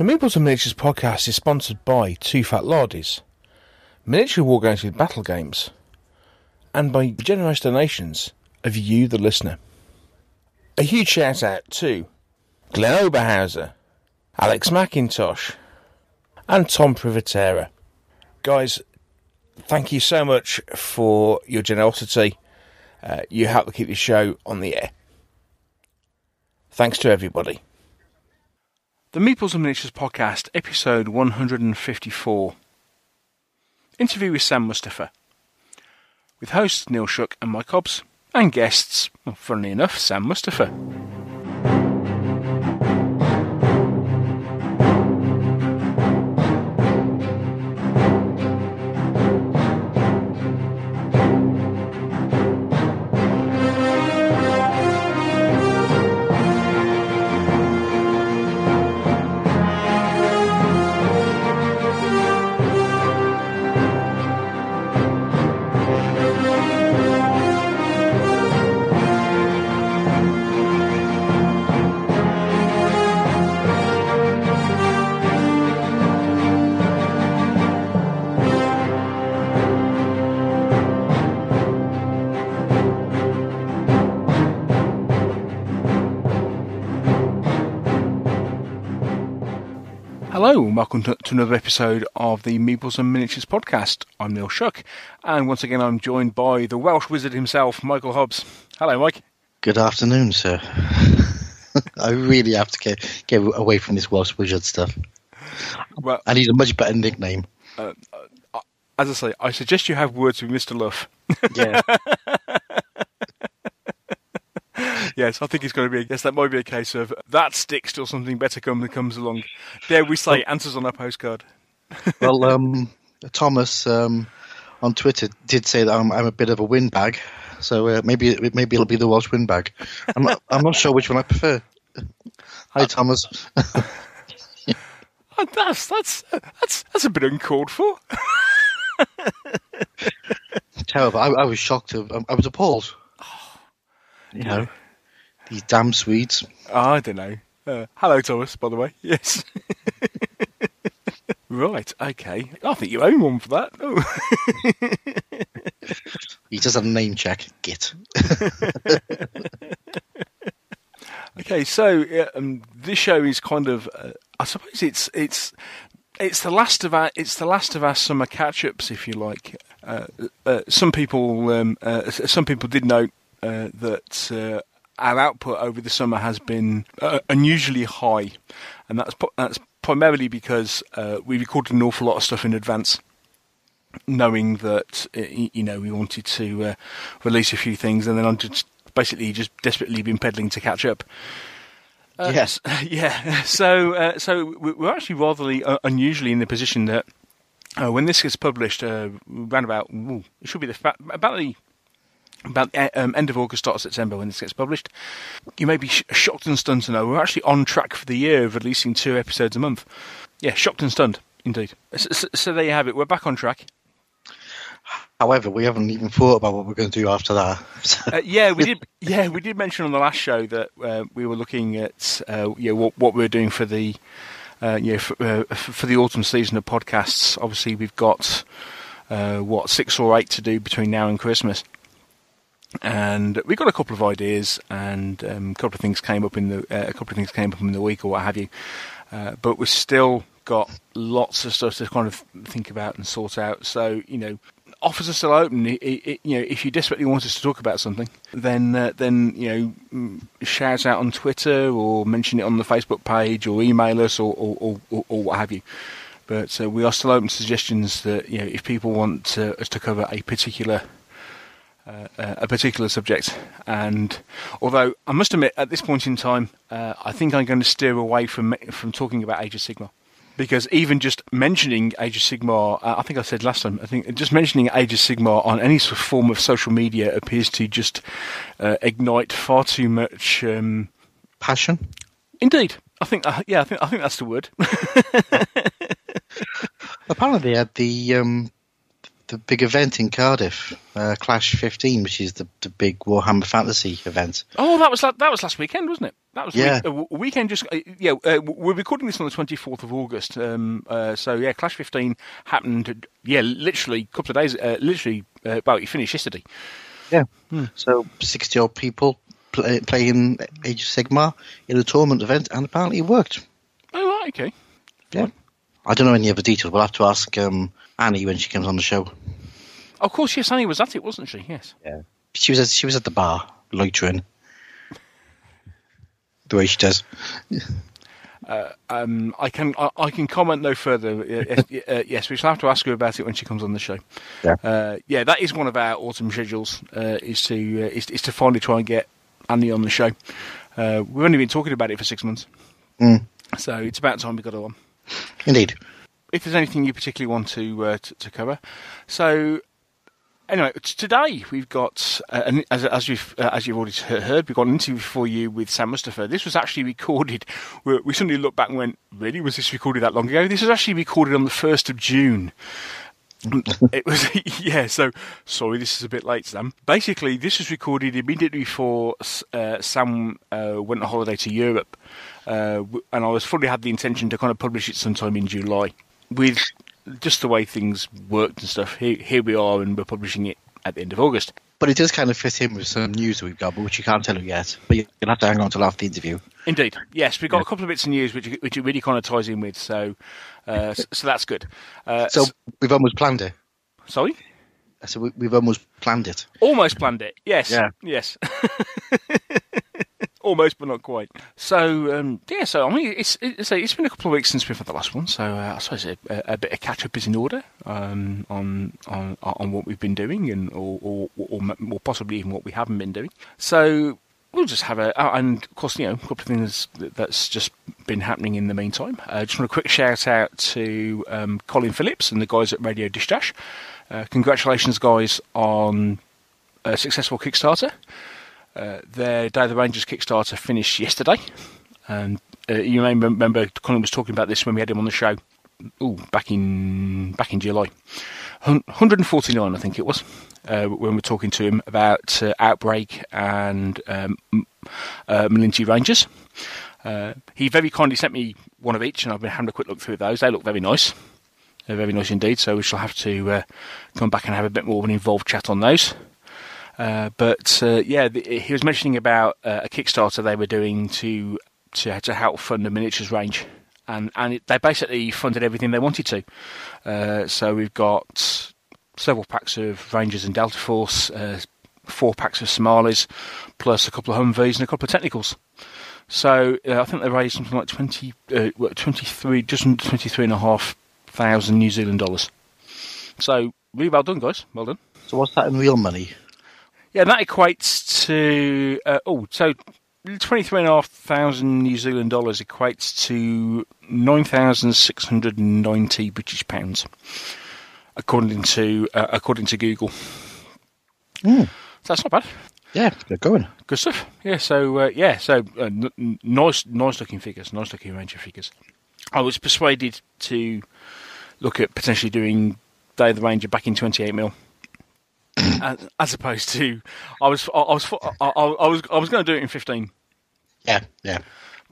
The Meeples and Miniatures podcast is sponsored by Two Fat Lardies, miniature wargames with battle games, and by generous donations of you, the listener. A huge shout out to Glenn Oberhauser, Alex McIntosh, and Tom Privatera. Guys, thank you so much for your generosity. You help to keep the show on the air. Thanks to everybody. The Meeples and Miniatures podcast, episode 154. Interview with Sam Mustafa. With hosts Neil Shuck and Mike Hobbs, and guests, well, funnily enough, Sam Mustafa. Hello and welcome to another episode of the Meeples and Miniatures podcast. I'm Neil Shuck, and once again I'm joined by the Welsh wizard himself, Michael Hobbs. Hello, Mike. Good afternoon, sir. I really have to get away from this Welsh wizard stuff. Well, I need a much better nickname. As I say, I suggest you have words with Mr. Luff. Yeah. Yes, I think it's going to be. Yes, that might be a case of that sticks till something better comes along. Dare we say, answers on a postcard. Well, Thomas on Twitter did say that I'm a bit of a windbag, so maybe it'll be the Welsh windbag. I'm not sure which one I prefer. Hi, Thomas. That's a bit uncalled for. Terrible. I was shocked. I was appalled. You know, these damn Swedes. I don't know. Hello, Thomas, by the way. Yes. Right, okay. I think you own one for that. Oh. He does a name check. Git. Okay, so this show is kind of, I suppose it's the last of our summer catch-ups, if you like. Some people did note that our output over the summer has been unusually high, and that's primarily because we recorded an awful lot of stuff in advance, knowing that we wanted to release a few things, and then I'm just desperately been peddling to catch up. Yes, yeah. So we're actually rather unusually in the position that when this gets published, round about it should be about the end of August, start of September when this gets published. You may be shocked and stunned to know we're actually on track for the year of releasing 2 episodes a month. Yeah, shocked and stunned, indeed. So there you have it. We're back on track. However, we haven't even thought about what we're going to do after that. We did. Yeah, we did mention on the last show that we were looking at what we were doing for the for the autumn season of podcasts. Obviously, we've got 6 or 8 to do between now and Christmas. And we got a couple of ideas, and a couple of things came up in the week or what have you. But we've still got lots of stuff to kind of think about and sort out. So offers are still open. If you desperately want us to talk about something, then shout out on Twitter or mention it on the Facebook page or email us or what have you. But we are still open to suggestions that if people want us to cover a particular subject. And although I must admit at this point in time I think I'm going to steer away from talking about Age of Sigmar, because even just mentioning Age of Sigmar, I think I said last time, I think just mentioning Age of Sigmar on any sort of form of social media appears to just ignite far too much passion. Indeed, I think that's the word. Apparently, they had big event in Cardiff, Clash 15, which is the big Warhammer Fantasy event. Oh, that was last weekend, wasn't it? That was Yeah. a weekend. Just we're recording this on the 24th of August. Clash 15 happened. Yeah, literally a couple of days. It finished yesterday. Yeah. So 60-odd people playing Age of Sigmar in a tournament event, and apparently it worked. Oh, right, okay. Yeah. I don't know any other details. We'll have to ask Annie when she comes on the show. Of course, yes, Annie was at it, wasn't she? Yes. Yeah. She was at the bar, loitering. The way she does. I can comment no further. Yes, we shall have to ask her about it when she comes on the show. Yeah. That is one of our autumn schedules. Is to finally try and get Annie on the show. We've only been talking about it for 6 months, so it's about time we got her on. Indeed. If there's anything you particularly want to cover, so. Anyway, today we've got, as you've already heard, we've got an interview for you with Sam Mustafa. This was actually recorded. We suddenly looked back and went, "Really? Was this recorded that long ago?" This was actually recorded on the 1st of June. It was, yeah. So sorry, this is a bit late, Sam. Basically, this was recorded immediately before Sam went on holiday to Europe, and I fully had the intention to kind of publish it sometime in July. With just the way things worked and stuff, here we are, and we're publishing it at the end of August. But it does kind of fit in with some news that we've got, but which you can't tell you yet. But you'll have to hang on till after the interview. Indeed, yes, we've got a couple of bits of news which it really kind of ties in with, so that's good. So we've almost planned it. Sorry? So we've almost planned it. Almost planned it. Yes. Yeah. Yes. Almost, but not quite. So, I mean, it's been a couple of weeks since we've had the last one, so I suppose a bit of catch-up is in order on what we've been doing, and or possibly even what we haven't been doing. So we'll just have and of course, a couple of things that's just been happening in the meantime. Just want a quick shout-out to Colin Phillips and the guys at Radio Dish Dash. Congratulations, guys, on a successful Kickstarter. Their Day of the Rangers Kickstarter finished yesterday, and you may remember Colin was talking about this when we had him on the show. Back in July, 149, I think it was, when we were talking to him about Outbreak and Malinti Rangers. He very kindly sent me one of each, and I've been having a quick look through those. They look very nice. They're very nice indeed. So we shall have to come back and have a bit more of an involved chat on those. He was mentioning about a Kickstarter they were doing to help fund the miniatures range, and they basically funded everything they wanted to. So we've got several packs of Rangers and Delta Force, 4 packs of Somalis, plus a couple of Humvees and a couple of Technicals. So I think they raised something like 23, just under 23,500 New Zealand dollars. So really well done, guys. Well done. So what's that in real money? Yeah, that equates to 23,500 New Zealand dollars equates to 9,690 British pounds, according to Google. So that's not bad. Yeah, they're going. Good stuff. Yeah. Nice looking figures. Nice looking range of figures. I was persuaded to look at potentially doing Day of the Ranger back in 28mm. As opposed to, I was going to do it in 15. Yeah.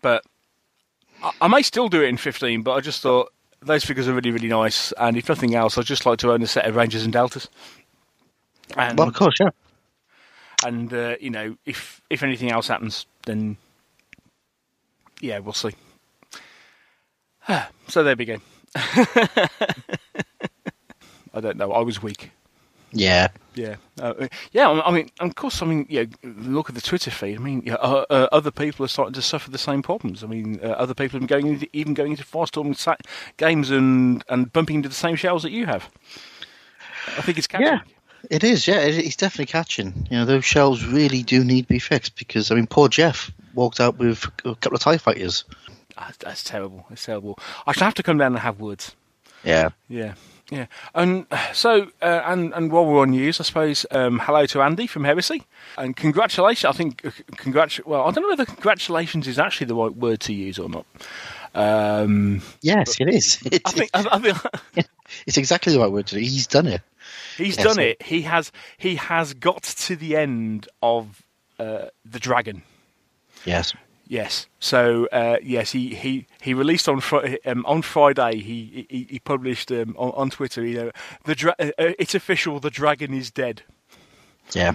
But I may still do it in 15. But I just thought those figures are really, really nice, and if nothing else, I'd just like to own a set of Rangers and Deltas. And, well, of course, yeah. And if anything else happens, then yeah, we'll see. So there we go. I don't know. I was weak. Yeah. I mean, of course. I mean, look at the Twitter feed. I mean, other people are starting to suffer the same problems. I mean, other people are going into Firestorm games and bumping into the same shells that you have. I think it's catching. Yeah, it is. Yeah, it's definitely catching. Those shells really do need to be fixed because poor Jeff walked out with a couple of TIE fighters. That's terrible. It's terrible. I shall have to come down and have words. Yeah. Yeah, and so and while we're on news, I suppose hello to Andy from Heresy, and congratulations. I think Well, I don't know whether congratulations is actually the right word to use or not. Yes, it is. I think it's exactly the right word to use. He's done it. He's done it. He has got to the end of the dragon. Yes. Yes. So yes, he released on Friday. He published on Twitter. It's official. The dragon is dead. Yeah.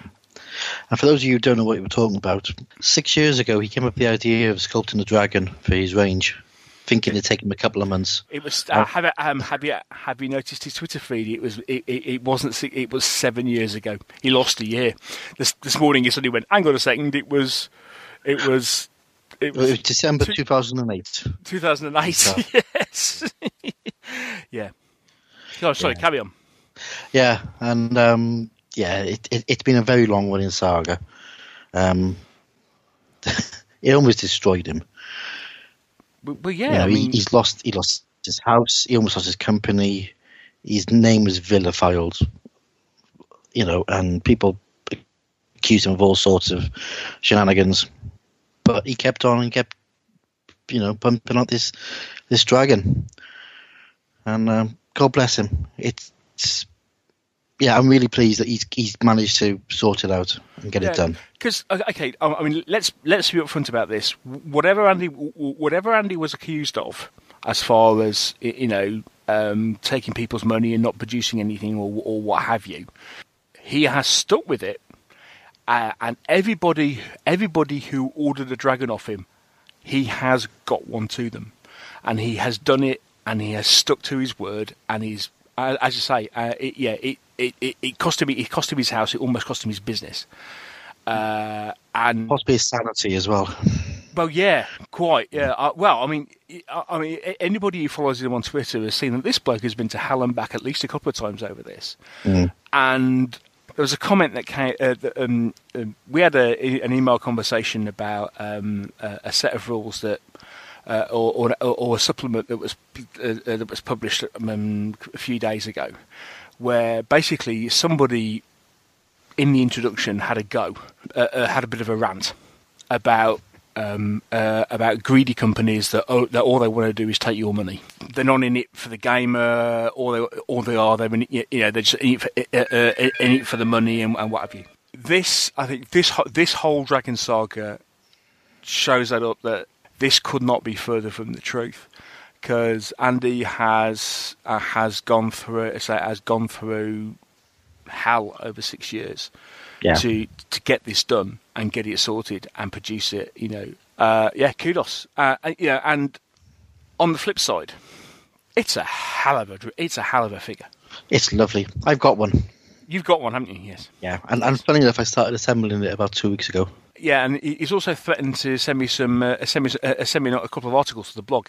And for those of you who don't know what we're talking about, 6 years ago he came up with the idea of sculpting a dragon for his range, thinking it'd take him a couple of months. It was. Have you noticed his Twitter feed? It wasn't. It was 7 years ago. He lost a year. This morning he suddenly went, hang on a second. It was December 2008. 2008. Yes. Yeah. Oh, sorry. Carry on. Yeah, and it's been a very long running saga. It almost destroyed him. Well, yeah. He lost his house. He almost lost his company. His name was vilified. And people accused him of all sorts of shenanigans. But he kept on and kept, pumping out this dragon. And God bless him. I'm really pleased that he's managed to sort it out and get it done. Because let's be upfront about this. Whatever Andy was accused of, as far as taking people's money and not producing anything or what have you, he has stuck with it. And everybody who ordered a dragon off him, he has got one to them, and he has done it, and he has stuck to his word, and he's, as you say, it cost him. It cost him his house. It almost cost him his business, and possibly his sanity as well. Well, yeah, quite. Yeah. Anybody who follows him on Twitter has seen that this bloke has been to hell and back at least a couple of times over this, and. There was a comment that came. We had an email conversation about a set of rules that, or a supplement that was published a few days ago, where basically somebody in the introduction had a bit of a rant about greedy companies that all they want to do is take your money. They're not in it for the gamer, they're in it, they're just in it for the money and what have you. I think this whole Dragon Saga shows that this could not be further from the truth, because Andy has gone through hell over 6 years. Yeah. To get this done and get it sorted and produce it, kudos. And on the flip side, it's a hell of a figure. It's lovely. I've got one. You've got one, haven't you? Yes. Yeah, and funny enough, I started assembling it about 2 weeks ago. Yeah, and he's also threatened to send me a couple of articles to the blog.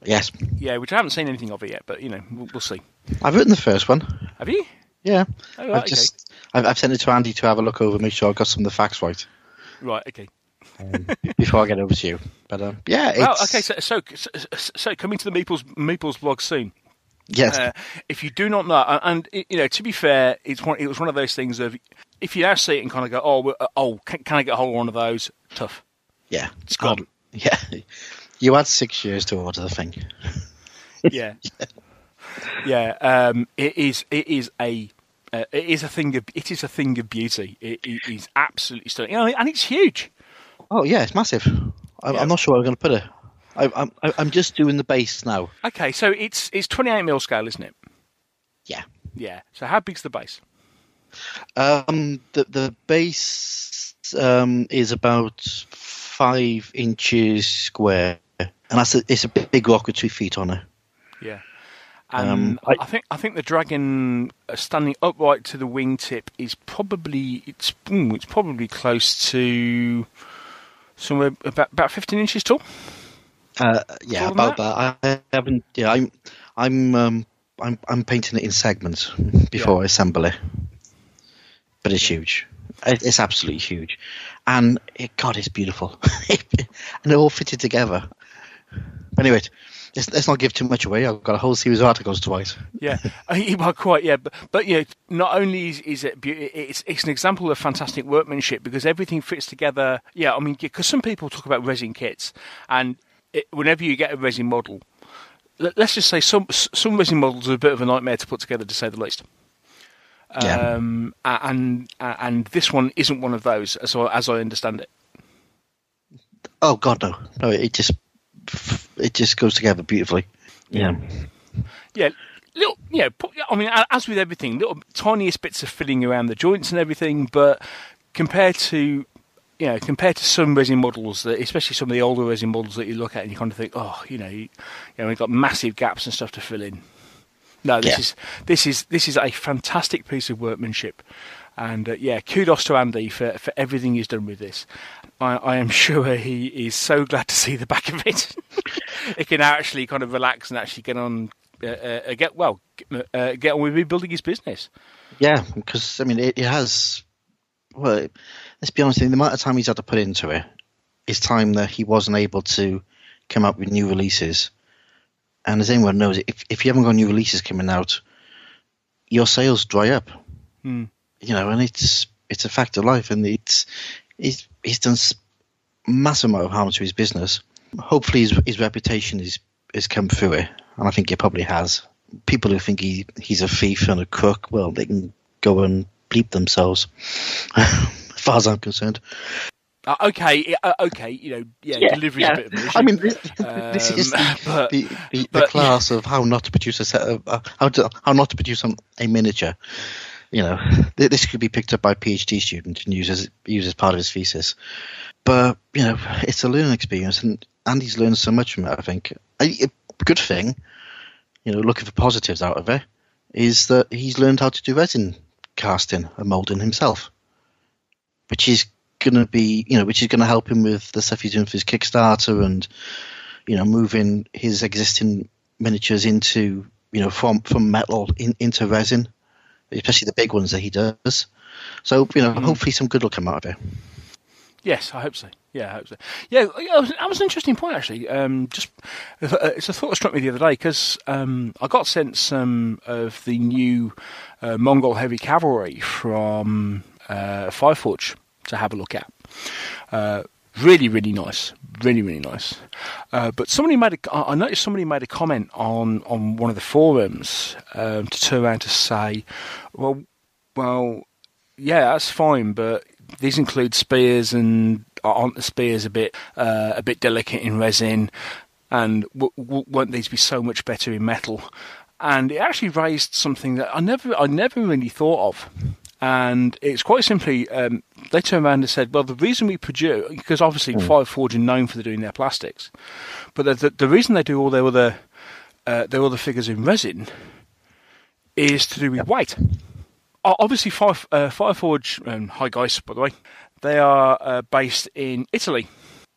Yes. Yeah, which I haven't seen anything of it yet, but we'll see. I've written the first one. Have you? Yeah. Oh, right, I've sent it to Andy to have a look over, make sure I've got some of the facts right. Right. Okay. Before I get over to you, but yeah. Well, okay. So coming to the Meeples blog soon. Yes. If you do not know, and to be fair, it was one of those things of if you now see it and kind of go, can I get a hold of one of those? Tough. Yeah. It's gone. Yeah. You had 6 years to order the thing. Yeah. Yeah. It is a thing of beauty. It is absolutely stunning, and it's huge. Oh yeah, it's massive. I'm not sure where I'm going to put it. I'm just doing the base now. Okay, so it's 28mm scale, isn't it? Yeah. Yeah. So how big's the base? The base is about 5 inches square, and it's a big rock with 2 feet on it. Yeah. And I think the dragon standing upright to the wingtip is probably it's close to somewhere about 15 inches tall. Yeah, about that. I haven't. Yeah, I'm painting it in segments before I assemble it. But it's huge. It's absolutely huge, and it's beautiful, and they're all fitted together. Anyway. Let's not give too much away. I've got a whole series of articles to write. Yeah, well, quite. Yeah, but not only is it it's an example of fantastic workmanship because everything fits together. Yeah, I mean, because some people talk about resin kits, and whenever you get a resin model, let's just say some resin models are a bit of a nightmare to put together, to say the least. and this one isn't one of those, as I understand it. Oh God, no! It just goes together beautifully. Yeah. Little, I mean, as with everything, little tiniest bits of filling around the joints and everything, but compared to some resin models, especially some of the older resin models that you look at and you kind of think, we've got massive gaps and stuff to fill in. No, this is a fantastic piece of workmanship, and kudos to Andy for everything he's done with this. I am sure he is so glad to see the back of it. He can actually kind of relax and actually get on with rebuilding his business. Yeah, because I mean, it has. Well, let's be honest. The amount of time he's had to put into it is time that he wasn't able to come up with new releases. And as anyone knows, if you haven't got new releases coming out, your sales dry up. And it's a fact of life. And he's done massive amount of harm to his business. Hopefully, his reputation is come through it. And I think it probably has. People who think he's a thief and a crook, well, they can go and bleep themselves, as far as I'm concerned. Okay, delivery's a bit of an issue. I mean, this is the class of how not to produce a set of how not to produce a miniature. This could be picked up by a PhD student and used as part of his thesis. But it's a learning experience, and Andy's learned so much from it. I think a good thing, looking for positives out of it, is that he's learned how to do resin casting and molding himself, which is going to help him with the stuff he's doing for his Kickstarter and moving his existing miniatures into from metal into resin, especially the big ones that he does. So hopefully some good will come out of it. Yes, I hope so. Yeah, I hope so. Yeah, that was an interesting point, actually. It's a thought that struck me the other day, because I got sent some of the new Mongol Heavy Cavalry from Fireforge to have a look at. Really, really nice. Really, really nice. But I noticed somebody made a comment on one of the forums to turn around to say, well, yeah, that's fine, but these include spears, and aren't the spears a bit delicate in resin, and won't these be so much better in metal? And it actually raised something that I never really thought of. And it's quite simply, they turned around and said, well, the reason we produce, because obviously Fireforge are known for doing their plastics, but the reason they do all their other figures in resin is to do with weight. Obviously, Fireforge, hi guys, by the way, they are based in Italy,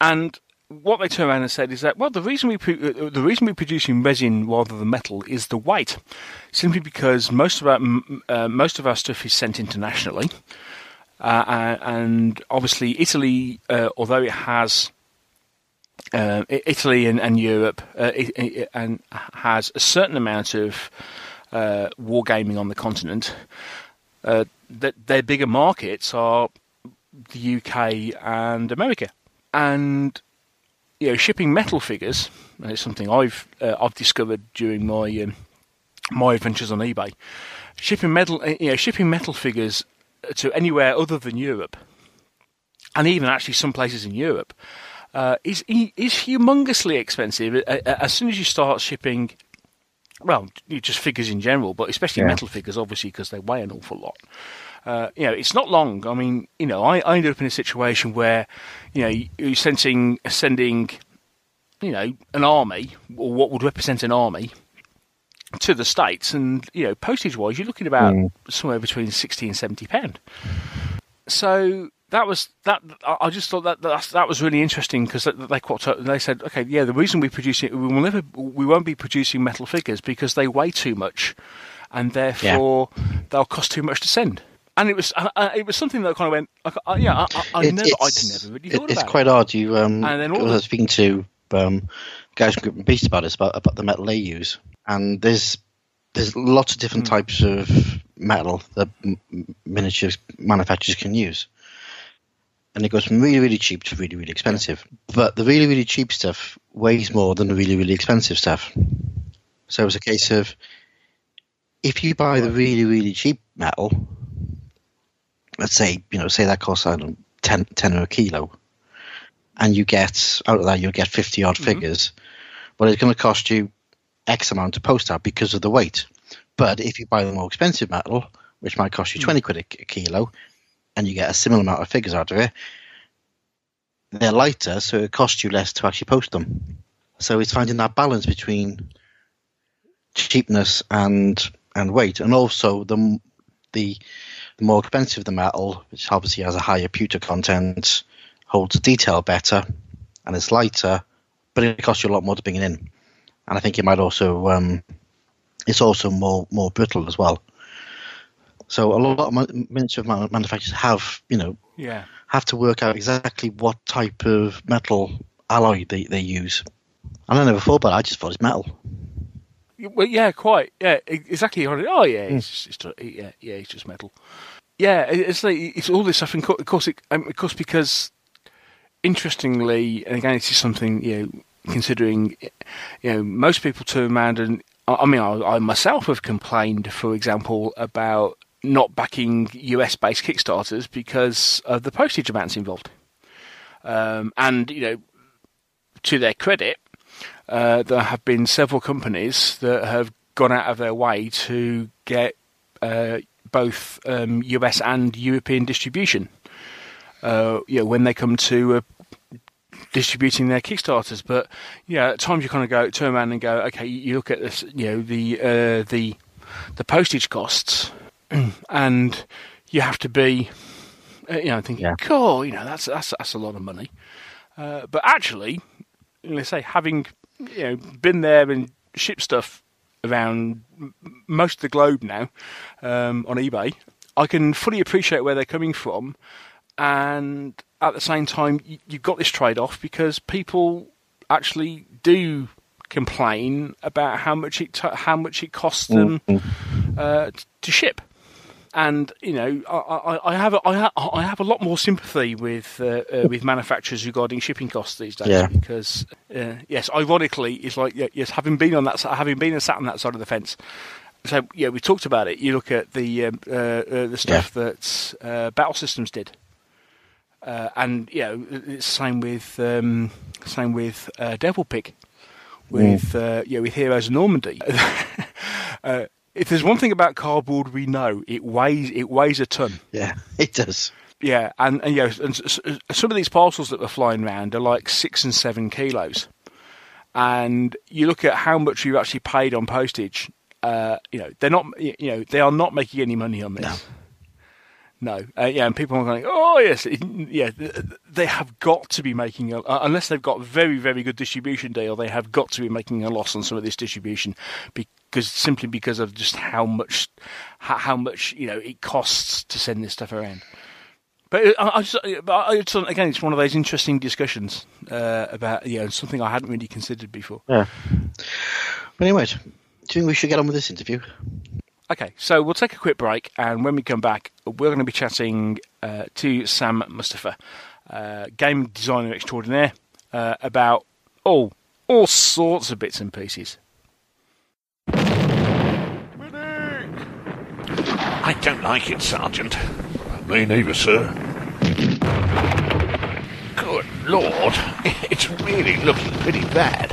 and what they turned around and said is that, well, the reason we produce in resin rather than metal is the weight, simply because most of our stuff is sent internationally, and obviously Italy, although it has Italy and Europe, and has a certain amount of wargaming on the continent. That their bigger markets are the UK and America, and shipping metal figures. And it's something I've discovered during my adventures on eBay. Shipping metal figures to anywhere other than Europe, and even actually some places in Europe, is humongously expensive. As soon as you start shipping. Well, just figures in general, but especially metal figures, obviously, because they weigh an awful lot. It's not long. I mean, I ended up in a situation where, you're sending, an army, or what would represent an army, to the States, and postage-wise, you're looking about somewhere between £60 and £70. So that was that. I just thought that was really interesting, because they said, okay, yeah, the reason we produce it, we won't be producing metal figures because they weigh too much, and therefore they'll cost too much to send. And it was something that kind of went, I never really thought about. It's quite odd. I was speaking to guys from Group and Beast about this, about the metal they use, and there's lots of different types of metal that miniature manufacturers can use. And it goes from really, really cheap to really, really expensive. But the really, really cheap stuff weighs more than the really, really expensive stuff. So it's a case of, if you buy the really, really cheap metal, let's say that costs, I don't know, 10 a kilo, and you get out of that you'll get 50 odd figures. Well, it's going to cost you X amount to post that because of the weight. But if you buy the more expensive metal, which might cost you 20 quid a kilo, and you get a similar amount of figures out of it, they're lighter, so it costs you less to actually post them. So it's finding that balance between cheapness and weight, and also the more expensive the metal, which obviously has a higher pewter content, holds the detail better, and it's lighter, but it costs you a lot more to bring it in. And I think it might also it's also more brittle as well. So a lot of miniature manufacturers have to work out exactly what type of metal alloy they use. And I never thought about it. I just thought it's metal. Well, yeah, quite. Yeah, exactly. Oh, yeah, it's just metal. Yeah, it's all this stuff. And of course, because interestingly, and again, this is something considering, most people turn around and I myself have complained, for example, about not backing US-based Kickstarters because of the postage amounts involved. And to their credit, there have been several companies that have gone out of their way to get both US and European distribution. When they come to distributing their Kickstarters, but at times you kind of turn around and go, okay, you look at this, the postage costs, and you have to be, thinking, cool, that's a lot of money. But actually, let's say, having been there and shipped stuff around most of the globe now on eBay, I can fully appreciate where they're coming from, and at the same time, you've got this trade-off because people actually do complain about how much it costs them to ship. And I have a lot more sympathy with manufacturers regarding shipping costs these days because yes, ironically, it's like having been and sat on that side of the fence. So we talked about it. You look at the stuff that Battle Systems did, and it's same with Devil Pig, with Heroes of Normandy. If there's one thing about cardboard we know, it weighs a ton. Yeah, it does. Yeah, and some of these parcels that were flying around are like 6 and 7 kilos. And you look at how much you've actually paid on postage. They're not. They are not making any money on this. No. And people are going, oh yes, they have got to be making unless they've got a very, very good distribution deal. They have got to be making a loss on some of this distribution because of just how much it costs to send this stuff around. But again, it's one of those interesting discussions about something I hadn't really considered before. Yeah. But anyway, do you think we should get on with this interview? Okay, so we'll take a quick break, and when we come back, we're going to be chatting to Sam Mustafa, game designer extraordinaire, about all sorts of bits and pieces. I don't like it, Sergeant. Me neither, sir. Good Lord, it's really looking pretty bad.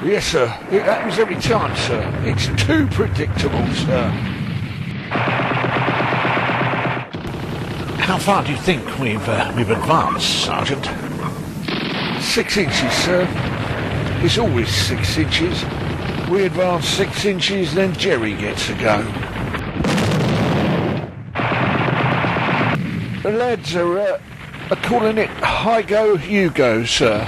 Yes, sir. It happens every time, sir. It's too predictable, sir. How far do you think we've advanced, Sergeant? 6 inches, sir. It's always 6 inches. We advance 6 inches, then Jerry gets a go. The lads are calling it Hi-Go, You-Go, sir.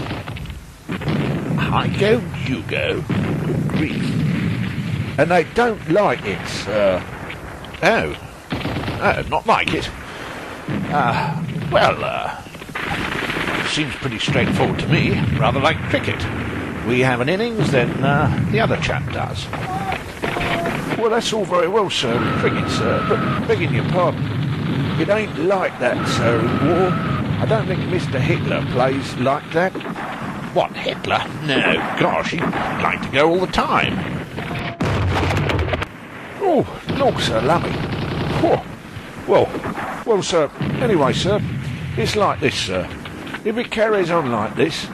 Hi-Go, You-Go? Good grief. And they don't like it, sir. Oh, not like it. Seems pretty straightforward to me. Rather like cricket. We have an innings, then the other chap does. Well, that's all very well, sir, cricket, sir, but begging your pardon, it ain't like that, sir, in war. I don't think Mr. Hitler plays like that. What, Hitler? No, gosh, he'd like to go all the time. Oh, Lord, sir, lummy. Oh, Well, sir, anyway, sir, it's like this, sir. If it carries on like this,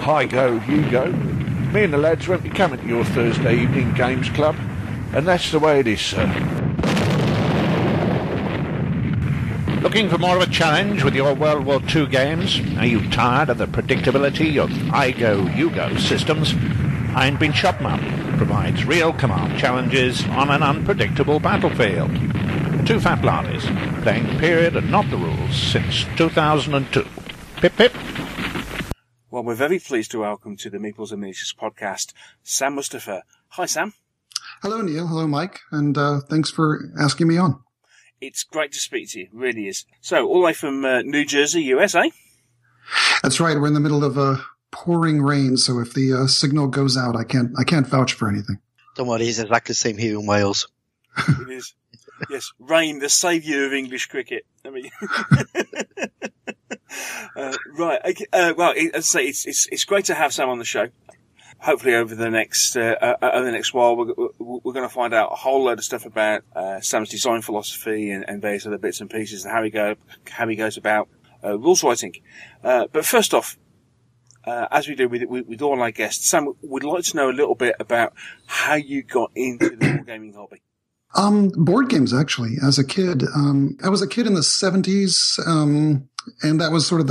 I go, you go, me and the lads won't be coming to your Thursday evening games club, and that's the way it is, sir. Looking for more of a challenge with your World War II games? Are you tired of the predictability of I go, you go systems? Ein Bin Shopman provides real command challenges on an unpredictable battlefield. Two fat blarneys, playing the period and not the rules since 2002. Pip pip. Well, we're very pleased to welcome to the Meeples and Miniatures podcast, Sam Mustafa. Hi, Sam. Hello, Neil. Hello, Mike. And thanks for asking me on. It's great to speak to you. It really is. So, all the way from New Jersey, USA? That's right. We're in the middle of pouring rain, so if the signal goes out, I can't vouch for anything. Don't worry, it's exactly the same here in Wales. It is. Yes, rain, the saviour of English cricket. I mean, right. Okay, well, as I say, it's great to have Sam on the show. Hopefully, over the next while, we're going to find out a whole load of stuff about Sam's design philosophy and various other bits and pieces, and how he goes about rules writing. But first off, as we do with all our guests, Sam, we'd like to know a little bit about how you got into the wargaming hobby. Board games, actually. As a kid, I was a kid in the 70s, and that was sort of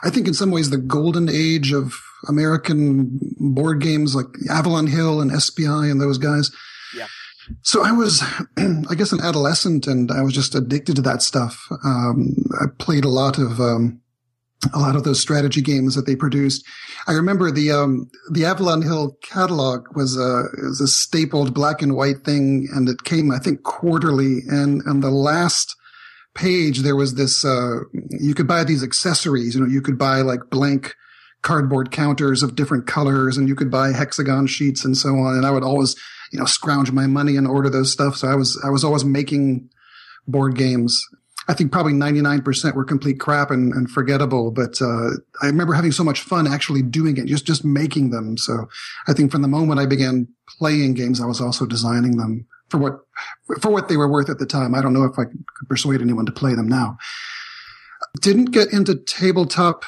I think in some ways the golden age of American board games like Avalon Hill and SPI and those guys. Yeah. So I was, I guess, an adolescent, and I was just addicted to that stuff. I played a lot of those strategy games that they produced. I remember the Avalon Hill catalog was a stapled black and white thing, and it came, I think, quarterly. And on the last page, there was this, you could buy these accessories. You know, you could buy like blank cardboard counters of different colors, and you could buy hexagon sheets and so on. And I would always, scrounge my money and order those stuff. So I was always making board games. I think probably 99% were complete crap and forgettable, but I remember having so much fun actually doing it, just making them. So I think from the moment I began playing games, I was also designing them for what they were worth at the time. I don't know if I could persuade anyone to play them now. Didn't get into tabletop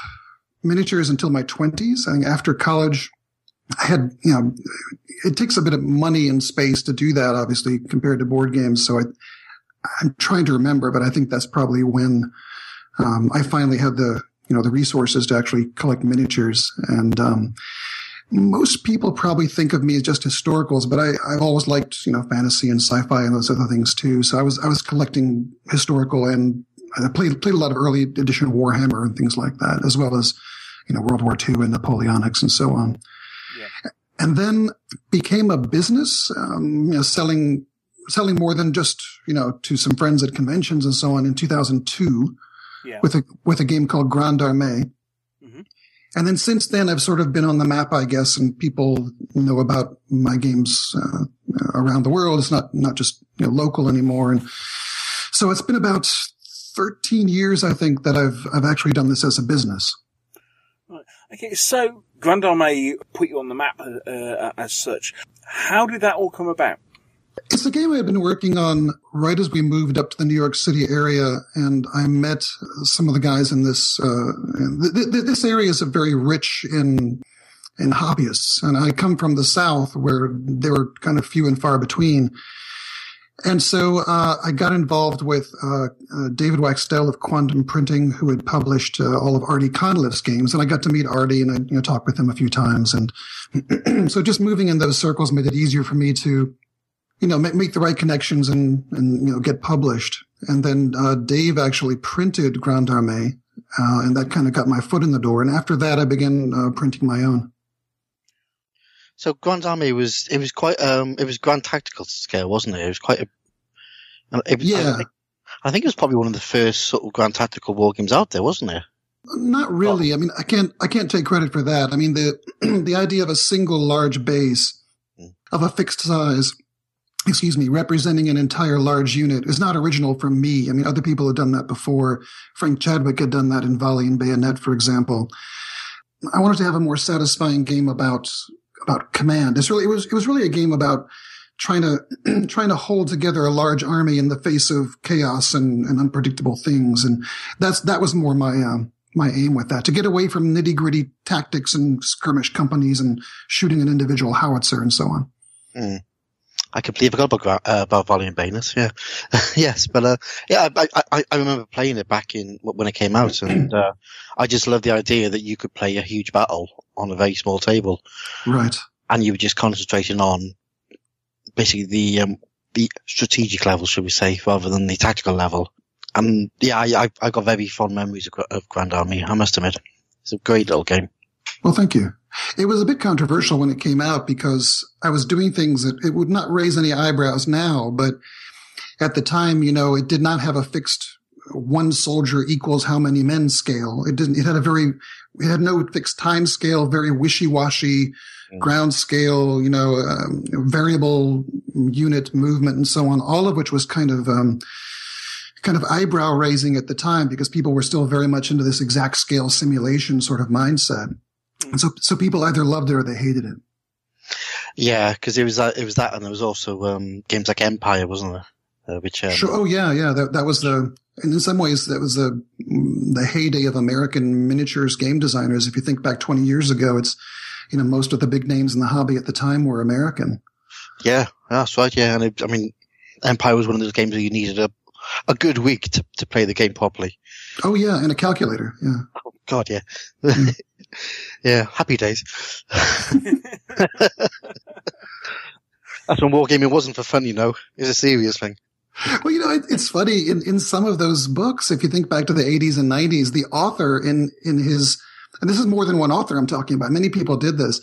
miniatures until my 20s. I think after college, I had, it takes a bit of money and space to do that, obviously, compared to board games. So I'm trying to remember, but I think that's probably when I finally had the resources to actually collect miniatures. And most people probably think of me as just historicals, but I've always liked fantasy and sci-fi and those other things too. So I was collecting historical, and I played a lot of early edition Warhammer and things like that, as well as World War II and Napoleonics and so on. Yeah. And then became a business, selling more than just, to some friends at conventions and so on in 2002 with a game called Grande Armee. Mm-hmm. And then since then, I've sort of been on the map, I guess, and people know about my games around the world. It's not just local anymore. And so it's been about 13 years, I think, that I've actually done this as a business. Right. Okay, so Grande Armee put you on the map as such. How did that all come about? It's a game I had been working on right as we moved up to the New York City area, and I met some of the guys in this. This area is very rich in hobbyists, and I come from the South where they were kind of few and far between. And so I got involved with David Waxdell of Quantum Printing, who had published all of Artie Conliff's games, and I got to meet Artie and I talked with him a few times, and so just moving in those circles made it easier for me to make the right connections and get published. And then Dave actually printed Grande Armee, and that kind of got my foot in the door. And after that, I began printing my own. So Grande Armee was Grand Tactical scale, wasn't it? It was quite yeah. I think it was probably one of the first sort of Grand Tactical war games out there, wasn't it? Not really. Oh. I mean, I can't take credit for that. I mean, the idea of a single large base of a fixed size, representing an entire large unit is not original from me. I mean, other people have done that before. Frank Chadwick had done that in Volley and Bayonet, for example. I wanted to have a more satisfying game about command. It was really a game about trying to hold together a large army in the face of chaos and unpredictable things. And that was more my aim with that, to get away from nitty gritty tactics and skirmish companies and shooting an individual howitzer and so on. Mm. I completely forgot about Volume Bayonets. Yeah, yes, but I remember playing it back when it came out, and I just love the idea that you could play a huge battle on a very small table, right? And you were just concentrating on basically the strategic level, should we say, rather than the tactical level. And yeah, I got very fond memories of Grande Armee, I must admit. It's a great little game. Well, thank you. It was a bit controversial when it came out because I was doing things that it would not raise any eyebrows now, but at the time, it did not have a fixed one soldier equals how many men scale. It had no fixed time scale, very wishy-washy ground scale, variable unit movement and so on, all of which was kind of eyebrow raising at the time because people were still very much into this exact scale simulation sort of mindset. And so people either loved it or they hated it. Yeah, because it was that, and there was also games like Empire, wasn't there? Sure. Oh yeah. That was and in some ways that was the heyday of American miniatures game designers. If you think back 20 years ago, it's most of the big names in the hobby at the time were American. Yeah, that's right. Yeah, and Empire was one of those games where you needed a good week to play the game properly. Oh yeah, and a calculator. Yeah. Oh God, yeah. Yeah, happy days. That's when wargaming wasn't for fun, It's a serious thing. Well, it's funny. In some of those books, if you think back to the 80s and 90s, the author in his, and this is more than one author I'm talking about, many people did this,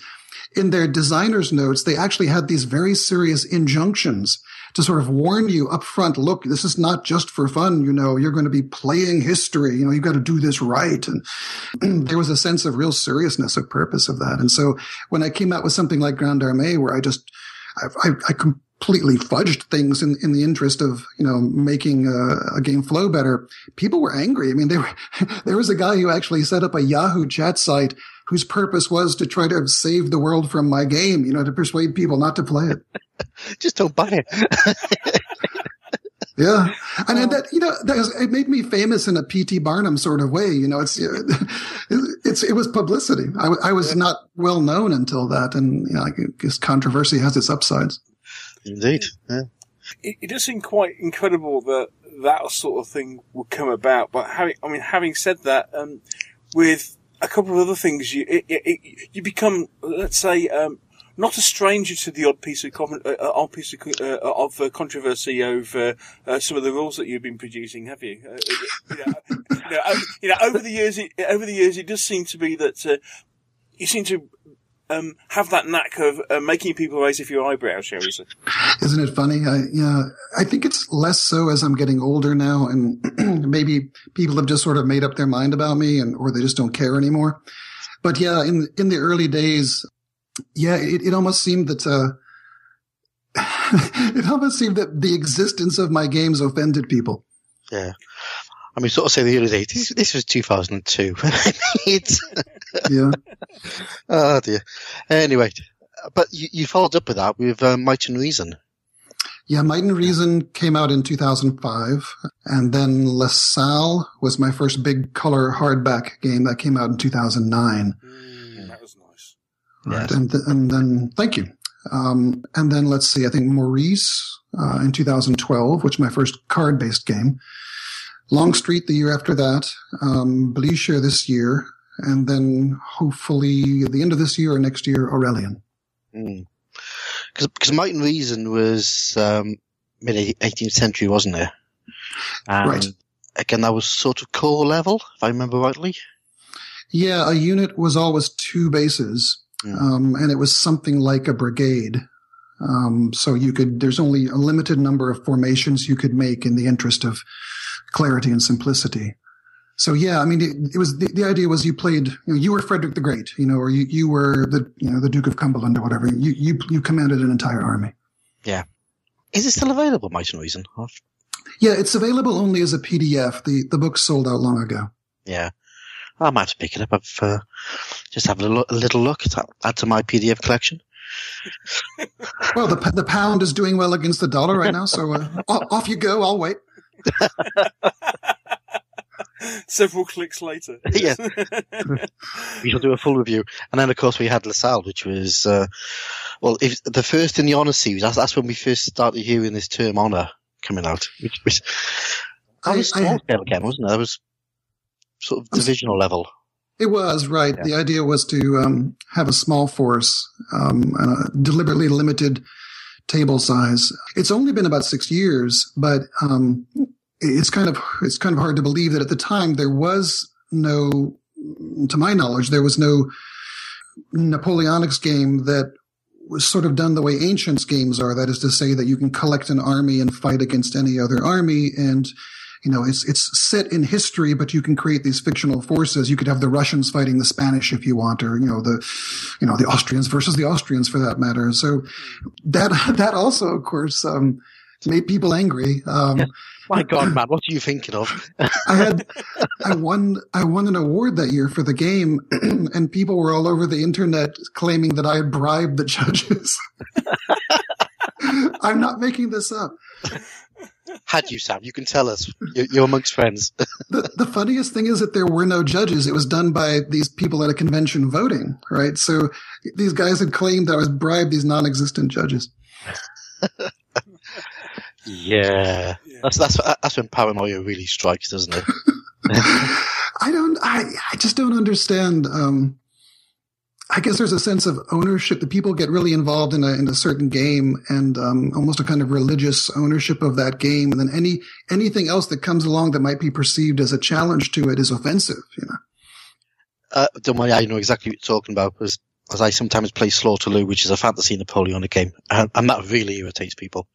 in their designer's notes, they actually had these very serious injunctions to sort of warn you up front, look, this is not just for fun, you're going to be playing history, you've got to do this right. And there was a sense of real seriousness of purpose of that. And so when I came out with something like Grande Armee, where I completely fudged things in the interest of, making a game flow better, people were angry. I mean, there was a guy who actually set up a Yahoo chat site whose purpose was to try to save the world from my game, to persuade people not to play it. Just don't buy it. Yeah. And it made me famous in a P.T. Barnum sort of way. It was publicity. I was not well known until that. And, I guess controversy has its upsides. Indeed. Yeah. It does seem quite incredible that sort of thing would come about. But having said that, with a couple of other things, you become, let's say, not a stranger to the odd piece of controversy over some of the rules that you've been producing, have you? Over the years, it does seem to be that you seem to have that knack of making people raise a few eyebrows, shall we say? Isn't it funny? I think it's less so as I'm getting older now, and maybe people have just sort of made up their mind about me, or they just don't care anymore. But yeah, in the early days, yeah, it almost seemed that the existence of my games offended people. Yeah. I mean, sort of say the early days. This was 2002. Yeah. Oh dear. Anyway, but you followed up with that with Might and Reason. Yeah, Might and Reason came out in 2005, and then LaSalle was my first big color hardback game that came out in 2009. That was nice. Right, yes. And then thank you. And then let's see, I think Maurice in 2012, which was my first card-based game. Longstreet the year after that, Blucher this year, and then hopefully at the end of this year or next year, Aurelian. Because Might and Reason was mid-18th century, wasn't it? And right. Again, that was sort of core level, if I remember rightly. Yeah, a unit was always 2 bases, and it was something like a brigade. So there's only a limited number of formations you could make in the interest of clarity and simplicity. So yeah, I mean, it was the idea was you played, you were Frederick the Great, or you were the Duke of Cumberland or whatever. You commanded an entire army. Yeah. Is it still available, Might and Reason? Yeah, it's available only as a PDF. The book sold out long ago. Yeah. I might have to pick it up. I've just have a little look. Add to my PDF collection. Well, the pound is doing well against the dollar right now, so off you go. I'll wait. Several clicks later. Yeah. We shall do a full review. And then, of course, we had LaSalle, which was, the first in the Honor series. That's when we first started hearing this term Honor coming out. Which was a small scale game, wasn't it? That was sort of divisional level. It was, right. Yeah. The idea was to have a small force, and a deliberately limited table size. It's only been about 6 years, but it's kind of hard to believe that at the time there was no, to my knowledge, there was no Napoleonics game that was sort of done the way Ancients games are. That is to say that you can collect an army and fight against any other army, and it's set in history, but you can create these fictional forces. You could have the Russians fighting the Spanish if you want, or the Austrians versus the Austrians for that matter. So that also, of course, made people angry. My God, man, what are you thinking of? I won an award that year for the game, and people were all over the internet claiming that I had bribed the judges. I'm not making this up. Had you, Sam? You can tell us. You're amongst friends. The funniest thing is that there were no judges. It was done by these people at a convention voting, right? So these guys had claimed that I was bribed these non-existent judges. Yeah. That's when paranoia really strikes, doesn't it? I just don't understand. I guess there's a sense of ownership that people get really involved in a certain game, and almost a kind of religious ownership of that game. And then anything else that comes along that might be perceived as a challenge to it is offensive, Don't worry, I know exactly what you're talking about, because as I sometimes play Slaughterloo, which is a fantasy Napoleonic game, and that really irritates people.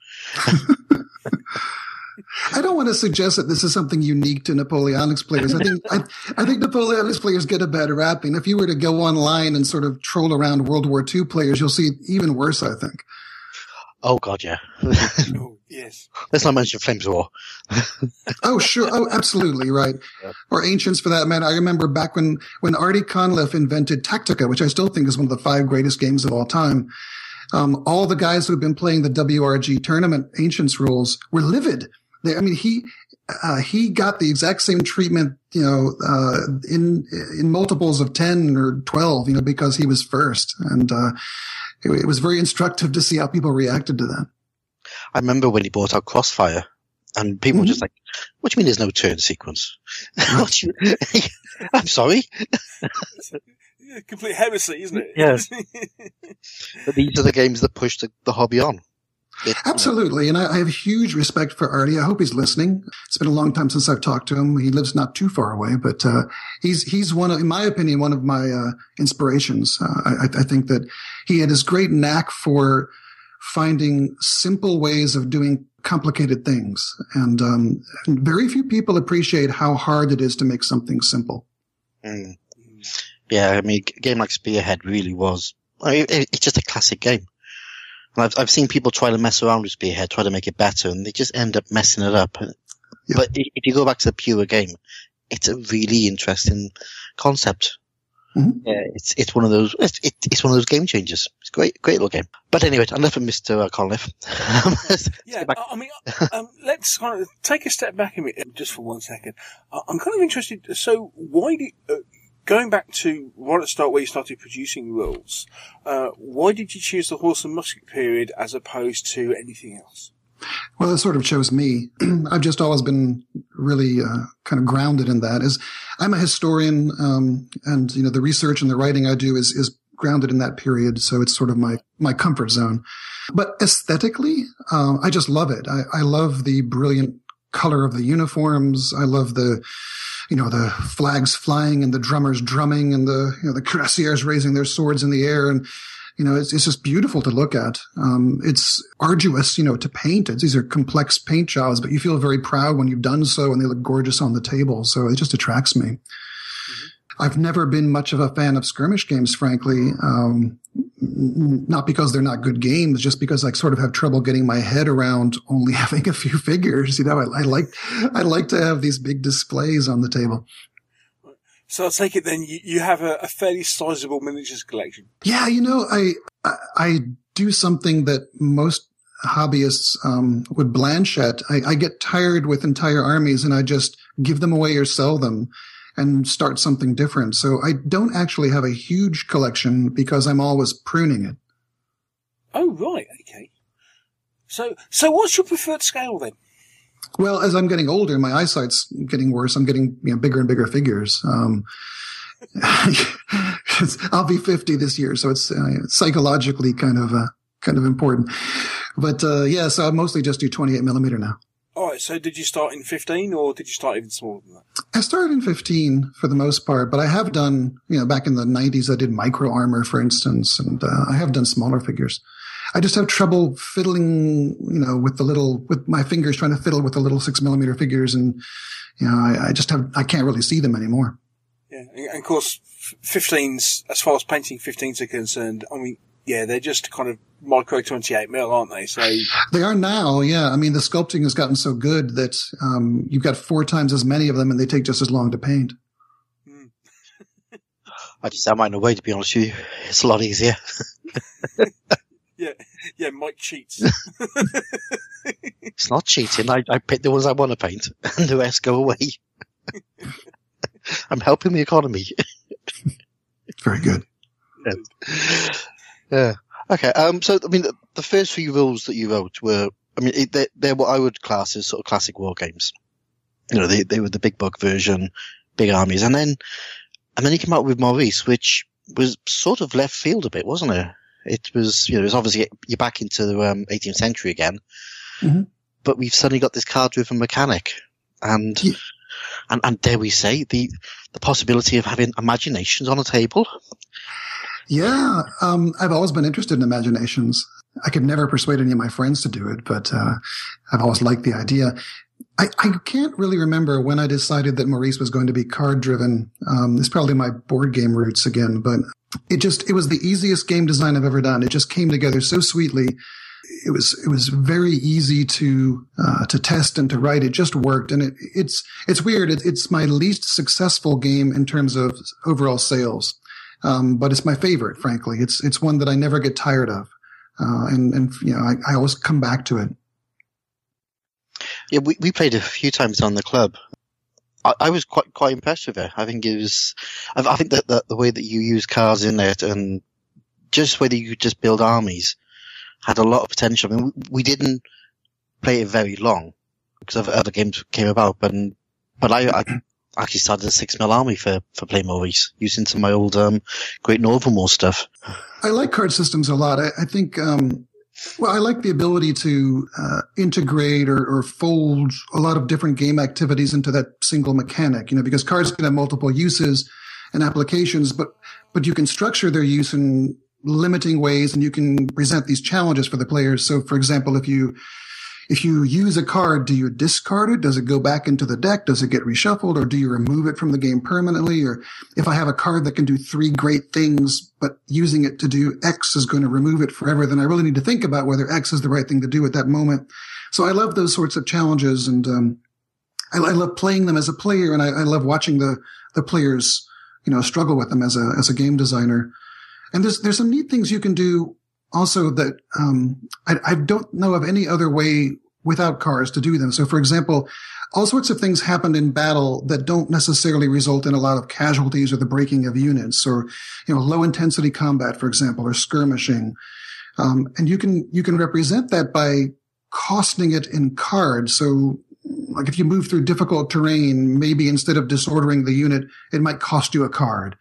I don't want to suggest that this is something unique to Napoleonics players. I think Napoleonics players get a bad rap, and if you were to go online and sort of troll around World War II players, you'll see even worse, I think. Oh, God, yeah. Oh, yes. Let's not mention Flames War. Oh, sure. Oh, absolutely, right. Yeah. Or Ancients, for that matter. I remember back when Artie Conliffe invented Tactica, which I still think is one of the 5 greatest games of all time. All the guys who have been playing the WRG tournament Ancients rules were livid. He got the exact same treatment, in multiples of 10 or 12, because he was first. And, it was very instructive to see how people reacted to that. I remember when he brought out Crossfire, and people were just like, what do you mean there's no turn sequence? I'm sorry? Complete heresy, isn't it? Yes. But these are the games that push the hobby on. Absolutely. And I have huge respect for Artie. I hope he's listening. It's been a long time since I've talked to him. He lives not too far away, but he's one of, in my opinion, one of my inspirations. I think that he had this great knack for finding simple ways of doing complicated things. And very few people appreciate how hard it is to make something simple. Mm. Yeah, a game like Spearhead really was. It's just a classic game. I've seen people try to mess around with Spearhead, try to make it better, and they just end up messing it up. Yeah. But if you go back to the pure game, it's a really interesting concept. Mm-hmm. Yeah, it's one of those. It's one of those game changers. It's great little game. But anyway, enough of Mr. Conliffe. Let's kind of take a step back a minute, just for 1 second. I'm kind of interested. So, why did going back to right at the start where you started producing rules, why did you choose the horse and musket period as opposed to anything else? Well, it sort of chose me. I've just always been really kind of grounded in that. As I'm a historian, and the research and the writing I do is grounded in that period, so it's sort of my comfort zone. But aesthetically, I just love it. I love the brilliant color of the uniforms. I love the flags flying and the drummers drumming and the cuirassiers raising their swords in the air. And, it's just beautiful to look at. It's arduous, to paint. These are complex paint jobs, but you feel very proud when you've done so, and they look gorgeous on the table. So it just attracts me. Mm-hmm. I've never been much of a fan of skirmish games, frankly. Not because they're not good games, just because I sort of have trouble getting my head around only having a few figures. I like to have these big displays on the table. So I take it then you have a fairly sizable miniatures collection. Yeah, I do something that most hobbyists would blanch at. I get tired with entire armies and I just give them away or sell them and start something different. So I don't actually have a huge collection because I'm always pruning it. Oh, right. Okay. So what's your preferred scale then? Well, as I'm getting older, my eyesight's getting worse. I'm getting bigger and bigger figures. I'll be 50 this year, so it's psychologically kind of important. But so I mostly just do 28 millimeter now. All right. So did you start in 15, or did you start even smaller than that? I started in 15 for the most part, but I have done, back in the 90s, I did micro armor, for instance, and I have done smaller figures. I just have trouble fiddling, with my fingers trying to fiddle with the little 6 millimeter figures, and I can't really see them anymore. Yeah, and of course, 15s, as far as painting 15s are concerned, I mean, yeah, they're just kind of micro 28 mil, aren't they? So they are now, yeah. I mean, the sculpting has gotten so good that you've got 4 times as many of them, and they take just as long to paint. I just have mine away, to be honest with you. It's a lot easier. Yeah, Mike cheats. It's not cheating. I pick the ones I want to paint, and the rest go away. I'm helping the economy. Very good. Yeah. Okay. So, I mean, the first few rules that you wrote were, I mean, they're what I would class as sort of classic war games. They were the big book version, big armies, and then you came out with Maurice, which was sort of left field a bit, wasn't it? It was, it was obviously you're back into the 18th century again, but we've suddenly got this card-driven mechanic, and dare we say the possibility of having imaginations on a table. Yeah, I've always been interested in imaginations. I could never persuade any of my friends to do it, but I've always liked the idea. I can't really remember when I decided that Maurice was going to be card-driven. It's probably my board game roots again, but it was the easiest game design I've ever done. It just came together so sweetly. It was very easy to test and to write. It just worked, and it's weird. It's my least successful game in terms of overall sales, but it's my favorite. Frankly, it's one that I never get tired of, and I always come back to it. Yeah, we played a few times on the club. I was quite impressed with it. I think it was. I think that the way that you use cards in it, and just whether you just build armies, had a lot of potential. I mean, we didn't play it very long because other games came about, but I actually started a 6 mil army for playing Maurice, using some of my old Great Northern War stuff. I like card systems a lot. I think. I like the ability to integrate or fold a lot of different game activities into that single mechanic, because cards can have multiple uses and applications, but you can structure their use in limiting ways, and you can present these challenges for the players. So, for example, if you use a card, do you discard it? Does it go back into the deck? Does it get reshuffled? Or do you remove it from the game permanently? Or if I have a card that can do 3 great things, but using it to do X is going to remove it forever, then I really need to think about whether X is the right thing to do at that moment. So I love those sorts of challenges, and I love playing them as a player, and I love watching the players, struggle with them as a game designer. And there's some neat things you can do also that I don't know of any other way without cards to do them. So, for example, all sorts of things happen in battle that don't necessarily result in a lot of casualties or the breaking of units, or low intensity combat, for example, or skirmishing. And you can represent that by costing it in cards. So, like if you move through difficult terrain, maybe instead of disordering the unit, it might cost you a card.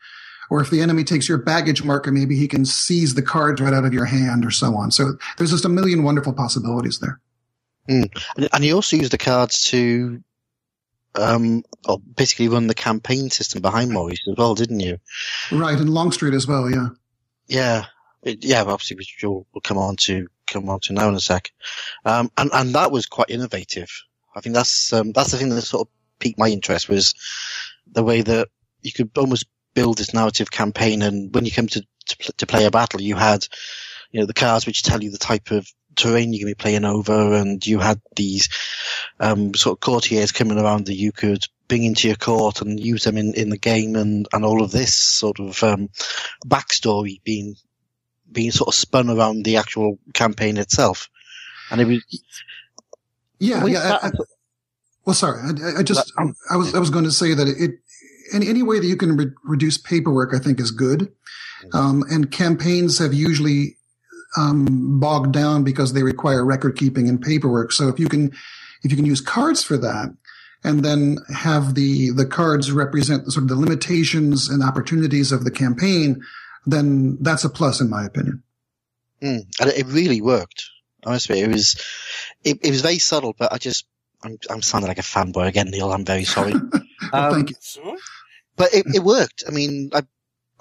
Or if the enemy takes your baggage marker, maybe he can seize the cards right out of your hand, or so on. So there's just a million wonderful possibilities there. And you also use the cards to basically run the campaign system behind Maurice as well, didn't you? Right, and Longstreet as well, yeah. Yeah, obviously, which we'll come on to now in a sec. And that was quite innovative. I think that's the thing that sort of piqued my interest, was the way that you could almost build this narrative campaign, and when you come to play a battle, you had, the cards which tell you the type of terrain you're going to be playing over, and you had these sort of courtiers coming around that you could bring into your court and use them in the game, and all of this sort of backstory being sort of spun around the actual campaign itself. And it was well, sorry, I was going to say that any way that you can reduce paperwork, I think, is good. And campaigns have usually bogged down because they require record keeping and paperwork. So if you can use cards for that, and then have the cards represent sort of the limitations and opportunities of the campaign, then that's a plus, in my opinion. And it really worked. Honestly, it was very subtle, but I'm sounding like a fanboy again, Neil. I'm very sorry. Thank you. But it worked. I mean,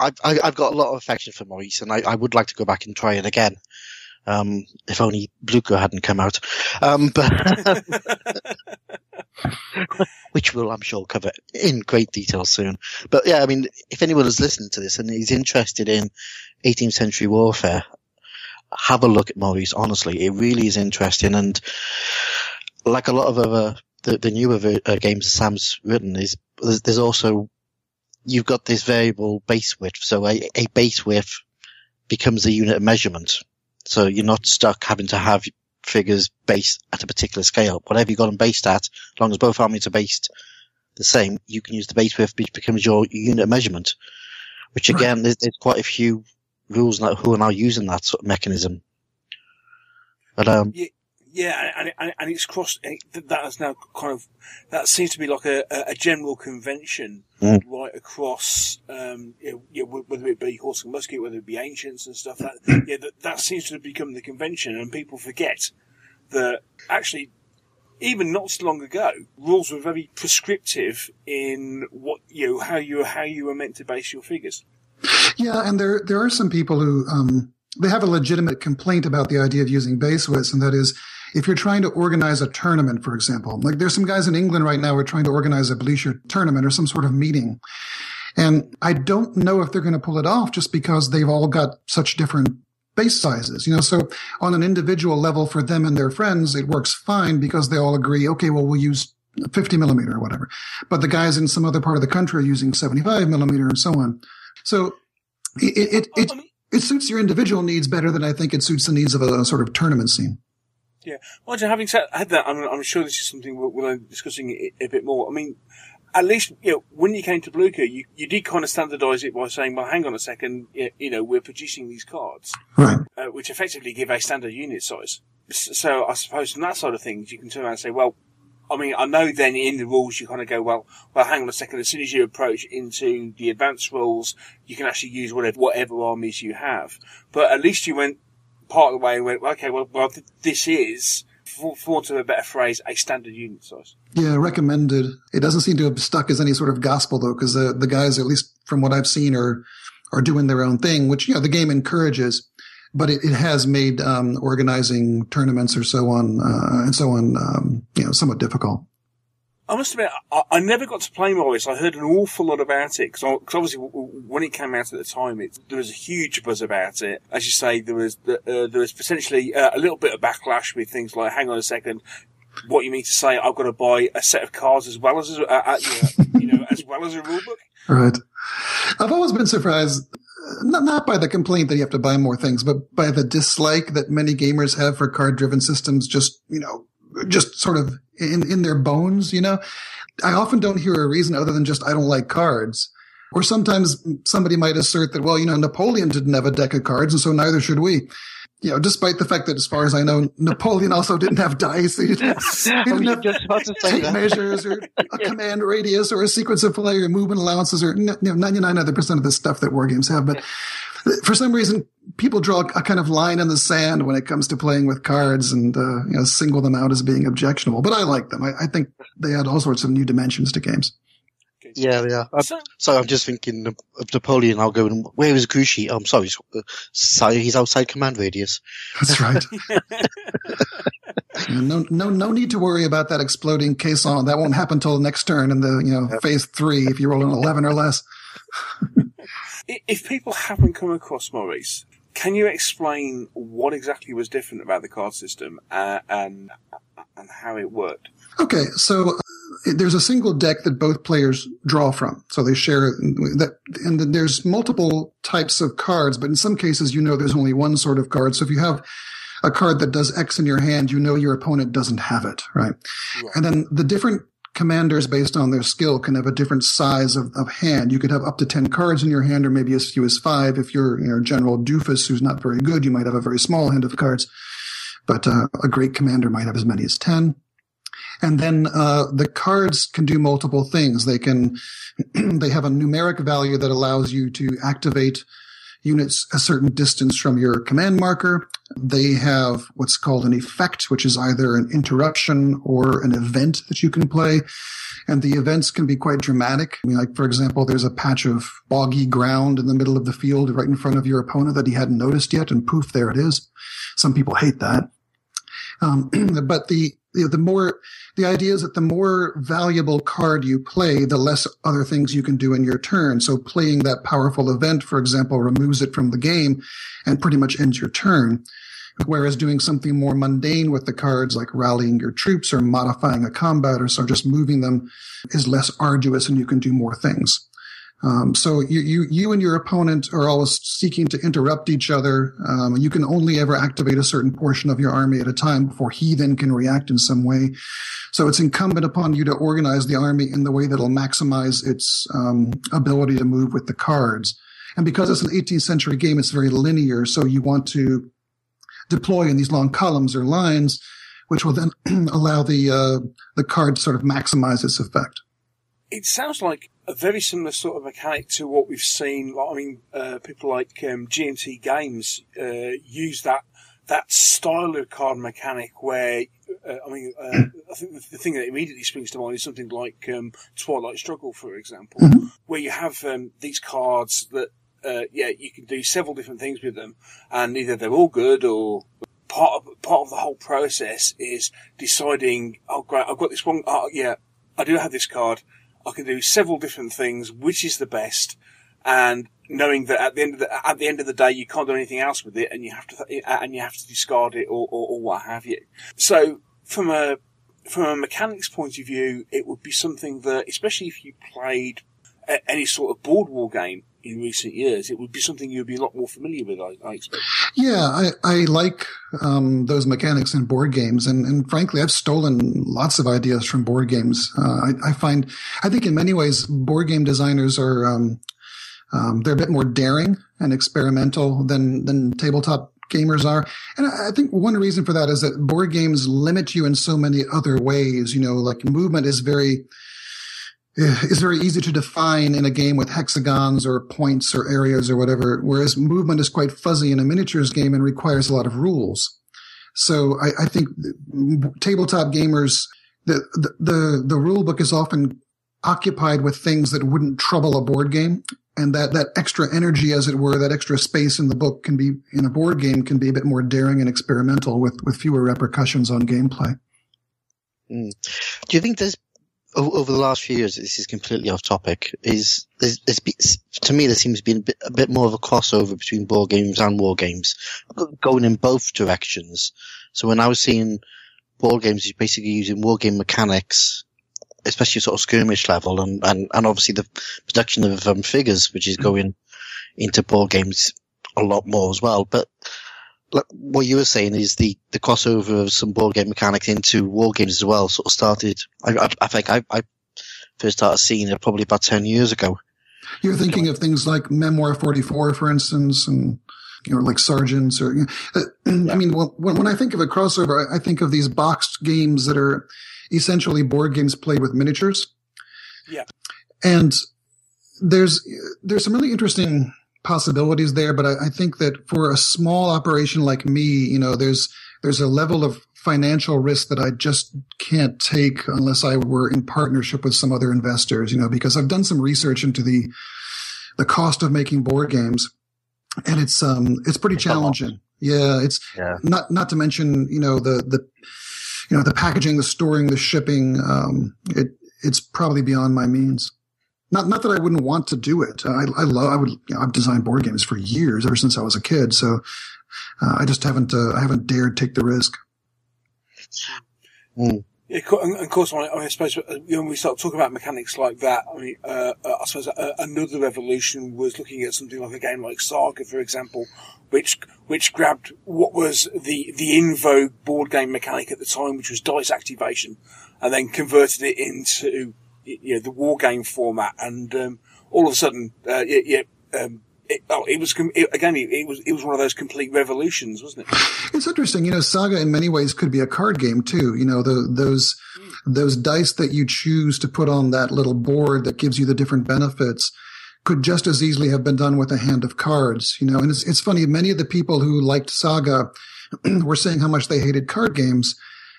I've got a lot of affection for Maurice, and I would like to go back and try it again. If only Blucher hadn't come out. But which we'll, I'm sure, cover in great detail soon. But yeah, I mean, if anyone is listening to this and is interested in 18th century warfare, have a look at Maurice. Honestly, it really is interesting. And like a lot of other, the newer games Sam's written, there's also, you've got this variable base width. So a base width becomes a unit of measurement. So you're not stuck having to have figures based at a particular scale. Whatever you've got them based at, as long as both armies are based the same, you can use the base width, which becomes your unit of measurement. Which again, there's quite a few rules now who are now using that sort of mechanism. But yeah, and it's crossed. That is now kind of, that seems to be like a general convention right across. Whether it be horse and musket, whether it be ancients and stuff. That seems to have become the convention, and people forget that actually, even not so long ago, rules were very prescriptive in what how you were meant to base your figures. Yeah, and there are some people who they have a legitimate complaint about the idea of using base widths, and that is, if you're trying to organize a tournament, for example, like there's some guys in England right now who are trying to organize a Blucher tournament or some sort of meeting. And I don't know if they're going to pull it off just because they've all got such different base sizes, so on an individual level for them and their friends, it works fine because they all agree, okay, well, we'll use 50 millimeter or whatever. But the guys in some other part of the country are using 75 millimeter and so on. So it suits your individual needs better than I think it suits the needs of a sort of tournament scene. Yeah. Well, having said that, I'm sure this is something we'll be discussing a bit more. I mean, at least, when you came to Blucher, you did kind of standardise it by saying, well, hang on a second, we're producing these cards. Right. Which effectively give a standard unit size. So I suppose from that side of things, you can turn around and say, well, I mean, I know then in the rules you kind of go, well, hang on a second, as soon as you approach into the advanced rules, you can actually use whatever armies you have. But at least you went part of the way and went, okay, well, this is, for want of a better phrase, a standard unit size. Yeah, recommended. It doesn't seem to have stuck as any sort of gospel, though, because the guys, at least from what I've seen, are doing their own thing, which, the game encourages. But it has made organizing tournaments or so on, somewhat difficult. I must admit, I never got to play Maurice. I heard an awful lot about it, because obviously when it came out at the time, there was a huge buzz about it. As you say, there was potentially a little bit of backlash with things like, hang on a second, what you mean to say, I've got to buy a set of cards as well as as well as a rule book? Right. I've always been surprised, not by the complaint that you have to buy more things, but by the dislike that many gamers have for card-driven systems, just sort of in their bones, I often don't hear a reason other than just, I don't like cards. Or sometimes somebody might assert that, well, Napoleon didn't have a deck of cards, and so neither should we. Despite the fact that, as far as I know, Napoleon also didn't have dice. He didn't have tape measures or a command radius or a sequence of play or movement allowances or 99 other % of the stuff that war games have. But for some reason, people draw a kind of line in the sand when it comes to playing with cards and single them out as being objectionable. But I like them. I think they add all sorts of new dimensions to games. Yeah. So I'm just thinking of Napoleon. I'll go, where is Grouchy? Oh, I'm sorry. He's outside command radius. That's right. No need to worry about that exploding caisson. That won't happen till the next turn in the phase 3 if you roll an 11 or less. If people haven't come across Maurice, can you explain what exactly was different about the card system and how it worked? Okay, so there's a single deck that both players draw from. So they share that, and then there's multiple types of cards, but in some cases, there's only one sort of card. So if you have a card that does X in your hand, your opponent doesn't have it, right? And then the different commanders, based on their skill, can have a different size of hand. You could have up to 10 cards in your hand, or maybe as few as 5. If you're General Doofus, who's not very good, you might have a very small hand of cards. But a great commander might have as many as 10. And then the cards can do multiple things. They have a numeric value that allows you to activate units a certain distance from your command marker. They have what's called an effect, which is either an interruption or an event that you can play. And the events can be quite dramatic. I mean, like, for example, there's a patch of boggy ground in the middle of the field right in front of your opponent that he hadn't noticed yet, and poof, there it is. Some people hate that. But the idea is that the more valuable card you play, the less other things you can do in your turn. So playing that powerful event, for example, removes it from the game and pretty much ends your turn. Whereas doing something more mundane with the cards, like rallying your troops or modifying a combat or so, just moving them, is less arduous and you can do more things. So you and your opponent are always seeking to interrupt each other. You can only ever activate a certain portion of your army at a time before he then can react in some way. So it's incumbent upon you to organize the army in the way that'll maximize its ability to move with the cards. And because it's an 18th century game, it's very linear. So you want to deploy in these long columns or lines, which will then allow the card to sort of maximize its effect. It sounds like a very similar sort of mechanic to what we've seen. I mean, people like GMT Games use that style of card mechanic where, I think the thing that immediately springs to mind is something like Twilight Struggle, for example, where you have these cards that, you can do several different things with them, and either they're all good or part of the whole process is deciding, oh, great, I've got this one, I do have this card. I can do several different things, which is the best, and knowing that at the end of the day, you can't do anything else with it, and you have to discard it or what have you. So from a mechanics point of view, it would be something that, especially if you played any sort of board war game in recent years, it would be something you'd be a lot more familiar with, I expect. Yeah, I like those mechanics in board games, and frankly, I've stolen lots of ideas from board games. I think in many ways, board game designers are they're a bit more daring and experimental than tabletop gamers are. And I think one reason for that is that board games limit you in so many other ways. Like movement is very easy to define in a game with hexagons or points or areas or whatever, whereas movement is quite fuzzy in a miniatures game and requires a lot of rules. So I think tabletop gamers, the rule book is often occupied with things that wouldn't trouble a board game. And that extra energy, as it were, that extra space in the book in a board game can be a bit more daring and experimental with fewer repercussions on gameplay. Do you think there's, over the last few years, this is completely off topic, to me there seems to be a bit more of a crossover between board games and war games, going in both directions. So when I was seeing board games, you're basically using war game mechanics, especially sort of skirmish level, and obviously the production of figures, which is going into board games a lot more as well. But what you were saying is the crossover of some board game mechanics into war games as well sort of started. I think I first started seeing it probably about 10 years ago. You're thinking of things like Memoir 44, for instance, and like Sergeants, or I mean, when I think of a crossover, I think of these boxed games that are essentially board games played with miniatures. Yeah, and there's some really interesting possibilities there, but I think that for a small operation like me, there's a level of financial risk that I just can't take unless I were in partnership with some other investors, because I've done some research into the cost of making board games, and it's pretty challenging. Yeah, not to mention, the packaging, the storing, the shipping, it's probably beyond my means. Not that I wouldn't want to do it. I've designed board games for years, ever since I was a kid. So, I just haven't dared take the risk. Yeah, Yeah, and of course, I suppose when we start talking about mechanics like that, I suppose another evolution was looking at something like a game like Saga, for example, which grabbed what was the in vogue board game mechanic at the time, which was dice activation, and then converted it into the war game format, and all of a sudden, it was one of those complete revolutions, wasn't it? It's interesting. Saga in many ways could be a card game too. Those dice that you choose to put on that little board that gives you the different benefits could just as easily have been done with a hand of cards. And it's funny. Many of the people who liked Saga were saying how much they hated card games.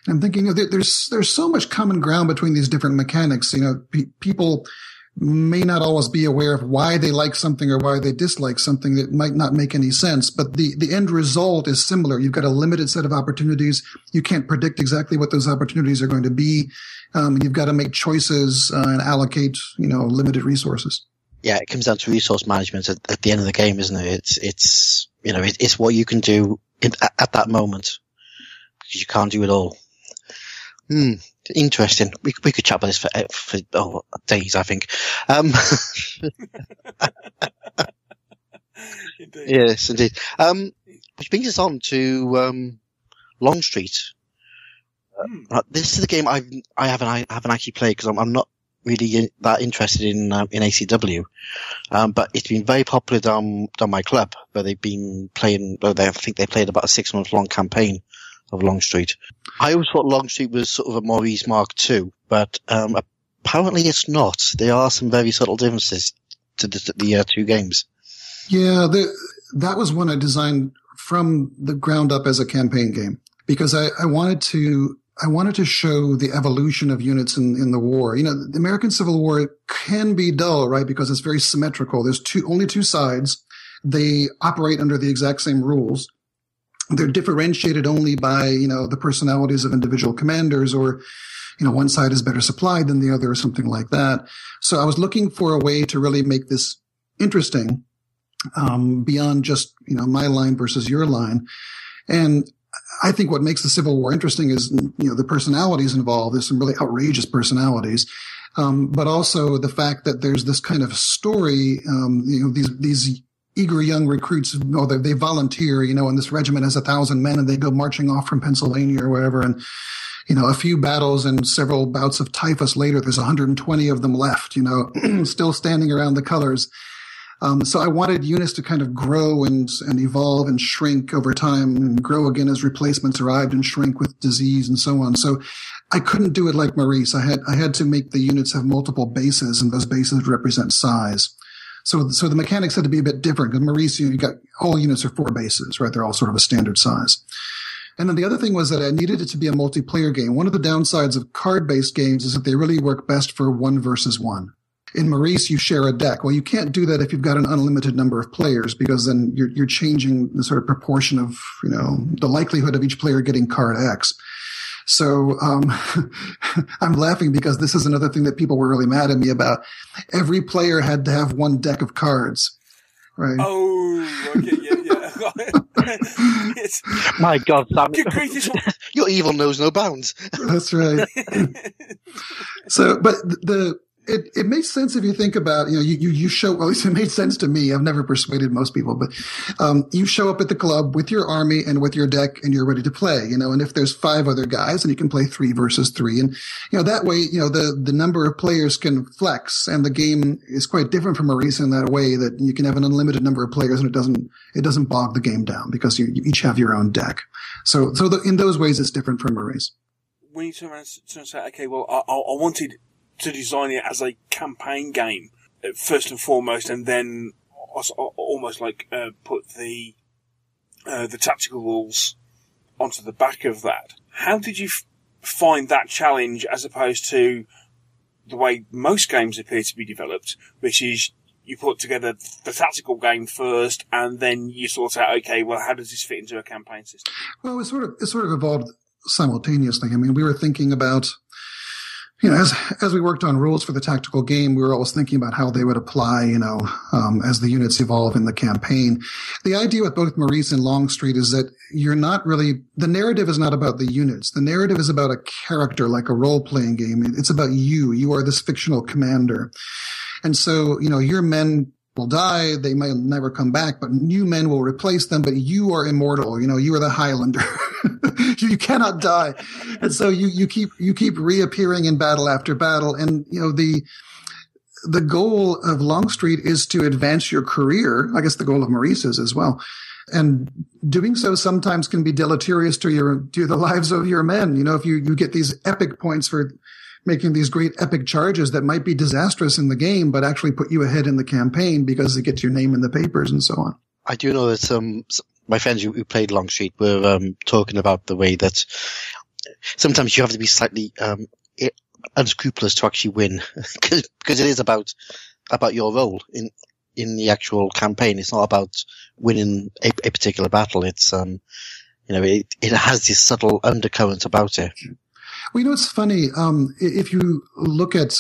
And I'm thinking, there's so much common ground between these different mechanics. People may not always be aware of why they like something or why they dislike something that might not make any sense. But the end result is similar. You've got a limited set of opportunities. You can't predict exactly what those opportunities are going to be. You've got to make choices and allocate, limited resources. Yeah, it comes down to resource management at the end of the game, isn't it? It's what you can do at that moment, because you can't do it all. Interesting. We could chat about this for days, I think. Indeed. Yes, indeed. Which brings us on to Longstreet. This is the game I haven't actually played because I'm not really that interested in ACW. But it's been very popular down my club, where they've been playing. I think they played about a 6-month long campaign of Longstreet. I always thought Longstreet was sort of a Maurice Mark II, but apparently it's not. There are some very subtle differences to the two games. Yeah, that was one I designed from the ground up as a campaign game, because I wanted to show the evolution of units in the war. The American Civil War can be dull, right? Because it's very symmetrical. There's only two sides. They operate under the exact same rules. They're differentiated only by, the personalities of individual commanders, or, one side is better supplied than the other, or something like that. So I was looking for a way to really make this interesting, beyond just, my line versus your line. And I think what makes the Civil War interesting is, the personalities involved. There's some really outrageous personalities. But also the fact that there's this kind of story, these eager young recruits, they volunteer, and this regiment has 1,000 men and they go marching off from Pennsylvania or wherever. And, a few battles and several bouts of typhus later, there's 120 of them left, still standing around the colors. So I wanted units to kind of grow and evolve and shrink over time, and grow again as replacements arrived, and shrink with disease and so on. So I couldn't do it like Maurice. I had to make the units have multiple bases, and those bases represent size. So the mechanics had to be a bit different. Because Maurice, you got all units are 4 bases, right? They're all sort of a standard size. And then the other thing was that I needed it to be a multiplayer game. One of the downsides of card-based games is that they really work best for 1 versus 1. In Maurice, you share a deck. Well, you can't do that if you've got an unlimited number of players, because then you're changing the sort of proportion of, the likelihood of each player getting card X. So, I'm laughing because this is another thing that people were really mad at me about. Every player had to have 1 deck of cards, right? Oh, okay, yeah. My God, Sam. Your evil knows no bounds. That's right. So, but it makes sense if you think about, you show, well, at least it made sense to me. I've never persuaded most people, but, you show up at the club with your army and with your deck, and you're ready to play, and if there's 5 other guys, and you can play 3 versus 3. And, that way, the number of players can flex, and the game is quite different from Maurice in that way, that you can have an unlimited number of players, and it doesn't bog the game down, because you each have your own deck. So in those ways, it's different from Maurice. When you turn around and say, okay, well, I wanted to design it as a campaign game first and foremost, and then almost like put the tactical rules onto the back of that. How did you find that challenge, as opposed to the way most games appear to be developed, which is you put together the tactical game first, and then you sort out, okay, well, how does this fit into a campaign system? Well, it sort of evolved simultaneously. I mean, we were thinking about as we worked on rules for the tactical game, we were always thinking about how they would apply, as the units evolve in the campaign. The idea with both Maurice and Longstreet is that the narrative is not about the units. The narrative is about a character, like a role-playing game. It's about you. You are this fictional commander. And so, your men will die. They may never come back, but new men will replace them. But you are immortal. You are the Highlander. You cannot die. And so you keep reappearing in battle after battle. And, the goal of Longstreet is to advance your career. I guess the goal of Maurice is as well. And doing so sometimes can be deleterious to the lives of your men. If you get these epic points for making these great epic charges that might be disastrous in the game, but actually put you ahead in the campaign because it gets your name in the papers and so on. I do know that my friends who played Longstreet were talking about the way that sometimes you have to be slightly unscrupulous to actually win, because it is about your role in the actual campaign. It's not about winning a particular battle. It's it has this subtle undercurrent about it. Well, it's funny. If you look at,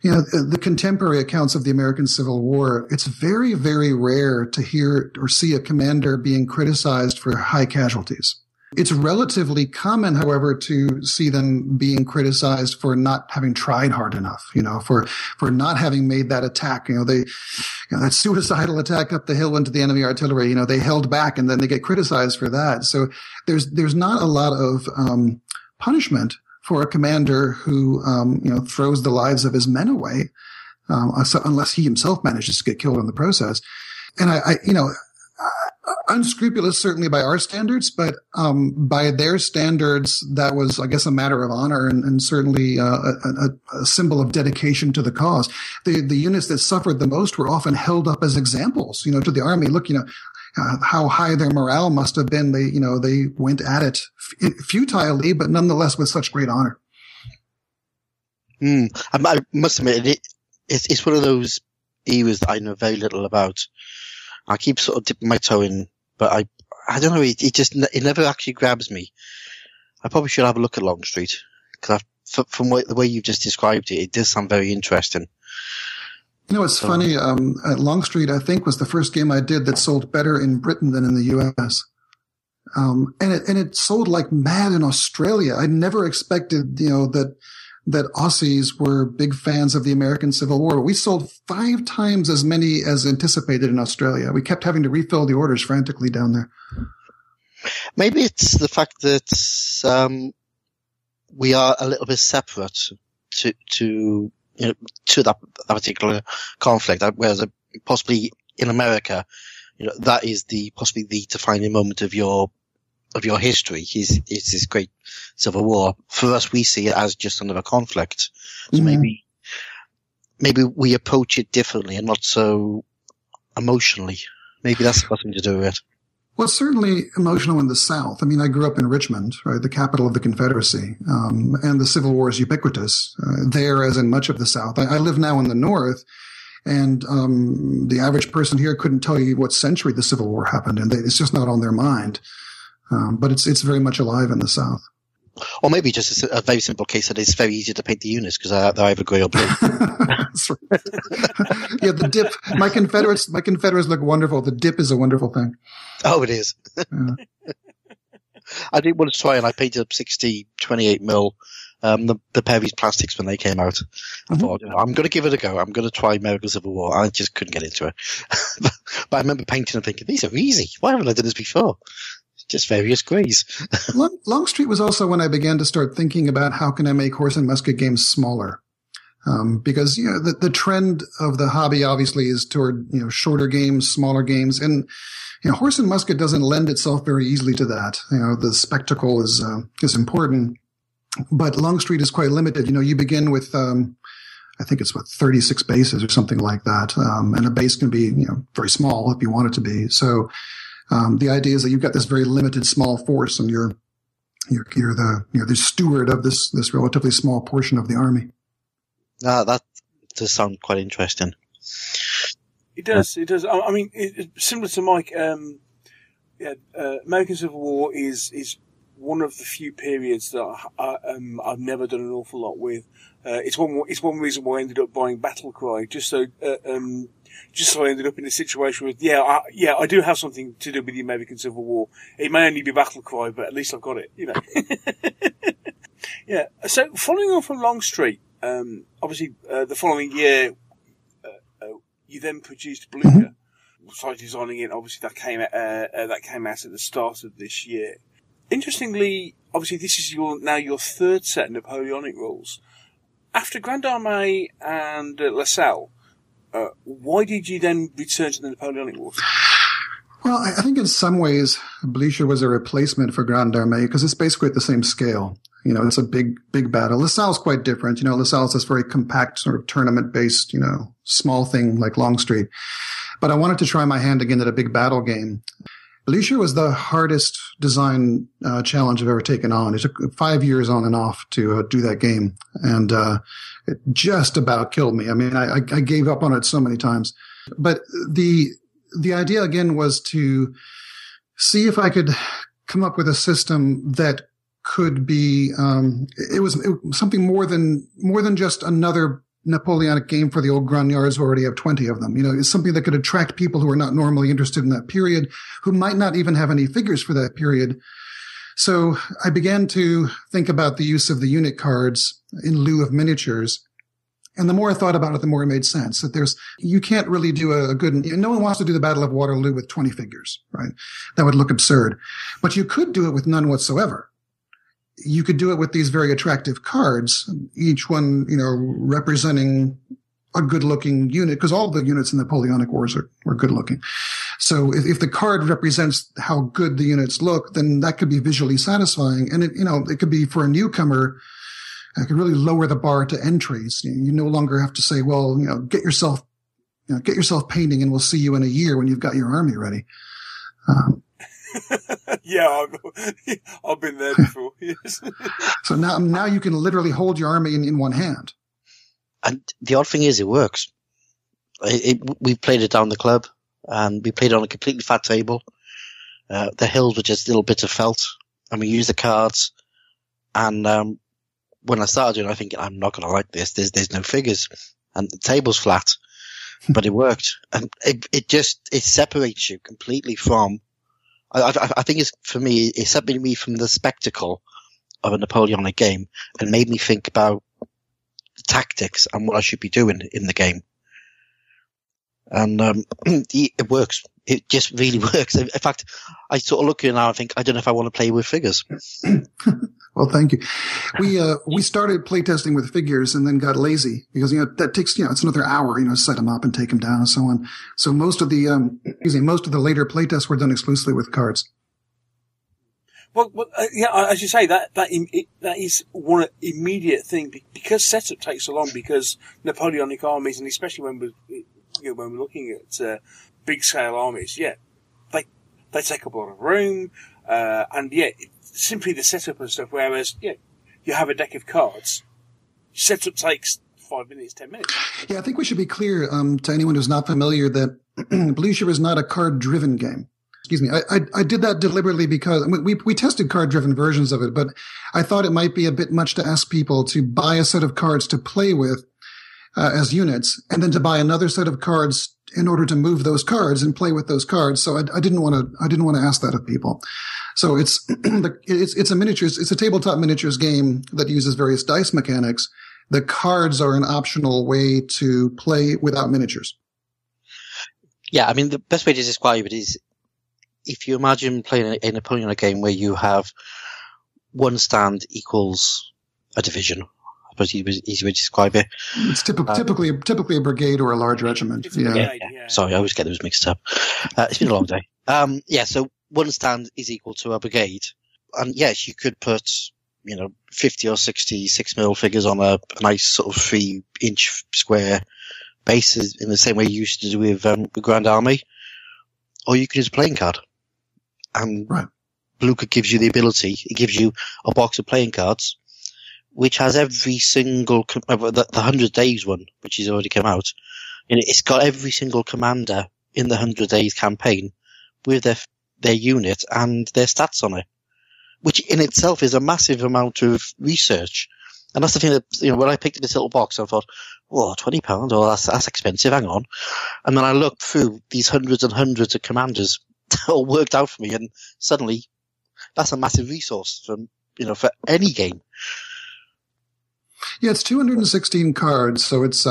the contemporary accounts of the American Civil War, it's very, very rare to hear or see a commander being criticized for high casualties. It's relatively common, however, to see them being criticized for not having tried hard enough, for not having made that attack. That suicidal attack up the hill into the enemy artillery, they held back and then they get criticized for that. So there's not a lot of punishment for a commander who, throws the lives of his men away, unless he himself manages to get killed in the process. And unscrupulous certainly by our standards, but by their standards, that was, I guess, a matter of honor and certainly a symbol of dedication to the cause. The units that suffered the most were often held up as examples, to the Army. Look, how high their morale must have been. They went at it futilely, but nonetheless with such great honor. I must admit, it's one of those eras that I know very little about. I keep sort of dipping my toe in, but I don't know. It never actually grabs me. I probably should have a look at Longstreet, because from the way you've just described it, it does sound very interesting. It's funny. Longstreet, I think, was the first game I did that sold better in Britain than in the U.S. And it sold like mad in Australia. I never expected, that Aussies were big fans of the American Civil War. But we sold 5 times as many as anticipated in Australia. We kept having to refill the orders frantically down there. Maybe it's the fact that we are a little bit separate to that particular conflict, whereas possibly in America, that is possibly the defining moment of your history is this great Civil War. For us, we see it as just another conflict. So maybe we approach it differently and not so emotionally. Maybe that's got something to do with it. Well, it's certainly emotional in the South. I mean, I grew up in Richmond, right, the capital of the Confederacy, and the Civil War is ubiquitous there, as in much of the South. I live now in the North, and the average person here couldn't tell you what century the Civil War happened in. It's just not on their mind. But it's very much alive in the South. Or maybe just a very simple case that it's very easy to paint the units because they're either grey or blue. That's right. Yeah, the dip. My Confederates look wonderful. The dip is a wonderful thing. Oh, it is. Yeah. I did want to try, and I painted up 28 mil, the Perry's plastics when they came out. I thought, I'm going to give it a go. I'm going to try American Civil War. I just couldn't get into it. But I remember painting and thinking, these are easy. Why haven't I done this before? Just various greys. Longstreet was also when I began to start thinking about how can I make horse and musket games smaller. Because, the trend of the hobby obviously is toward, shorter games, smaller games. And, horse and musket doesn't lend itself very easily to that. The spectacle is important, but Longstreet is quite limited. You begin with, I think it's 36 bases or something like that. And a base can be, very small if you want it to be. So, the idea is that you've got this very limited small force and you're the steward of this relatively small portion of the army. That does sound quite interesting. It does. I mean, similar to Mike, American Civil War is one of the few periods that I've never done an awful lot with. It's one reason why I ended up buying Battle Cry, just so I ended up in a situation with, I do have something to do with the American Civil War. It may only be Battle Cry, but at least I've got it, you know. Yeah. So following on from Longstreet, obviously, the following year, you then produced Blucher. Started designing it. Obviously, that came out at the start of this year. Interestingly, obviously, this is your third set of Napoleonic rules. After Grande Armee and LaSalle, why did you then return to the Napoleonic Wars? Well, I think in some ways, Blucher was a replacement for Grande Armee because it's basically at the same scale. You know, it's a big battle. LaSalle's quite different. You know, LaSalle's this very compact sort of tournament-based, you know, small thing like Longstreet. But I wanted to try my hand again at a big battle game. Blucher was the hardest design challenge I've ever taken on. It took 5 years on and off to do that game. And it just about killed me. I mean, I gave up on it so many times. But the idea, again, was to see if I could come up with a system that could be it was something more than just another Napoleonic game for the old grognards who already have 20 of them. You know, it's something that could attract people who are not normally interested in that period, who might not even have any figures for that period. So I began to think about the use of the unit cards in lieu of miniatures. And the more I thought about it, the more it made sense that you can't really do a good, no one wants to do the Battle of Waterloo with 20 figures, right? That would look absurd. But you could do it with none whatsoever. You could do it with these very attractive cards, each one, you know, representing a good-looking unit, because all the units in the Napoleonic Wars were good-looking. So if the card represents how good the units look, then that could be visually satisfying. And it could be for a newcomer, it could really lower the bar to entries. You no longer have to say, well, you know, get yourself painting, and we'll see you in a year when you've got your army ready. Yeah, I've been there before. Yes. So now you can literally hold your army in one hand. And the odd thing is, it works. We played it down the club, and we played on a completely flat table. The hills were just little bits of felt, and we used the cards. And when I started doing it, I think I'm not going to like this. There's no figures, and the table's flat, but it worked, and it separates you completely from. I think it separated me from the spectacle of a Napoleonic game and made me think about the tactics and what I should be doing in the game. And it works. It just really works. In fact, I sort of look at it now and think, I don't know if I want to play with figures. Well, thank you. We started playtesting with figures and then got lazy because, you know, that takes, you know, it's another hour, you know, set them up and take them down and so on. So most of the later playtests were done exclusively with cards. Well, as you say, that is one immediate thing because setup takes so long because Napoleonic armies, and especially when we're looking at big scale armies, they take up a lot of room, and simply the setup and stuff. Whereas, you have a deck of cards, setup takes 5 minutes, 10 minutes. Yeah, I think we should be clear to anyone who's not familiar that Blucher is not a card-driven game. Excuse me. I did that deliberately because we tested card-driven versions of it, but I thought it might be a bit much to ask people to buy a set of cards to play with as units, and then to buy another set of cards in order to move those cards and play with those cards. So I didn't want to ask that of people. So it's a tabletop miniatures game that uses various dice mechanics. The cards are an optional way to play without miniatures. Yeah, I mean, the best way to describe it is if you imagine playing a Napoleonic game where you have one stand equals a division. I suppose easy way to describe it. It's typically a brigade or a large regiment. Brigade, Sorry, I always get those mixed up. It's been a long day. So one stand is equal to a brigade. And yes, you could put, 50 or 60 6mm figures on a nice sort of 3-inch square base in the same way you used to do with Grande Armee. Or you could use a playing card. And right. Blucher gives you the ability, it gives you a box of playing cards, which has every single, the 100 Days one, which has already come out. It's got every single commander in the 100 Days campaign with their unit and their stats on it. which in itself is a massive amount of research. And that's the thing that, when I picked up this little box, I thought, whoa, £20? Oh, that's expensive, hang on. And then I looked through these hundreds and hundreds of commanders all worked out for me, and suddenly that's a massive resource for any game. Yeah, it's 216 cards, so it's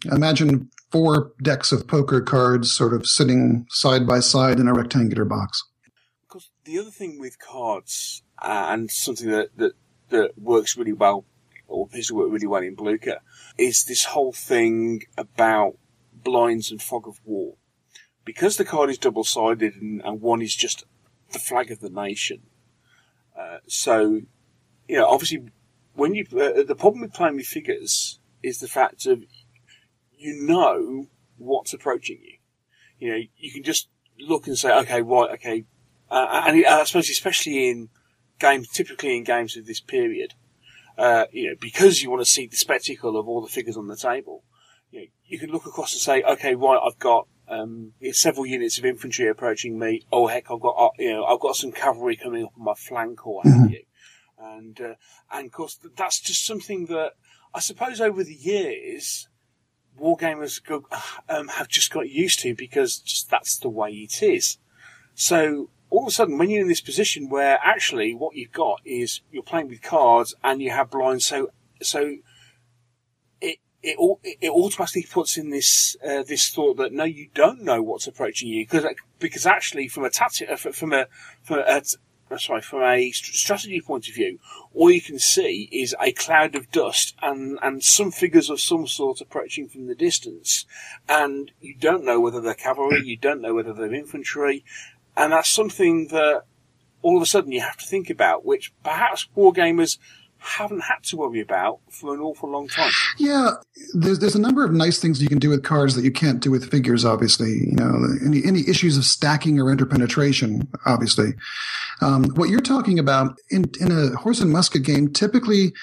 imagine 4 decks of poker cards sort of sitting side by side in a rectangular box. Because the other thing with cards, and something that works really well, or appears to work really well in Blucher, is this whole thing about blinds and fog of war. Because the card is double-sided and one is just the flag of the nation. So, obviously, when the problem with playing with figures is the fact of what's approaching you. You can just look and say, okay, right, okay. And I suppose especially in games, typically in games of this period, because you want to see the spectacle of all the figures on the table, you can look across and say, okay, right, I've got several units of infantry approaching me. Oh heck, I've got some cavalry coming up on my flank, or what have you. And of course, that's just something that I suppose over the years, wargamers have just got used to, because just that's the way it is. So all of a sudden, when you're in this position where actually what you've got is you're playing with cards and you have blinds, so it automatically puts in this thought that no, you don't know what's approaching you, because actually from a strategy point of view, all you can see is a cloud of dust and some figures of some sort approaching from the distance, and you don't know whether they're cavalry, you don't know whether they're infantry, and that's something that all of a sudden you have to think about, which perhaps wargamers haven't had to worry about for an awful long time. Yeah, there's a number of nice things you can do with cards that you can't do with figures, obviously. Any issues of stacking or interpenetration, obviously. What you're talking about in a horse and musket game typically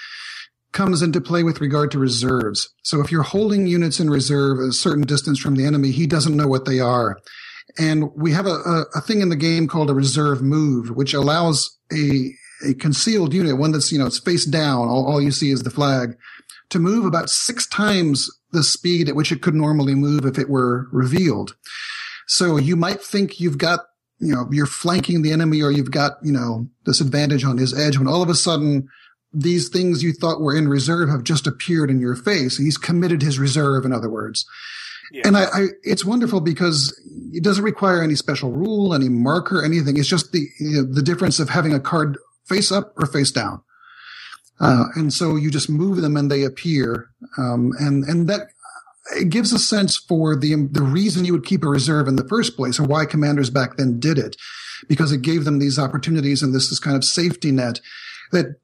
comes into play with regard to reserves. So if you're holding units in reserve a certain distance from the enemy, he doesn't know what they are. And we have a thing in the game called a reserve move, which allows a concealed unit, one that's, it's face down, all you see is the flag, to move about 6 times the speed at which it could normally move if it were revealed. So you might think you've got, you're flanking the enemy, or you've got, this advantage on his edge, when all of a sudden these things you thought were in reserve have just appeared in your face. He's committed his reserve, in other words. Yeah. And it's wonderful because it doesn't require any special rule, any marker, anything. It's just the difference of having a card face up or face down. And so you just move them and they appear. And that it gives a sense for the reason you would keep a reserve in the first place, or why commanders back then did it, because it gave them these opportunities and this kind of safety net that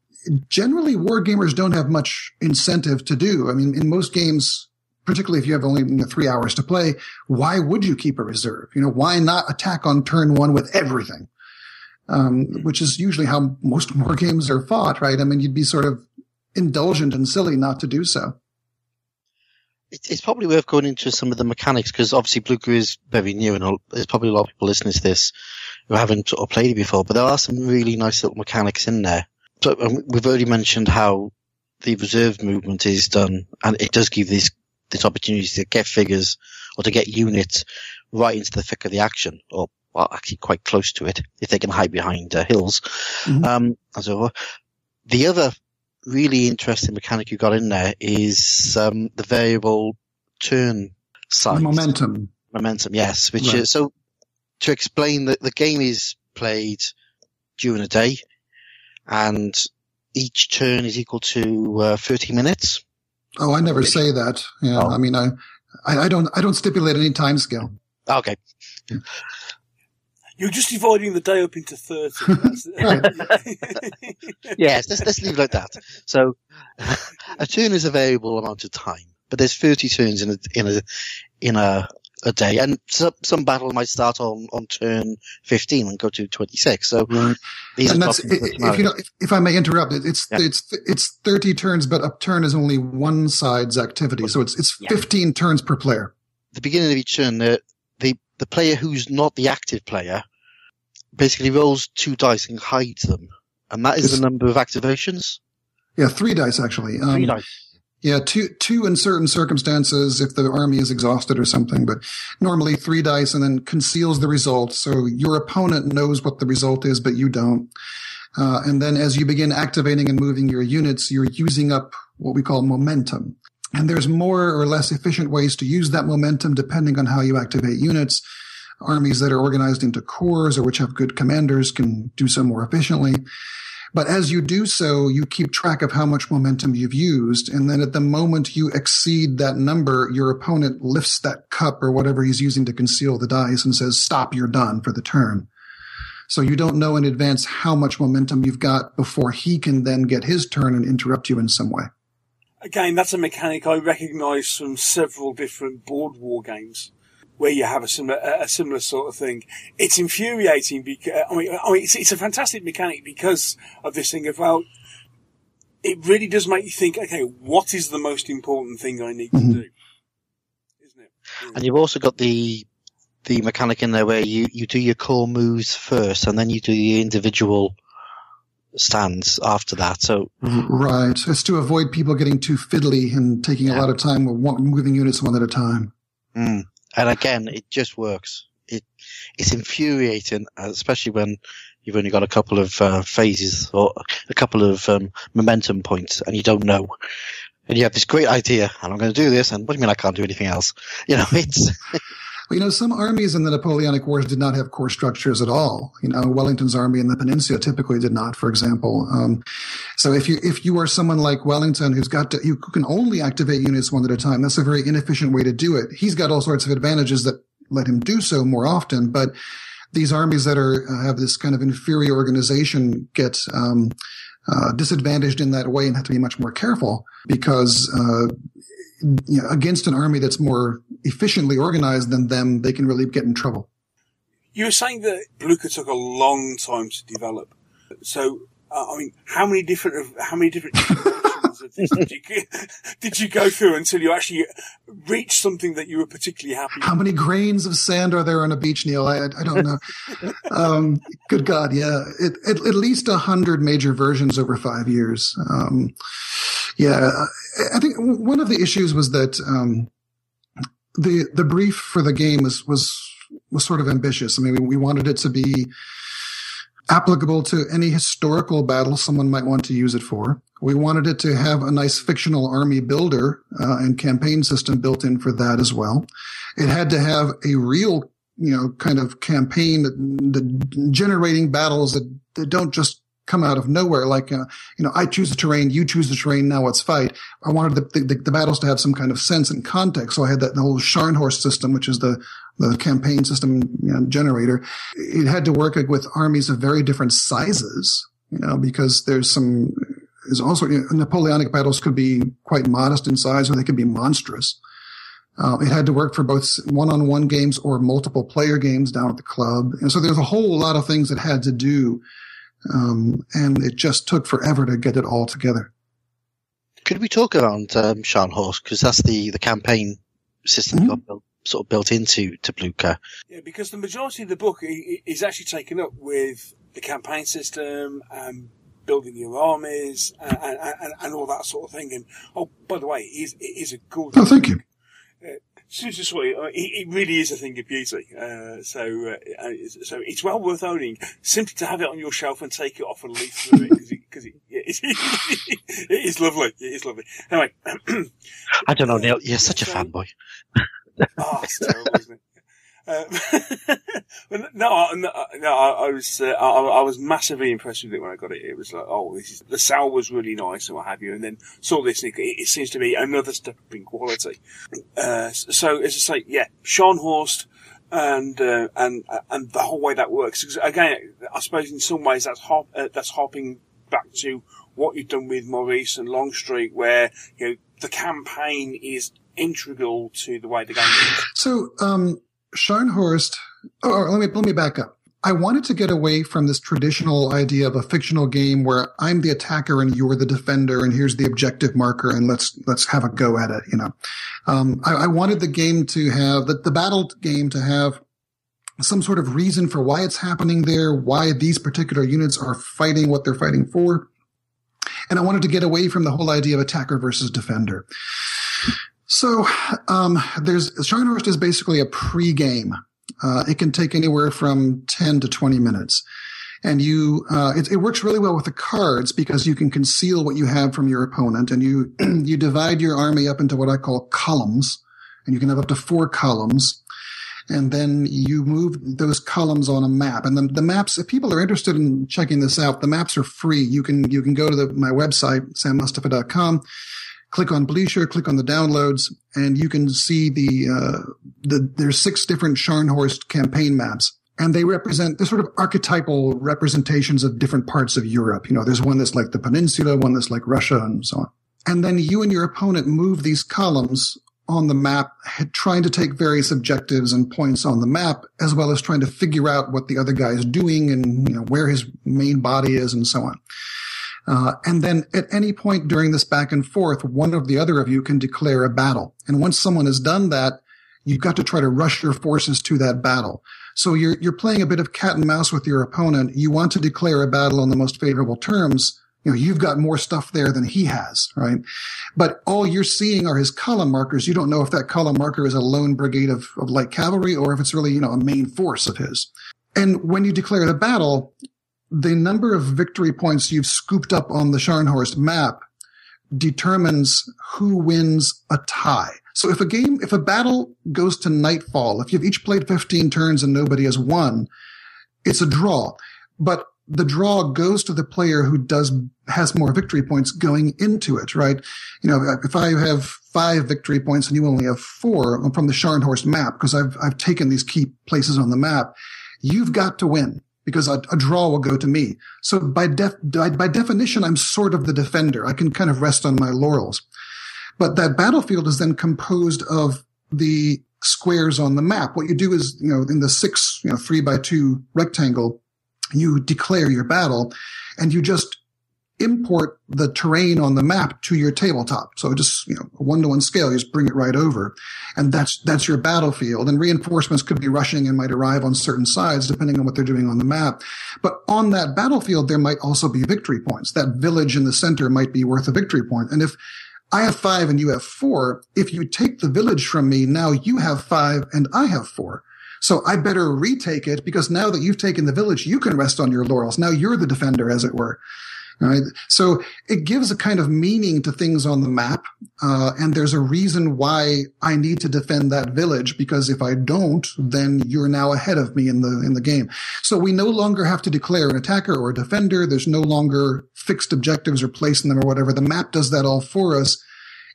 generally wargamers don't have much incentive to do. I mean, in most games, particularly if you have only 3 hours to play, why would you keep a reserve? Why not attack on turn 1 with everything? Which is usually how most war games are fought, right? I mean, you'd be sort of indulgent and silly not to do so. It's probably worth going into some of the mechanics, because obviously Blucher is very new, and there's probably a lot of people listening to this who haven't sort of played it before, but there are some really nice little mechanics in there. So we've already mentioned how the reserve movement is done, and it does give this opportunity to get figures or to get units right into the thick of the action, or actually quite close to it, if they can hide behind hills. Mm-hmm. And so the other really interesting mechanic you got in there is the variable turn size. Momentum, yes. Which is, so to explain that the game is played during a day, and each turn is equal to 30 minutes. Oh, I never say that. Yeah, oh. I mean, I don't stipulate any time scale. Okay. Yeah. You're just dividing the day up into 30. Yes, let's leave it like that. So, a turn is a variable amount of time, but there's 30 turns in a day, and some battle might start on turn 15 and go to 26. So, right. And that's if I may interrupt, it's 30 turns, but a turn is only one side's activity, so it's 15 turns per player. At the beginning of each turn, the player who's not the active player basically rolls 2 dice and hides them. And that is the number of activations? Yeah, 3 dice, actually. 3 dice. Yeah, two in certain circumstances if the army is exhausted or something, but normally 3 dice and then conceals the result. So your opponent knows what the result is, but you don't. And then as you begin activating and moving your units, you're using up what we call momentum. And there's more or less efficient ways to use that momentum depending on how you activate units. Armies that are organized into corps or which have good commanders can do so more efficiently. But as you do so, you keep track of how much momentum you've used. And then at the moment you exceed that number, your opponent lifts that cup or whatever he's using to conceal the dice and says, stop, you're done for the turn. So you don't know in advance how much momentum you've got before he can then get his turn and interrupt you in some way. Again, that's a mechanic I recognise from several different board war games, where you have a similar sort of thing. It's infuriating because, it's a fantastic mechanic because of this thing of, well, it really does make you think, okay, what is the most important thing I need to do? Isn't it? Yeah. And you've also got the mechanic in there where you do your core moves first and then you do your individual stands after that. So right. It's to avoid people getting too fiddly and taking a lot of time moving units one at a time. Mm. And again, it just works. It's infuriating, especially when you've only got a couple of phases or a couple of momentum points and you don't know. And you have this great idea, and I'm going to do this, and what do you mean I can't do anything else? It's... Well, some armies in the Napoleonic Wars did not have core structures at all. Wellington's army in the Peninsula typically did not, for example. So if you are someone like Wellington who can only activate units one at a time, that's a very inefficient way to do it. He's got all sorts of advantages that let him do so more often, but these armies that have this kind of inferior organization get disadvantaged in that way and have to be much more careful because against an army that's more efficiently organized than them, they can really get in trouble. You were saying that Blucher took a long time to develop. So, how many different iterations of this did you go through until you actually reached something that you were particularly happy with? How many grains of sand are there on a beach, Neil? I don't know. Good God, yeah. At least 100 major versions over 5 years. I think one of the issues was that the brief for the game was sort of ambitious. We wanted it to be applicable to any historical battle someone might want to use it for. We wanted it to have a nice fictional army builder and campaign system built in for that as well. It had to have a real, kind of campaign generating battles that don't just come out of nowhere. Like, I choose the terrain, you choose the terrain, now let's fight. I wanted the battles to have some kind of sense and context. So I had the whole Scharnhorst system, which is the campaign system generator. It had to work with armies of very different sizes, because there's also, Napoleonic battles could be quite modest in size or they could be monstrous. It had to work for both one-on-one games or multiple player games down at the club. And so there's a whole lot of things that had to do. And it just took forever to get it all together. Could we talk around Scharnhorst? Because that's the campaign system got built into Blucher. Yeah, because the majority of the book is actually taken up with the campaign system and building your armies and all that sort of thing. And by the way, it is a gorgeous. Oh, thank you. It really is a thing of beauty. So it's well worth owning, simply to have it on your shelf and take it off and leaf through it, because it is lovely. It is lovely. Anyway. I don't know, Neil. You're such a fanboy. It's terrible, isn't it? I was massively impressed with it when I got it. It was like, the sal was really nice and what have you, and then saw this, and it seems to be another step up in quality. So as I say, yeah, Scharnhorst and the whole way that works. Again, I suppose in some ways that's hopping back to what you've done with Maurice and Longstreet, where the campaign is integral to the way the game is. So, Scharnhorst, let me back up. I wanted to get away from this traditional idea of a fictional game where I'm the attacker and you're the defender and here's the objective marker and let's have a go at it, I wanted the game to have, the battle game to have some sort of reason for why it's happening there, why these particular units are fighting what they're fighting for. And I wanted to get away from the whole idea of attacker versus defender. So Scharnhorst is basically a pre-game. It can take anywhere from 10 to 20 minutes. And it works really well with the cards because you can conceal what you have from your opponent, and you divide your army up into what I call columns, and you can have up to 4 columns. And then you move those columns on a map. And the maps, if people are interested in checking this out, the maps are free. You can go to my website, sammustafa.com, click on Blucher, click on the downloads, and you can see there's 6 different Scharnhorst campaign maps. And they're sort of archetypal representations of different parts of Europe. There's one that's like the peninsula, one that's like Russia, and so on. And then you and your opponent move these columns on the map, trying to take various objectives and points on the map, as well as trying to figure out what the other guy is doing and where his main body is and so on. And then at any point during this back and forth, one of the other of you can declare a battle. And once someone has done that, you've got to try to rush your forces to that battle. So you're playing a bit of cat and mouse with your opponent. You want to declare a battle on the most favorable terms. You've got more stuff there than he has, right? But all you're seeing are his column markers. You don't know if that column marker is a lone brigade of light cavalry or if it's really, a main force of his. And when you declare the battle, the number of victory points you've scooped up on the Scharnhorst map determines who wins a tie. So if a battle goes to nightfall, if you've each played 15 turns and nobody has won, it's a draw. But the draw goes to the player who has more victory points going into it, right? If I have 5 victory points and you only have 4 from the Scharnhorst map, because I've taken these key places on the map, you've got to win because a draw will go to me. So by definition, I'm sort of the defender. I can kind of rest on my laurels. But that battlefield is then composed of the squares on the map. What you do is, in the 6, 3x2 rectangle, you declare your battle and you just import the terrain on the map to your tabletop. So just, a 1-to-1 scale, you just bring it right over. And that's your battlefield. And reinforcements could be rushing and might arrive on certain sides depending on what they're doing on the map. But on that battlefield, there might also be victory points. That village in the center might be worth a victory point. And if I have 5 and you have 4, if you take the village from me, now you have 5 and I have 4. So I better retake it because now that you've taken the village, you can rest on your laurels. Now you're the defender, as it were. Right? So it gives a kind of meaning to things on the map. And there's a reason why I need to defend that village, because if I don't, then you're now ahead of me in the game. So we no longer have to declare an attacker or a defender. There's no longer fixed objectives or placing them or whatever. The map does that all for us.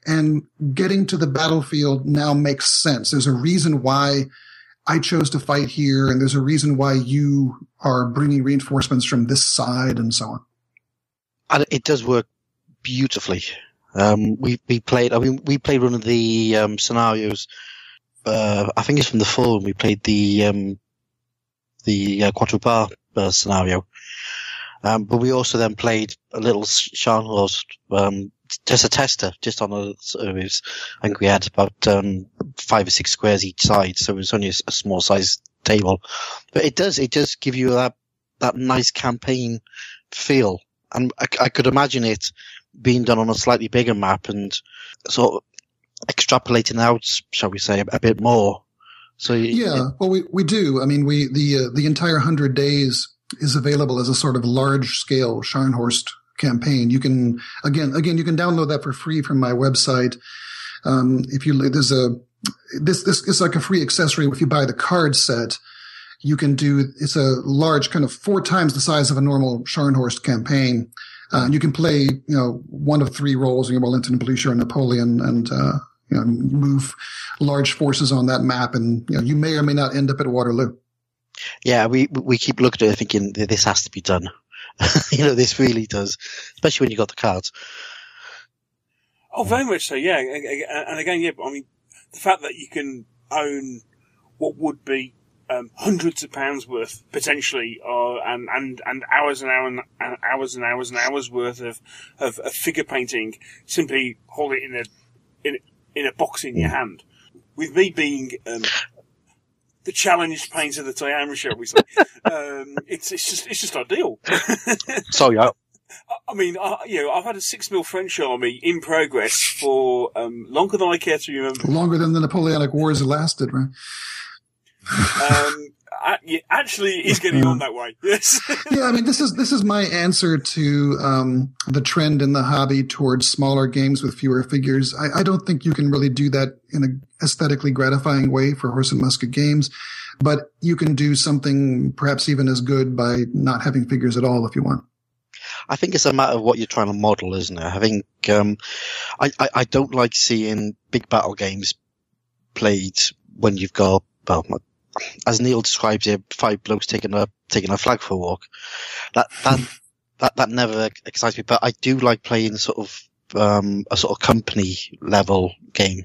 And getting to the battlefield now makes sense. There's a reason why I chose to fight here, and there's a reason why you are bringing reinforcements from this side, and so on. And it does work beautifully. We played one of the scenarios. I think it's from the forum. We played the Quattro scenario, but we also then played a little Scharnhorst, just a tester, just on a service. I think we had about 5 or 6 squares each side, so it was only a small size table. But it does give you that nice campaign feel. And I could imagine it being done on a slightly bigger map and sort of extrapolating out, shall we say, a bit more. So well, we do. I mean, the entire 100 days is available as a sort of large scale Scharnhorst campaign. You can again you can download that for free from my website. This is like a free accessory if you buy the card set. It's a large, kind of 4 times the size of a normal Scharnhorst campaign. You can play, 1 of 3 roles, Wellington, Blucher, and Napoleon, and, move large forces on that map. And, you may or may not end up at Waterloo. Yeah, we keep looking at it thinking this has to be done. This really does, especially when you got the cards. Oh, very much so, yeah. And again, I mean, the fact that you can own what would be hundreds of pounds worth potentially, and hours and hours and hours and hours and hours worth of figure painting. Simply hold it in a box in your hand. With me being the challenge painter that I am, shall we say. It's just ideal. Sorry, I mean, I've had a 6 mil French army in progress for longer than I care to remember. Longer than the Napoleonic Wars lasted, right? Actually, he's getting on that way. Yes. Yeah, I mean, this is my answer to the trend in the hobby towards smaller games with fewer figures. I don't think you can really do that in an aesthetically gratifying way for horse and musket games, but you can do something perhaps even as good by not having figures at all if you want. I think it's a matter of what you're trying to model, isn't it? I think I don't like seeing big battle games played when you've got, well, as Neil describes it, 5 blokes taking a flag for a walk. That never excites me. But I do like playing sort of a sort of company level game.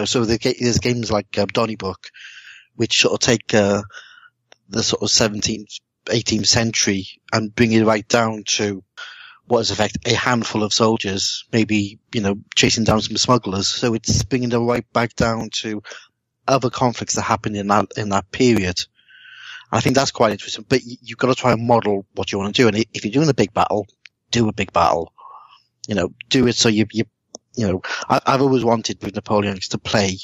So there's games like Donnybrook, which sort of take the sort of 17th, 18th century and bring it right down to what is in fact a handful of soldiers, maybe chasing down some smugglers. So it's bringing them right back down to other conflicts that happened in that period. And I think that's quite interesting. But you've got to try and model what you want to do. And if you're doing a big battle, do a big battle. Do it so I've always wanted with Napoleonics to play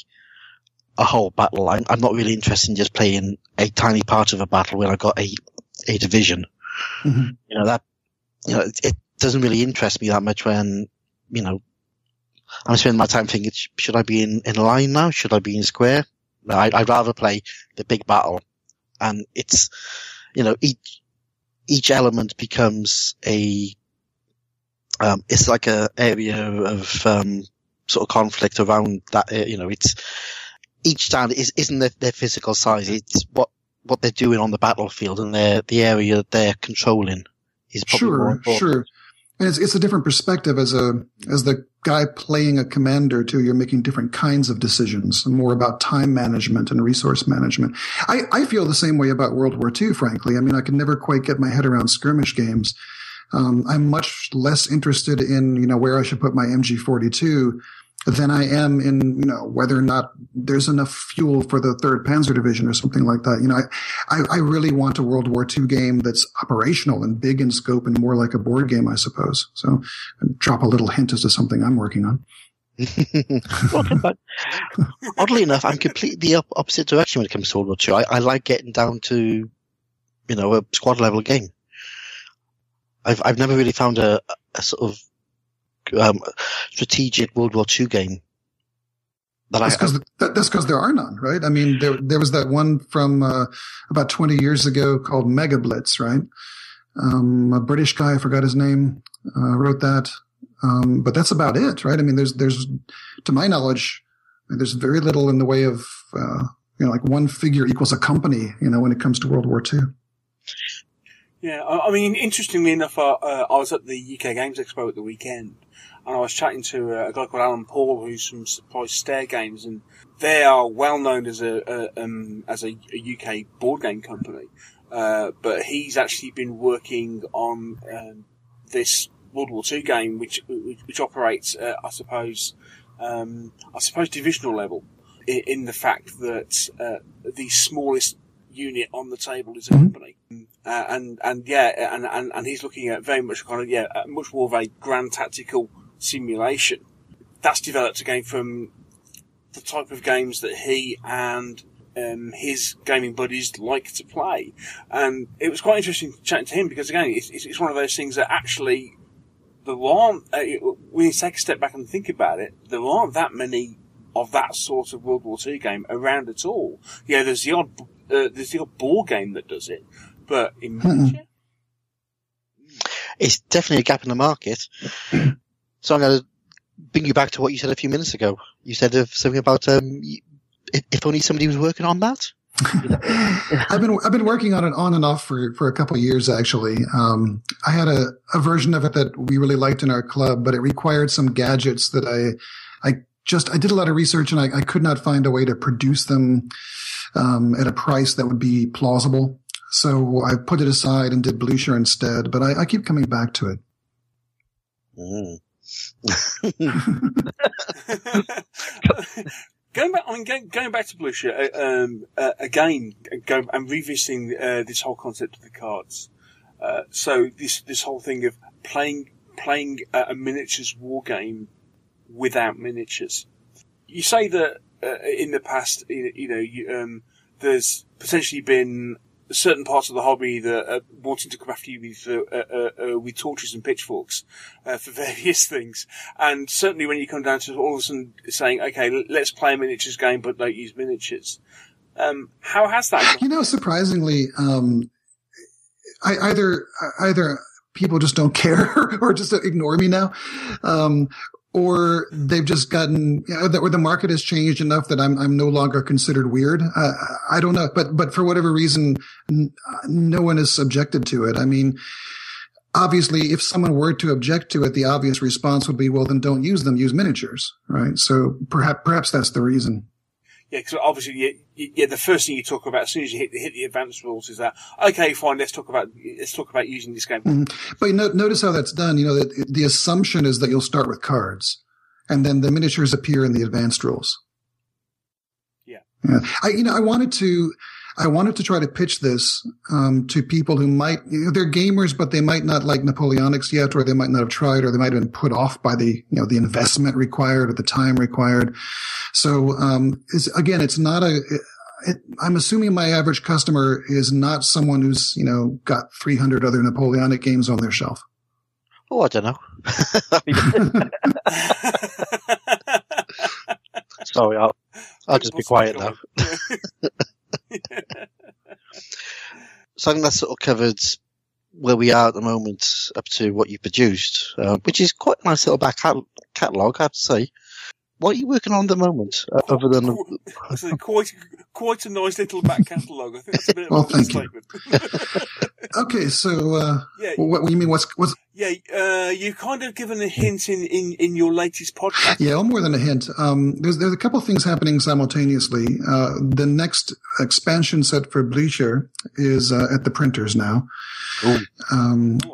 a whole battle. I'm not really interested in just playing a tiny part of a battle when I've got a division. Mm-hmm. It doesn't really interest me that much when, I'm spending my time thinking, should I be in line now? Should I be in square? No, I'd rather play the big battle. And it's, each element becomes it's like a area of, sort of conflict around that, it's, each stand isn't their physical size. It's what they're doing on the battlefield and the area they're controlling is probably more important. Sure. And it's a different perspective as the guy playing a commander too. You're making different kinds of decisions and more about time management and resource management. I feel the same way about World War II, frankly. I mean, I can never quite get my head around skirmish games. I'm much less interested in, where I should put my MG42 than I am in, whether or not there's enough fuel for the 3rd Panzer Division or something like that. I really want a World War II game that's operational and big in scope and more like a board game, I suppose. So drop a little hint as to something I'm working on. But oddly enough, I'm completely the opposite direction when it comes to World War II. I like getting down to, a squad level game. I've never really found a sort of strategic World War II game. That's because there are none, right? I mean, there was that one from about 20 years ago called Mega Blitz, right? A British guy, I forgot his name, wrote that. But that's about it, right? I mean, there's to my knowledge, there's very little in the way of like one figure equals a company, when it comes to World War II. Yeah, I mean, interestingly enough, I was at the UK Games Expo at the weekend, and I was chatting to a guy called Alan Paul, who's from Surprise Stair Games, and they are well known as a UK board game company. But he's actually been working on this World War II game, which operates, I suppose divisional level, in the fact that the smallest unit on the table is a company, and he's looking at very much much more of a grand tactical simulation. That's developed again from the type of games that he and his gaming buddies like to play, and it was quite interesting chatting to him because again, it's one of those things that actually there aren't. When you take a step back and think about it, there aren't that many of that sort of World War II game around at all. Yeah, there's the odd board game that does it, but in miniature, it's definitely a gap in the market. So I'm going to bring you back to what you said a few minutes ago. You said something about if only somebody was working on that. I've been working on it on and off for a couple of years actually. I had a version of it that we really liked in our club, but it required some gadgets that I did a lot of research and I could not find a way to produce them at a price that would be plausible. So I put it aside and did Blucher instead, but I keep coming back to it. Going back, mean, going back to Blucher, again, and revisiting this whole concept of the cards. So this whole thing of playing a miniatures war game without miniatures. You say that in the past, there's potentially been certain parts of the hobby that are wanting to come after you with torches and pitchforks for various things. And certainly when you come down to all of a sudden saying, okay, let's play a miniatures game but don't use miniatures. How has that gone? Surprisingly, either people just don't care or just ignore me now, or they've just gotten, or the market has changed enough that I'm no longer considered weird. I don't know, but for whatever reason, no one is subjected to it. I mean, obviously, if someone were to object to it, the obvious response would be, well, then don't use them, use miniatures, right? So perhaps that's the reason. Yeah, because obviously, the first thing you talk about as soon as you hit the advanced rules is that, okay, fine, let's talk about using this game. Mm-hmm. But notice how that's done. The assumption is that you'll start with cards, and then the miniatures appear in the advanced rules. Yeah. I wanted to try to pitch this to people who might, they're gamers, but they might not like Napoleonics yet, or they might not have tried, or they might have been put off by the investment required or the time required. So, it's not I'm assuming my average customer is not someone who's, got 300 other Napoleonic games on their shelf. Oh, I don't know. Sorry, I'll just be quiet now. So I think that sort of covered where we are at the moment up to what you produced, which is quite a nice little back catalogue, I have to say. What are you working on at the moment, other than... Quite a nice little back catalogue. I think that's a bit of a statement. Okay, so what do you mean? What's? Yeah, you've kind of given a hint in your latest podcast. Yeah, more than a hint. There's a couple of things happening simultaneously. The next expansion set for Blucher is at the printers now.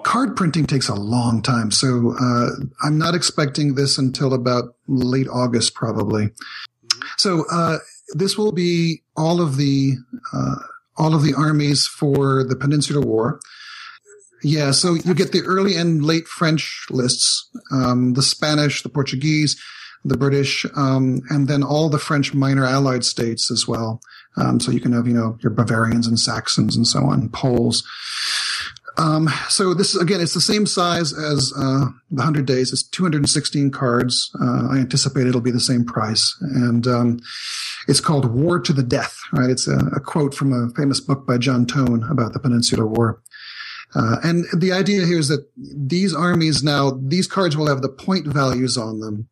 Card printing takes a long time, so I'm not expecting this until about late August, probably. So this will be all of the armies for the Peninsular War. Yeah, so you get the early and late French lists, the Spanish, the Portuguese, the British, and then all the French minor allied states as well. So you can have, your Bavarians and Saxons and so on, Poles. So this is, again, it's the same size as the 100 Days. It's 216 cards. I anticipate it'll be the same price. And it's called War to the Death, right? It's a quote from a famous book by John Tone about the Peninsular War. And the idea here is that these armies now, these cards will have the point values on them.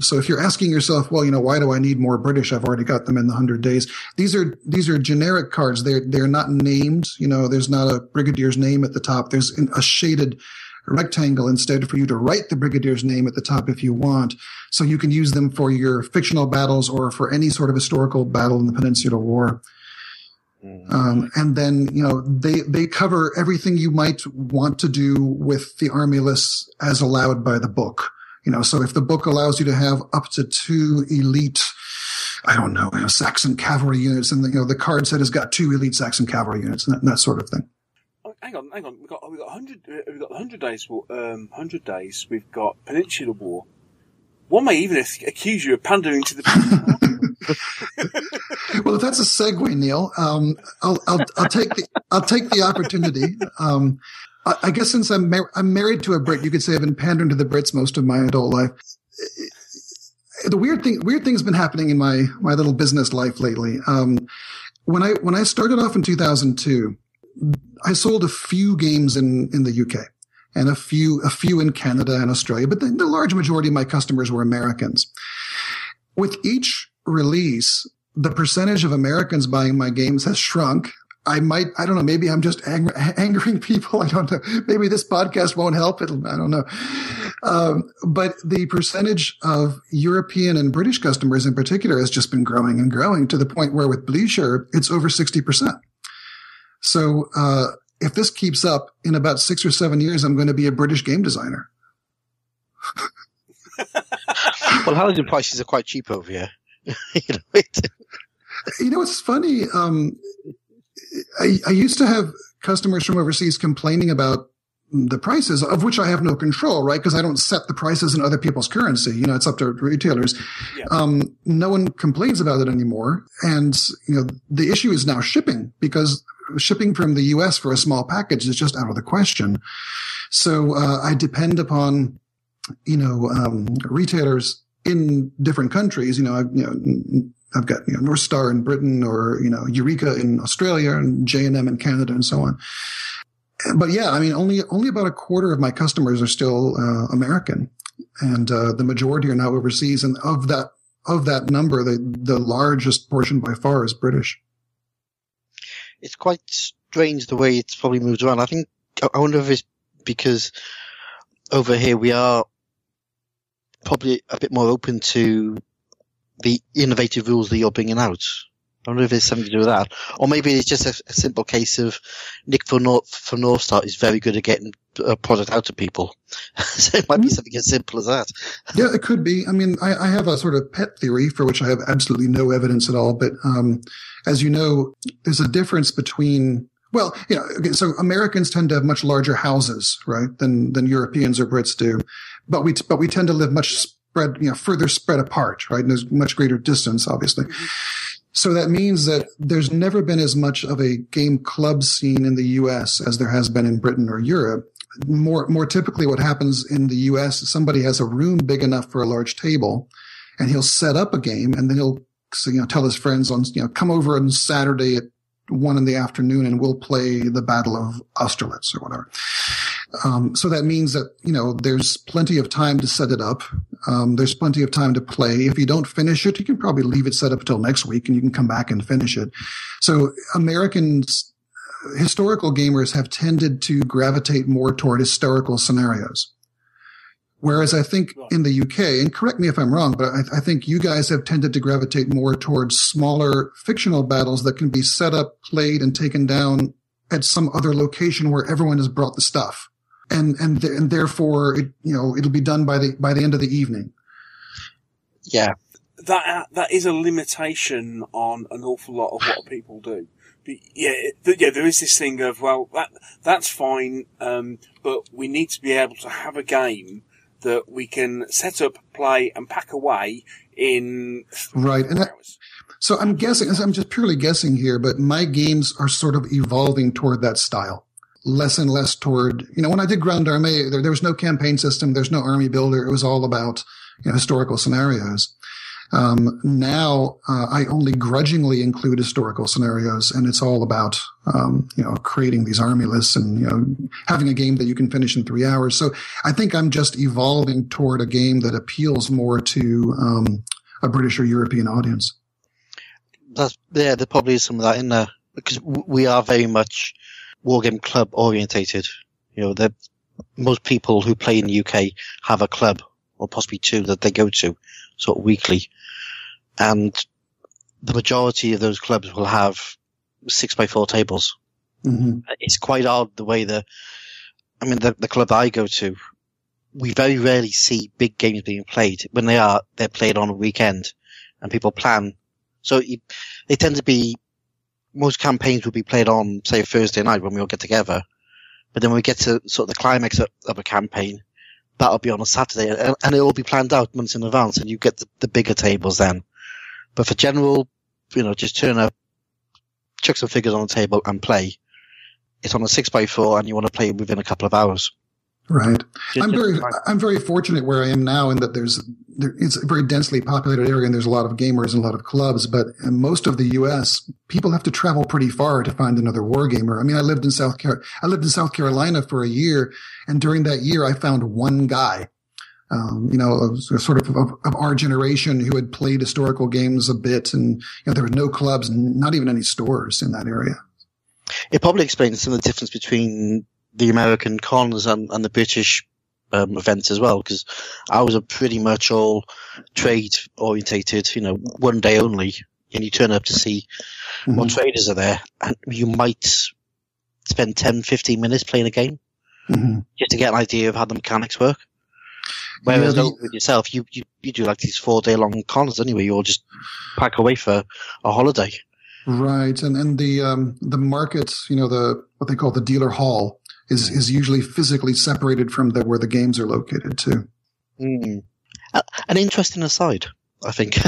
So if you're asking yourself, well, why do I need more British? I've already got them in the 100 Days. These are generic cards. They're not named. There's not a brigadier's name at the top. There's a shaded rectangle instead for you to write the brigadier's name at the top if you want. So you can use them for your fictional battles or for any sort of historical battle in the Peninsular War. And then, they cover everything you might want to do with the army lists as allowed by the book. So if the book allows you to have up to 2 elite, Saxon cavalry units, and the card set has got 2 elite Saxon cavalry units, and that sort of thing. Oh, hang on. We've got 100. We've got 100 days. 100 days. We've got Peninsular War. One may even accuse you of pandering to the. Well, if that's a segue, Neil, I'll take the opportunity. I guess since I'm married to a Brit, you could say I've been pandering to the Brits most of my adult life. The weird thing's been happening in my little business life lately. When I started off in 2002, I sold a few games in the UK and a few in Canada and Australia, but the large majority of my customers were Americans. With each release, the percentage of Americans buying my games has shrunk. I don't know, maybe I'm just angering people. I don't know. Maybe this podcast won't help. I don't know. But the percentage of European and British customers in particular has just been growing and growing to the point where with Blucher, it's over 60%. So, if this keeps up, in about 6 or 7 years, I'm going to be a British game designer. Well, housing prices are quite cheap over here. It's funny. I used to have customers from overseas complaining about the prices, of which I have no control, right? Because I don't set the prices in other people's currency. It's up to retailers. Yeah. No one complains about it anymore. And, the issue is now shipping, because shipping from the US for a small package is just out of the question. So, I depend upon, retailers in different countries. I've got, North Star in Britain, or, Eureka in Australia, and J&M in Canada, and so on. But yeah, only about a quarter of my customers are still American, and the majority are now overseas. And of that number, the largest portion by far is British. It's quite strange the way it's probably moved around. I wonder if it's because over here we are probably a bit more open to the innovative rules that you're bringing out. I wonder if there's something to do with that. Or maybe it's just a simple case of Nick from North Star is very good at getting a product out to people. So it might be something as simple as that. Yeah, it could be. I have a sort of pet theory for which I have absolutely no evidence at all. But as you know, there's a difference between, so Americans tend to have much larger houses, right, than Europeans or Brits do. But we tend to live much further spread apart, right? And there's much greater distance, obviously. So that means that there's never been as much of a game club scene in the U.S. as there has been in Britain or Europe. More typically what happens in the U.S. is somebody has a room big enough for a large table, and he'll set up a game, and then he'll tell his friends come over on Saturday at 1 PM and we'll play the Battle of Austerlitz or whatever. So that means that, there's plenty of time to set it up. There's plenty of time to play. If you don't finish it, you can probably leave it set up until next week and you can come back and finish it. So historical gamers have tended to gravitate more toward historical scenarios. Whereas I think in the UK, and correct me if I'm wrong, but I think you guys have tended to gravitate more towards smaller fictional battles that can be set up, played, and taken down at some other location where everyone has brought the stuff. And therefore, it'll be done by the end of the evening. Yeah. That is a limitation on an awful lot of what people do. There is this thing of, that's fine, but we need to be able to have a game that we can set up, play, and pack away in 3 hours. So I'm guessing, I'm just purely guessing here, but my games are sort of evolving toward that style. Less and less toward, when I did Grande Armee, there was no campaign system, there's no army builder. It was all about historical scenarios. Now, I only grudgingly include historical scenarios, and it's all about, creating these army lists and, having a game that you can finish in 3 hours. So I think I'm just evolving toward a game that appeals more to, a British or European audience. There probably is some of that in there, because we are very much wargame club orientated. Most people who play in the UK have a club, or possibly 2, that they go to sort of weekly. And the majority of those clubs will have 6x4 tables. Mm-hmm. It's quite odd the way the club I go to, we very rarely see big games being played. When they're played on a weekend and people plan. So they tend to be, most campaigns will be played on, say, a Thursday night when we all get together. But then when we get to sort of the climax of a campaign, that'll be on a Saturday, and it'll be planned out months in advance, and you get the bigger tables then. But for general, just turn up, chuck some figures on the table and play. It's on a 6x4, and you want to play within a couple of hours. Right. I'm very fortunate where I am now in that it's a very densely populated area and there's a lot of gamers and a lot of clubs, but in most of the US, people have to travel pretty far to find another wargamer. I lived in South Carolina for a year, and during that year I found one guy, sort of our generation who had played historical games a bit, and there were no clubs and not even any stores in that area. It probably explains some of the difference between the American cons and the British events as well, because ours are pretty much all trade orientated, 1 day only, and you turn up to see what traders are there, and you might spend 10-15 minutes playing a game just to get an idea of how the mechanics work. Whereas with yourself, you do like these 4-day-long cons anyway. You all just pack away for a holiday. Right, and the market, what they call the dealer hall, is usually physically separated from where the games are located too. Mm. An interesting aside, I think.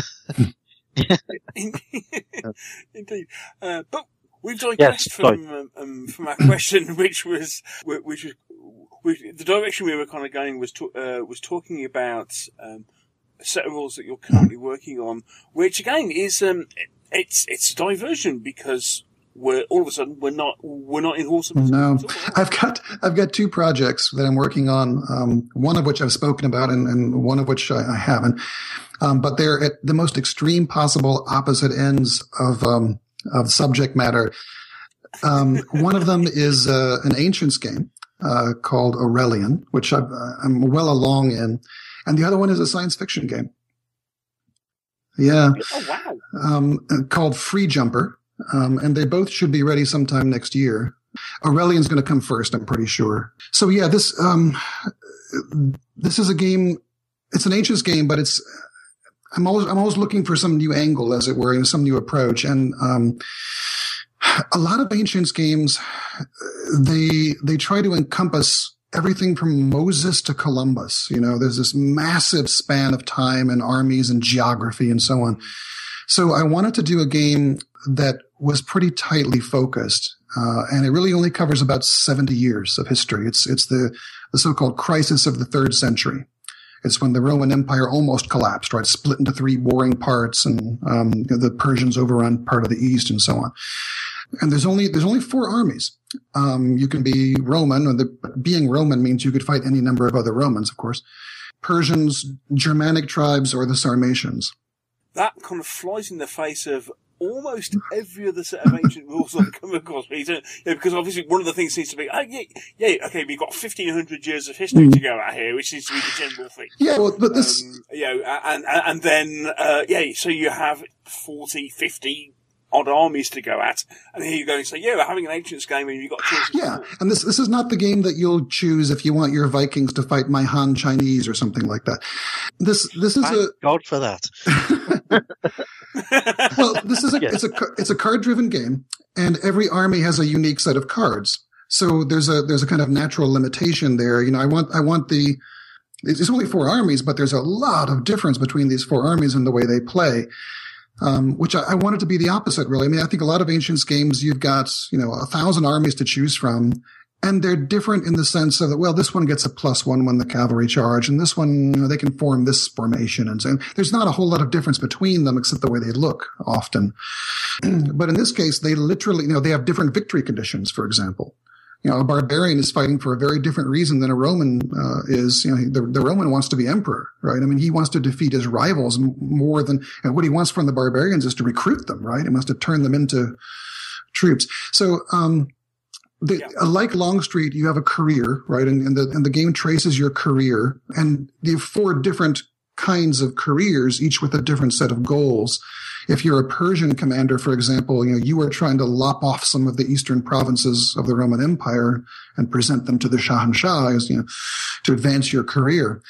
Indeed, but we've digressed from our question, which was the direction we were kind of going was talking about a set of rules that you're currently working on, which again is it's a diversion because we're all of a sudden we're not in Horsemen. No, I've got 2 projects that I'm working on. One of which I've spoken about, and one of which I haven't. But they're at the most extreme possible opposite ends of subject matter. One of them is an Ancients game called Aurelian, which I'm well along in, and the other one is a science fiction game. Yeah. Oh wow. Called Free Jumper. And they both should be ready sometime next year. Aurelian's going to come first, I'm pretty sure. So yeah, this is a game. It's an Ancients game, but I'm always looking for some new angle, as it were, and some new approach. And a lot of Ancients games, they try to encompass everything from Moses to Columbus. There's this massive span of time and armies and geography and so on. So I wanted to do a game that was pretty tightly focused, and it really only covers about 70 years of history. It's the so-called crisis of the 3rd century. It's when the Roman Empire almost collapsed, right? Split into 3 warring parts, and the Persians overrun part of the East, and so on. And there's only 4 armies. You can be Roman, being Roman means you could fight any number of other Romans, of course. Persians, Germanic tribes, or the Sarmatians. That kind of flies in the face of almost every other set of ancient rules I've come across, Peter. Because obviously one of the things seems to be, okay, we've got 1,500 years of history to go out here, which seems to be the general thing. Yeah, well, but this... and then, so you have 40, 50 odd armies to go at, and here you go and say, we're having an Ancients game and you've got choices. Yeah, and this is not the game that you'll choose if you want your Vikings to fight my Han Chinese or something like that. This is Thank God for that. Well, this is it's a card-driven game, and every army has a unique set of cards. So there's a kind of natural limitation there. It's only 4 armies, but there's a lot of difference between these 4 armies and the way they play. Which I wanted to be the opposite, really. I mean, I think a lot of Ancients games, you've got, 1,000 armies to choose from, and they're different in the sense of that, well, this one gets a +1 when the cavalry charge, and this one, they can form this formation. And so there's not a whole lot of difference between them except the way they look often. But in this case, they literally, they have different victory conditions, for example. A barbarian is fighting for a very different reason than a Roman is. The Roman wants to be emperor, right? I mean, he wants to defeat his rivals more than what he wants from the barbarians is to recruit them, right? He wants to turn them into troops. So, like Longstreet, you have a career, right? And the game traces your career, and you have 4 different kinds of careers, each with a different set of goals. If you're a Persian commander, for example, you are trying to lop off some of the eastern provinces of the Roman Empire and present them to the Shahanshah as, to advance your career.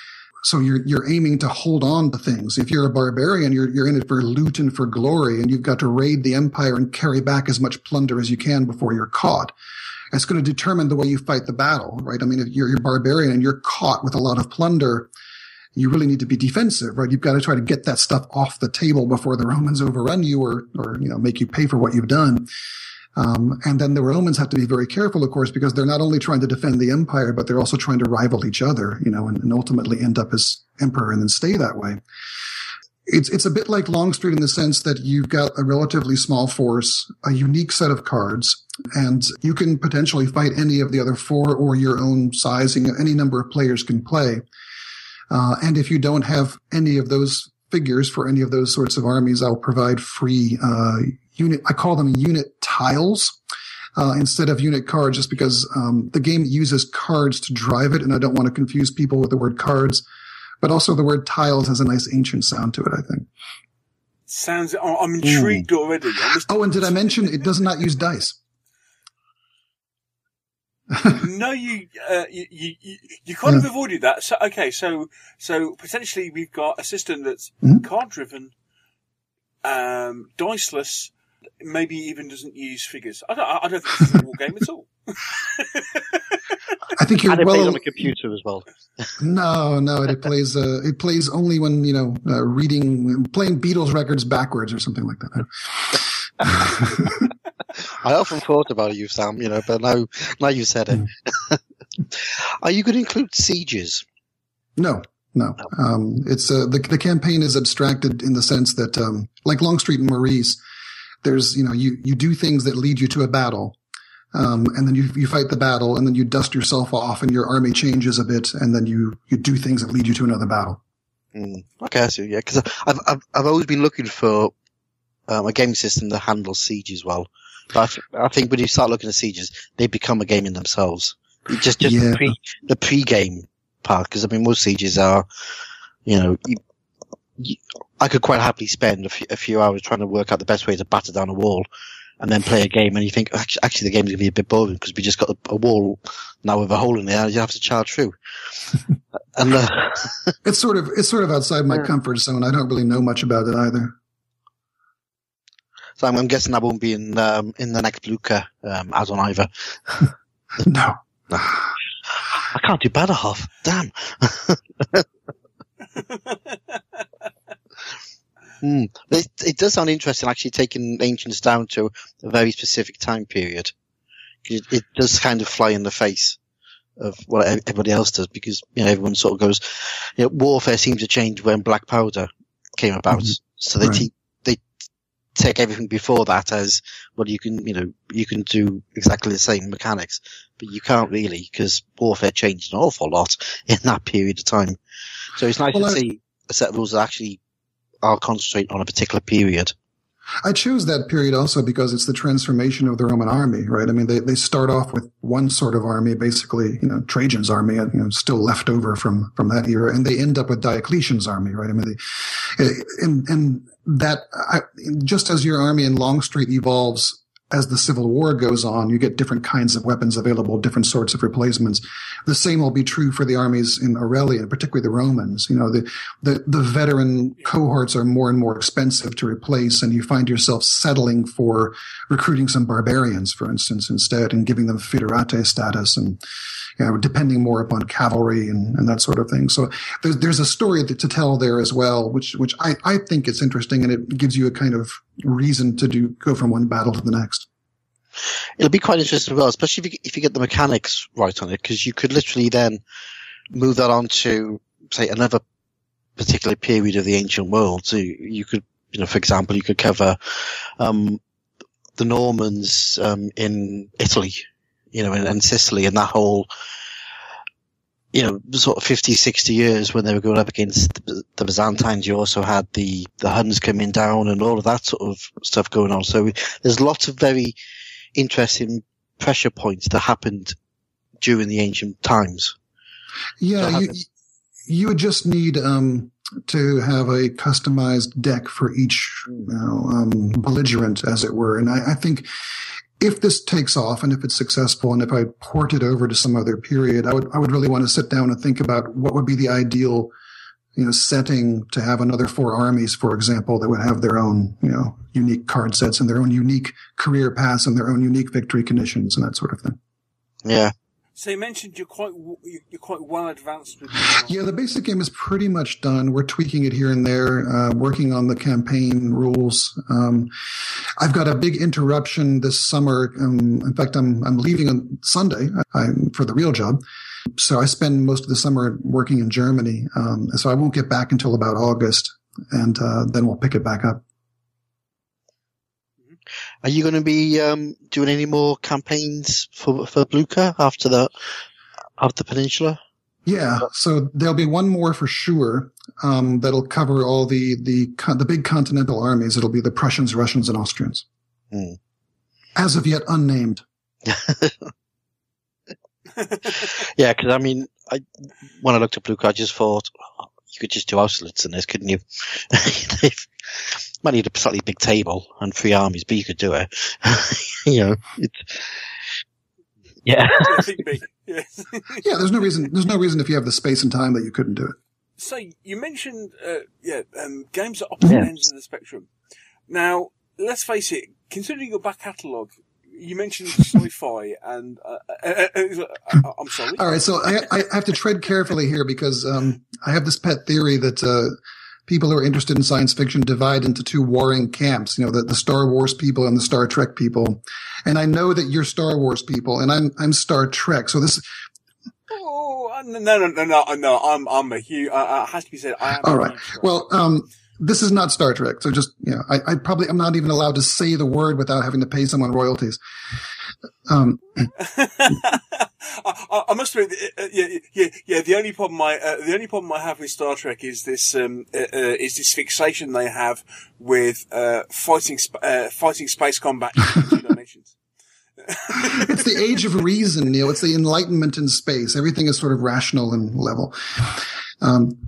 So you're aiming to hold on to things. If you're a barbarian, you're in it for loot and for glory, and you've got to raid the empire and carry back as much plunder as you can before you're caught. It's going to determine the way you fight the battle, right? I mean, if you're a barbarian and you're caught with a lot of plunder, you really need to be defensive, right? You've got to try to get that stuff off the table before the Romans overrun you or make you pay for what you've done. And then the Romans have to be very careful, of course, because they're not only trying to defend the empire, but they're also trying to rival each other, and ultimately end up as emperor and then stay that way. It's a bit like Longstreet in the sense that you've got a relatively small force, a unique set of cards, and you can potentially fight any of the other 4 or your own sizing. Any number of players can play. And if you don't have any of those figures for any of those sorts of armies, I'll provide free I call them unit tiles instead of unit cards, just because the game uses cards to drive it, and I don't want to confuse people with the word cards. But also the word tiles has a nice ancient sound to it, I think. I'm intrigued already. Oh, and did I mention it does not use dice? No, you kind of avoided that. So, okay, so potentially we've got a system that's card-driven, diceless, maybe even doesn't use figures. I don't think it's a war game at all. I think you're and it plays on a computer as well. No, it plays only when, playing Beatles records backwards or something like that. I often thought about you, Sam, but now you said it. Are you going to include sieges? No. It's the campaign is abstracted in the sense that, like Longstreet and Maurice, there's, you do things that lead you to a battle. And then you fight the battle, and then you dust yourself off, and your army changes a bit, and then you do things that lead you to another battle. Okay, I see. Yeah, because I've always been looking for a game system that handles sieges well. But I think when you start looking at sieges, they become a game in themselves. Just the pre-game part, because most sieges are, I could quite happily spend a few hours trying to work out the best way to batter down a wall. And then play a game, and you think, actually, the game's going to be a bit boring because we just got a wall now with a hole in there, and you have to charge through. And it's sort of outside my comfort zone. I don't really know much about it either. So I'm guessing I won't be in the next Blucher add-on either. No, I can't do better half. Damn. It does sound interesting, actually, taking Ancients down to a very specific time period. It does kind of fly in the face of what everybody else does, because everyone sort of goes, warfare seems to change when black powder came about. So they take everything before that as, well, you can do exactly the same mechanics, but you can't really, because warfare changed an awful lot in that period of time. So it's nice to see a set of rules that actually are concentrating on a particular period. I chose that period also because it's the transformation of the Roman army, right? They start off with one sort of army, basically, Trajan's army, still left over from that era, and they end up with Diocletian's army, right? Just as your army in Longstreet evolves as the Civil War goes on, you get different kinds of weapons available, different sorts of replacements. The same will be true for the armies in Aurelia, particularly the Romans. The veteran cohorts are more and more expensive to replace, and you find yourself settling for recruiting some barbarians, for instance, instead, and giving them foederate status, and depending more upon cavalry and that sort of thing. So there's a story to tell there as well, which I think it's interesting, and it gives you a kind of reason to go from one battle to the next. It'll be quite interesting as well, especially if you get the mechanics right on it, because you could literally then move that on to, say, another particular period of the ancient world. So you could, for example, you could cover the Normans in Italy, and Sicily, and that whole, sort of 50, 60 years when they were going up against the Byzantines. You also had the Huns coming down and all of that sort of stuff going on. So there's lots of very interesting pressure points that happened during the ancient times. Yeah, you would just need to have a customized deck for each belligerent, as it were. And I think if this takes off and if it's successful, and if I port it over to some other period, I would really want to sit down and think about what would be the ideal setting to have another 4 armies, for example, that would have their own, unique card sets and their own unique career paths and their own unique victory conditions and that sort of thing. Yeah. So you mentioned you're quite well advanced with this. Yeah, the basic game is pretty much done. We're tweaking it here and there, working on the campaign rules. I've got a big interruption this summer. In fact, I'm leaving on Sunday for the real job. So I spend most of the summer working in Germany. So I won't get back until about August, and then we'll pick it back up. Are you going to be doing any more campaigns for Blucher after the Peninsula? Yeah, so there'll be one more for sure that'll cover all the big continental armies. It'll be the Prussians, Russians, and Austrians. As of yet unnamed. Yeah, because when I looked at Blucher, I just thought, you could just do Austerlitz in this, couldn't you? Might need a slightly big table and 3 armies, but you could do it. Yeah. Think big. Yes. Yeah, there's no reason if you have the space and time that you couldn't do it. So you mentioned, games at opposite ends of the spectrum. Now, let's face it, considering your back catalogue, you mentioned sci-fi and, I'm sorry. All right. So I have to tread carefully here because, I have this pet theory that, people who are interested in science fiction divide into two warring camps, the Star Wars people and the Star Trek people. And I know that you're Star Wars people and I'm Star Trek. So this, No. I'm a huge. It has to be said. I am. All right. Well, this is not Star Trek. So just I'm not even allowed to say the word without having to pay someone royalties. I must admit, The only problem I have with Star Trek is this fixation they have with fighting space combat in 2 dimensions. It's the age of reason, Neil. It's the Enlightenment in space. Everything is sort of rational and level.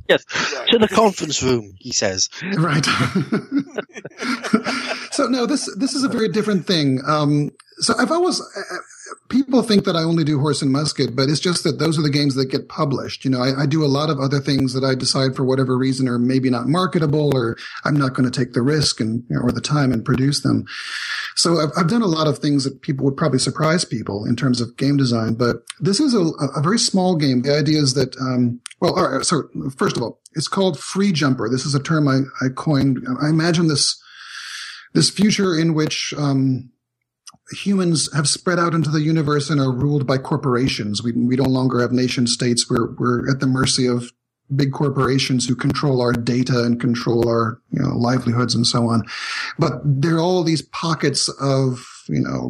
Yes, to the conference room, he says. Right. So no, this is a very different thing. So I've always people think that I only do Horse and Musket, but it's just that those are the games that get published. I do a lot of other things that I decide for whatever reason are maybe not marketable, or I'm not going to take the risk and or the time and produce them. So I've done a lot of things that people would probably surprise people in terms of game design, but this is a very small game. The idea is that, all right, so first of all, it's called Free Jumper. This is a term I coined. I imagine this future in which, humans have spread out into the universe and are ruled by corporations. We no longer have nation states. We're at the mercy of big corporations who control our data and control our, livelihoods and so on. But there are all these pockets of,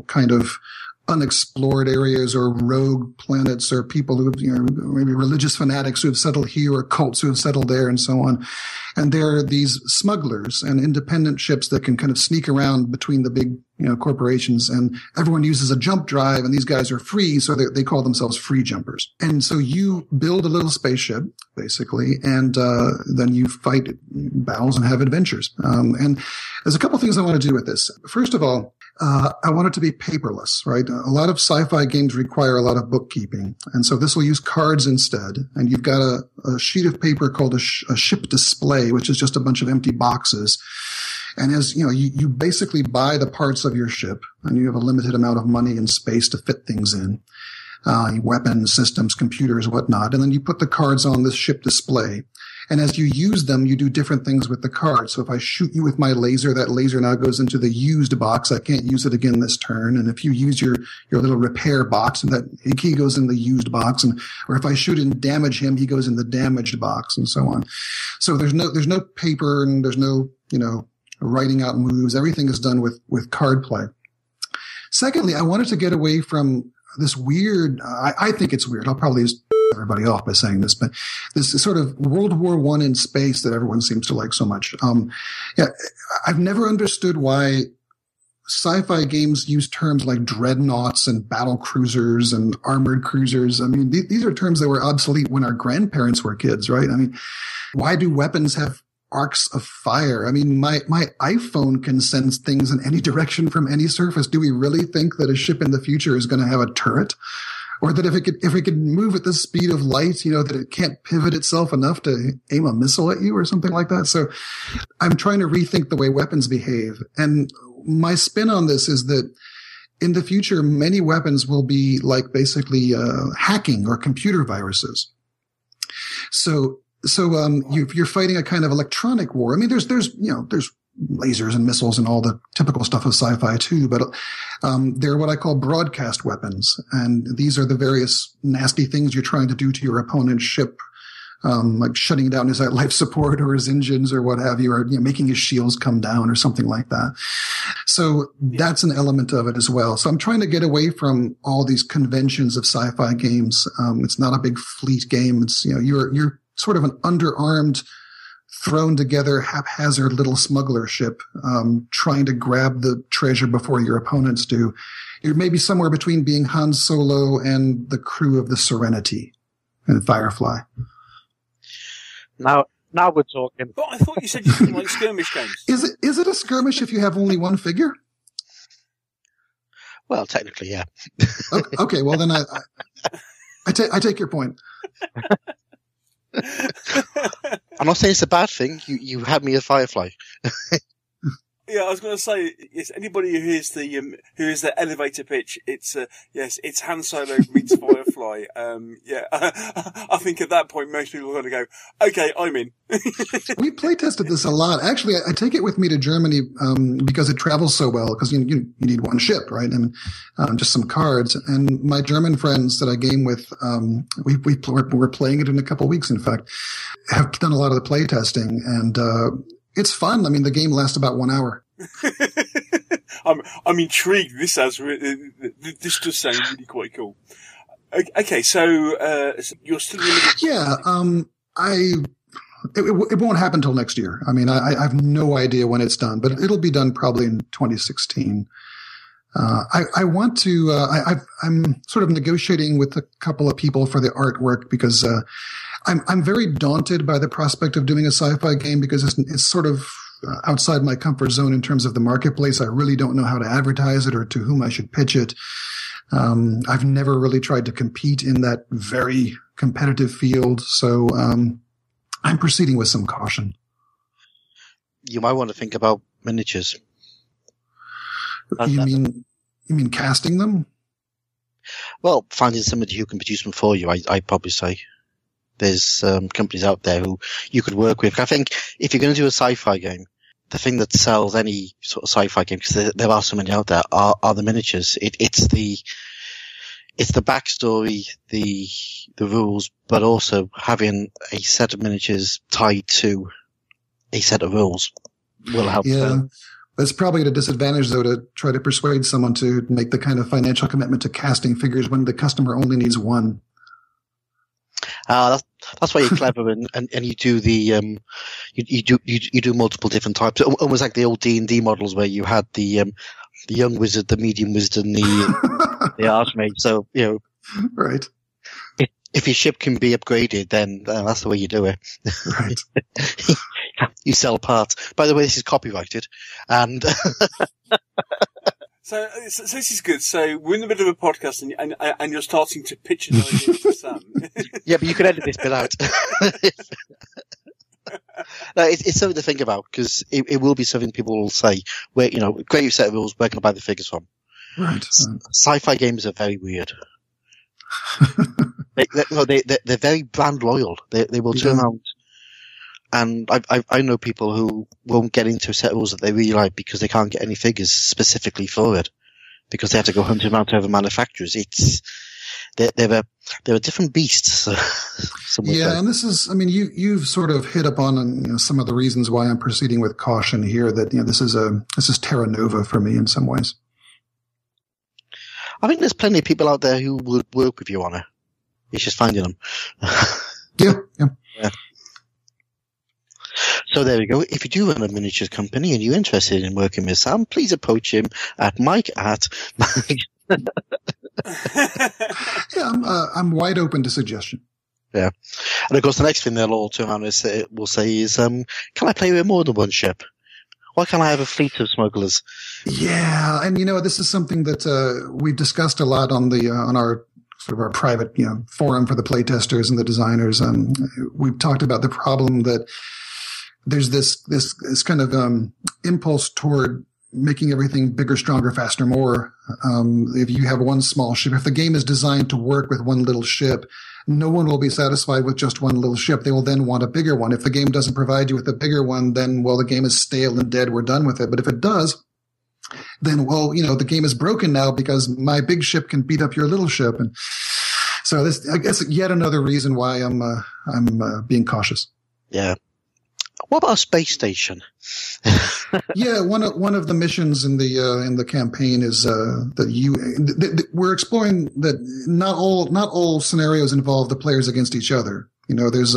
kind of unexplored areas or rogue planets or people who, maybe religious fanatics who have settled here or cults who have settled there and so on. And there are these smugglers and independent ships that can kind of sneak around between the big, corporations, and everyone uses a jump drive, and these guys are free. So they call themselves free jumpers. And so you build a little spaceship basically, and, then you fight battles and have adventures. And there's a couple things I want to do with this. First of all, I want it to be paperless, right? A lot of sci-fi games require a lot of bookkeeping. And so this will use cards instead. And you've got a sheet of paper called a ship display, which is just a bunch of empty boxes. And as you basically buy the parts of your ship, and you have a limited amount of money and space to fit things in, weapons, systems, computers, whatnot. And then you put the cards on this ship display. And as you use them, you do different things with the cards. So if I shoot you with my laser, that laser now goes into the used box. I can't use it again this turn. And if you use your little repair box, and that he goes in the used box. Or if I shoot and damage him, he goes in the damaged box, and so on. So there's no paper, and there's no, writing out moves. Everything is done with card play. Secondly, I wanted to get away from this weird, I think it's weird. I'll probably just everybody off by saying this, but this sort of World War I in space that everyone seems to like so much. I've never understood why sci-fi games use terms like dreadnoughts and battle cruisers and armored cruisers. I mean, these are terms that were obsolete when our grandparents were kids, right? I mean, why do weapons have arcs of fire? I mean, my iPhone can sense things in any direction from any surface. Do we really think that a ship in the future is going to have a turret? Or that if it could move at the speed of light, that it can't pivot itself enough to aim a missile at you or something like that? So I'm trying to rethink the way weapons behave. And my spin on this is that in the future, many weapons will be like basically hacking or computer viruses. So you're fighting a kind of electronic war. I mean, there's lasers and missiles and all the typical stuff of sci-fi too, but they're what I call broadcast weapons. And these are the various nasty things you're trying to do to your opponent's ship, like shutting down his life support or his engines or what have you, or making his shields come down or something like that. So that's an element of it as well. So I'm trying to get away from all these conventions of sci-fi games. It's not a big fleet game. It's, you're sort of an underarmed, thrown together haphazard little smuggler ship, trying to grab the treasure before your opponents do. You're maybe somewhere between being Han Solo and the crew of the Serenity and Firefly. Now we're talking. But I thought you said you didn't like skirmish games. Is it a skirmish if you have only one figure? Well, technically, yeah. Okay, well then I take your point. I'm not saying it's a bad thing. You had me at Firefly. Yeah, I was going to say, yes. Anybody who hears the elevator pitch, it's it's Han Solo meets Firefly. I think at that point most people are going to go, okay, I'm in. We play tested this a lot. Actually, I take it with me to Germany because it travels so well. Because you need one ship, right, and just some cards. And my German friends that I game with, we're playing it in a couple of weeks. In fact, have done a lot of the play testing and. It's fun. I mean, the game lasts about 1 hour. I'm intrigued. This does sound really quite cool. Okay, so you're still in the... Yeah, it won't happen till next year. I mean, I have no idea when it's done, but it'll be done probably in 2016. I want to. I'm sort of negotiating with a couple of people for the artwork because. I'm very daunted by the prospect of doing a sci-fi game because it's sort of outside my comfort zone in terms of the marketplace. I really don't know how to advertise it or to whom I should pitch it. I've never really tried to compete in that very competitive field. So, I'm proceeding with some caution. You might want to think about miniatures. You mean casting them? Well, finding somebody who can produce them for you, I'd probably say. There's companies out there who you could work with. I think if you're going to do a sci-fi game, the thing that sells any sort of sci-fi game, because there are so many out there, are the miniatures. It's the backstory, the rules, but also having a set of miniatures tied to a set of rules will help. Yeah. That's probably at a disadvantage, though, to try to persuade someone to make the kind of financial commitment to casting figures when the customer only needs one. That's why you're clever and you do the you do multiple different types, almost like the old D&D models where you had the young wizard, the medium wizard, and the Armee. So right. If your ship can be upgraded, then that's the way you do it. Right. You sell parts. By the way, this is copyrighted, and. So this is good. So we're in the middle of a podcast, and you're starting to pitch an idea to Sam. Yeah, but you can edit this bit out. No, it's something to think about because it will be something people will say. Where great set of rules. Where can I buy the figures from? Right. Sci-fi games are very weird. They're very brand loyal. They will turn around. And I know people who won't get into a set of rules that they really like because they can't get any figures specifically for it because they have to go hunting around to other manufacturers. They're different beasts. Yeah, and this is, I mean, you've sort of hit upon some of the reasons why I'm proceeding with caution here. That this is Terra Nova for me in some ways. I think there's plenty of people out there who would work with you on it. It's just finding them. Yeah. So there we go. If you do run a miniatures company and you're interested in working with Sam, please approach him at Mike. Yeah, I'm wide open to suggestion. Yeah. And of course, the next thing they'll all turn around and will say is, can I play with more than one ship? Why can't I have a fleet of smugglers? Yeah. And this is something that, we've discussed a lot on our sort of our private, forum for the playtesters and the designers. We've talked about the problem that there's this kind of, impulse toward making everything bigger, stronger, faster, more. If you have one small ship, if the game is designed to work with one little ship, no one will be satisfied with just one little ship. They will then want a bigger one. If the game doesn't provide you with a bigger one, then, the game is stale and dead. We're done with it. But if it does, then, the game is broken now because my big ship can beat up your little ship. And so this, I guess, yet another reason why I'm being cautious. Yeah. What about a space station? Yeah, one of the missions in the campaign is that we're exploring that not all scenarios involve the players against each other. There's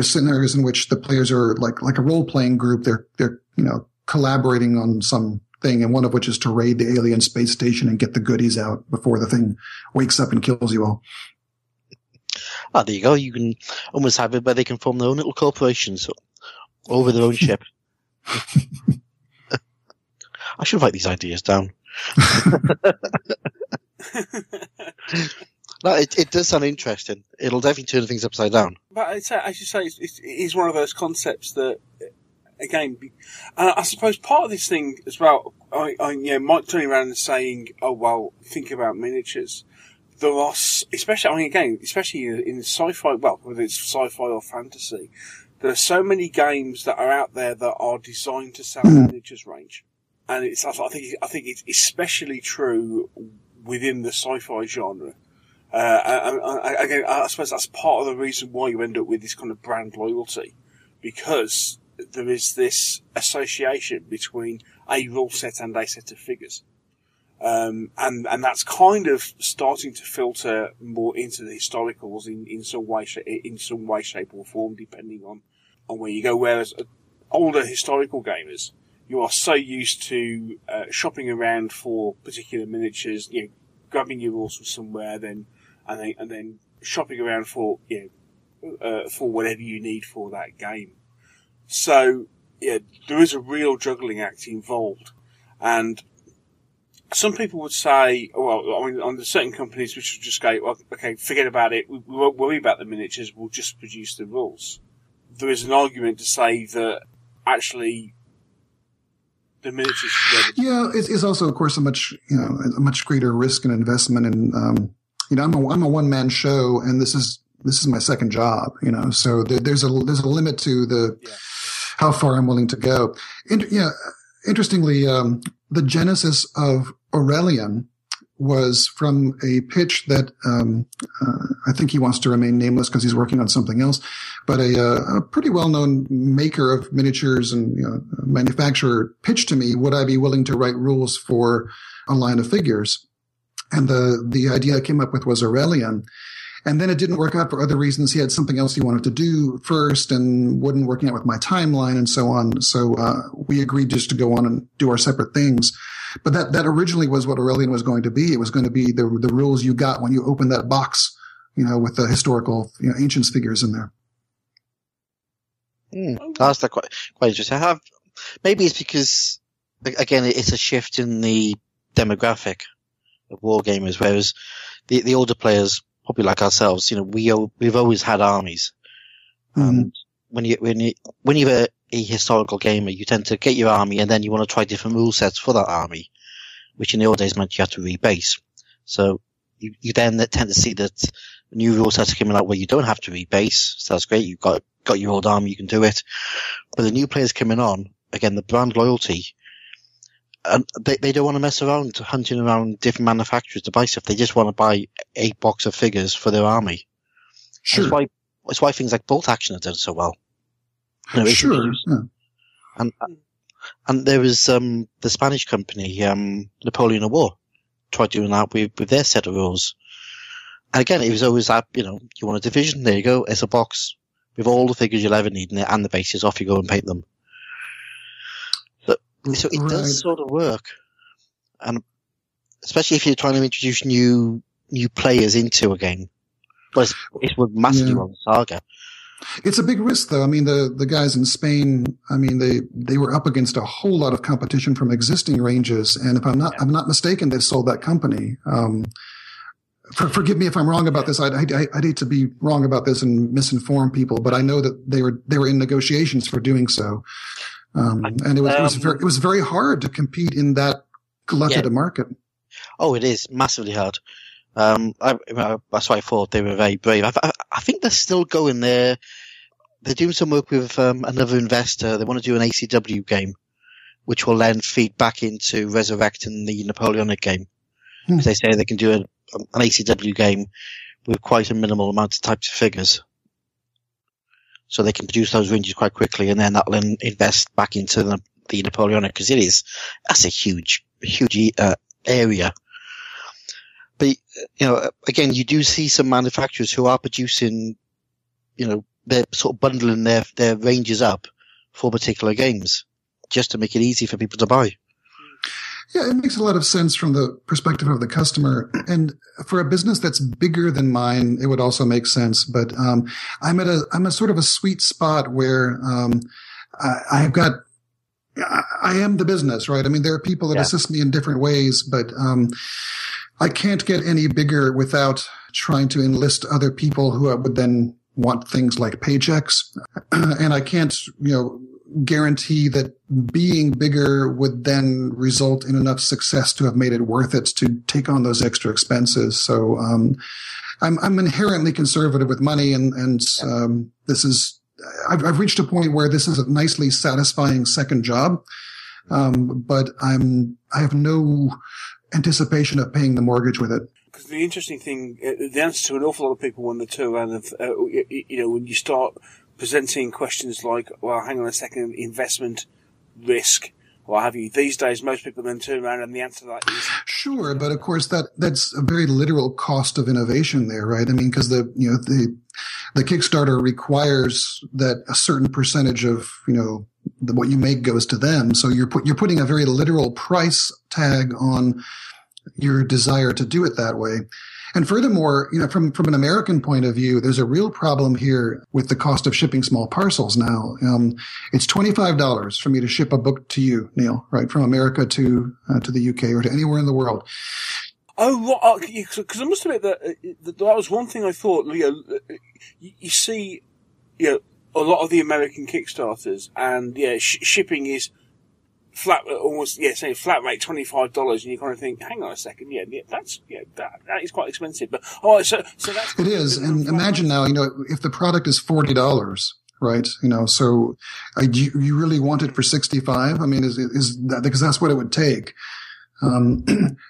scenarios in which the players are like a role playing group. They're collaborating on some thing, and one of which is to raid the alien space station and get the goodies out before the thing wakes up and kills you all. Oh, there you go. You can almost have it where they can form their own little corporations over their own ship. I should write these ideas down. No, it does sound interesting. It'll definitely turn things upside down. But as you say, it is one of those concepts that, again, and I suppose part of this thing as well, Mike turning around and saying, oh, well, think about miniatures. There are, especially in sci-fi, well, whether it's sci-fi or fantasy, there are so many games that are out there that are designed to sell miniatures range. And I think it's especially true within the sci-fi genre. Again, I suppose that's part of the reason why you end up with this kind of brand loyalty, because there is this association between a rule set and a set of figures. And that's kind of starting to filter more into the historicals in some way, shape or form, depending on where you go. Whereas older historical gamers, you are so used to, shopping around for particular miniatures, grabbing your rules from somewhere, and then shopping around for whatever you need for that game. So, there is a real juggling act involved. And some people would say, well, I mean, on the certain companies which would just go, well, okay, forget about it. We won't worry about the miniatures. We'll just produce the rules. There is an argument to say that actually the miniatures. Yeah, it's also, of course, a much greater risk and investment. And I'm a one-man show, and this is my second job. So there's a limit to how far I'm willing to go. Interestingly, the genesis of Aurelian was from a pitch that I think he wants to remain nameless because he's working on something else, but a pretty well-known maker of miniatures and manufacturer pitched to me, would I be willing to write rules for a line of figures? And the idea I came up with was Aurelian. And then it didn't work out for other reasons. He had something else he wanted to do first and wasn't working out with my timeline and so on. So we agreed just to go on and do our separate things. But that originally was what Aurelian was going to be. It was going to be the rules you got when you opened that box, with the historical ancients figures in there. That's quite interesting. Maybe it's because, again, it's a shift in the demographic of wargamers, whereas the older players, probably like ourselves, we've always had armies. And when you're a historical gamer, you tend to get your army and then you want to try different rule sets for that army, which in the old days meant you had to rebase. So you then tend to see that new rule sets are coming out where you don't have to rebase. So that's great. You've got your old army, you can do it. But the new players coming on, again, the brand loyalty, and they don't want to mess around hunting around different manufacturers to buy stuff. They just want to buy a box of figures for their army. Sure. That's why things like Bolt Action have done so well. Sure. Yeah. And there was the Spanish company, Napoleon War, tried doing that with their set of rules. And again, it was always that, you want a division, there you go, it's a box with all the figures you'll ever need in it and the bases, off you go and paint them. So it does sort of work. And especially if you're trying to introduce new players into a game. But it's massively on Saga. It's a big risk, though. I mean, the guys in Spain, I mean, they were up against a whole lot of competition from existing ranges, and if I'm not mistaken, they sold that company. Forgive me if I'm wrong about this. I'd hate to be wrong about this and misinform people, but I know that they were in negotiations for doing so, and it was very hard to compete in that glutted a market. Oh, it is massively hard. That's why I thought they were very brave. I think they're still going there. They're doing some work with another investor. They want to do an ACW game, which will then feed back into resurrecting the Napoleonic game. Because they say they can do an ACW game with quite a minimal amount of types of figures. So they can produce those ranges quite quickly, and then that'll invest back into the Napoleonic, because that's a huge area. But, again, you do see some manufacturers who are producing, they're sort of bundling their ranges up for particular games just to make it easy for people to buy. Yeah, it makes a lot of sense from the perspective of the customer. And for a business that's bigger than mine, it would also make sense. But, I'm at a sort of a sweet spot where, I I am the business, right? I mean, there are people that assist me in different ways, but I can't get any bigger without trying to enlist other people who would then want things like paychecks. And I can't, guarantee that being bigger would then result in enough success to have made it worth it to take on those extra expenses. So, I'm inherently conservative with money, and this is, I've reached a point where this is a nicely satisfying second job. But I have no anticipation of paying the mortgage with it. Because the interesting thing, the answer to an awful lot of people when they turn around, when you start presenting questions like, well, hang on a second, investment, risk, or have you? These days, most people then turn around and the answer to that is... Sure, but of course that's a very literal cost of innovation there, right? I mean, because the Kickstarter requires that a certain percentage of, what you make goes to them. So you're putting a very literal price tag on your desire to do it that way. And furthermore, from an American point of view, there's a real problem here with the cost of shipping small parcels now. It's $25 for me to ship a book to you, Neil, right? From America to the UK or to anywhere in the world. Oh, because I must admit that was one thing I thought, you see, a lot of the American Kickstarters and, shipping is flat, almost, say flat rate, $25, and you kind of think, hang on a second, that is quite expensive. But, so that's... It is, and imagine now, if the product is $40, right? So you really want it for $65? I mean, is that, because that's what it would take.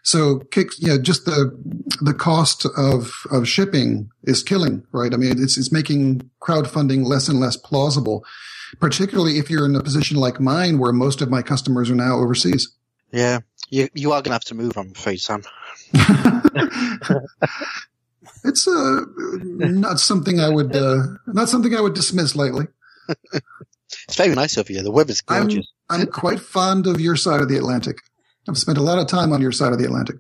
So just the cost of shipping is killing, right? I mean, it's making crowdfunding less and less plausible, particularly if you're in a position like mine where most of my customers are now overseas. Yeah. You are going to have to move, I'm afraid, Sam. It's not something I would dismiss lightly. It's very nice over here. The weather's gorgeous. I'm quite fond of your side of the Atlantic. I've spent a lot of time on your side of the Atlantic.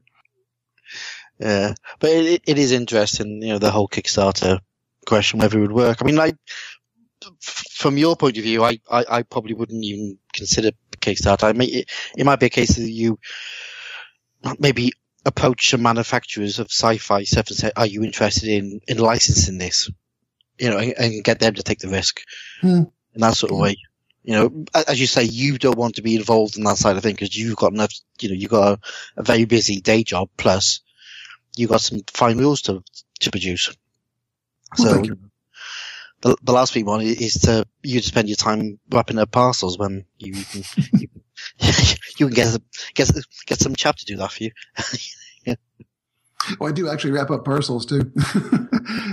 Yeah, but it is interesting, the whole Kickstarter question, whether it would work. I mean, from your point of view, I probably wouldn't even consider Kickstarter. It might be a case that you maybe approach some manufacturers of sci-fi stuff and say, are you interested in licensing this? And get them to take the risk in that sort of way. As you say, you don't want to be involved in that side of things because you've got enough, you've got a very busy day job, plus you've got some fine rules to produce. So the last thing you want is to spend your time wrapping up parcels when you can get some chap to do that for you. Yeah. Well, I do actually wrap up parcels too.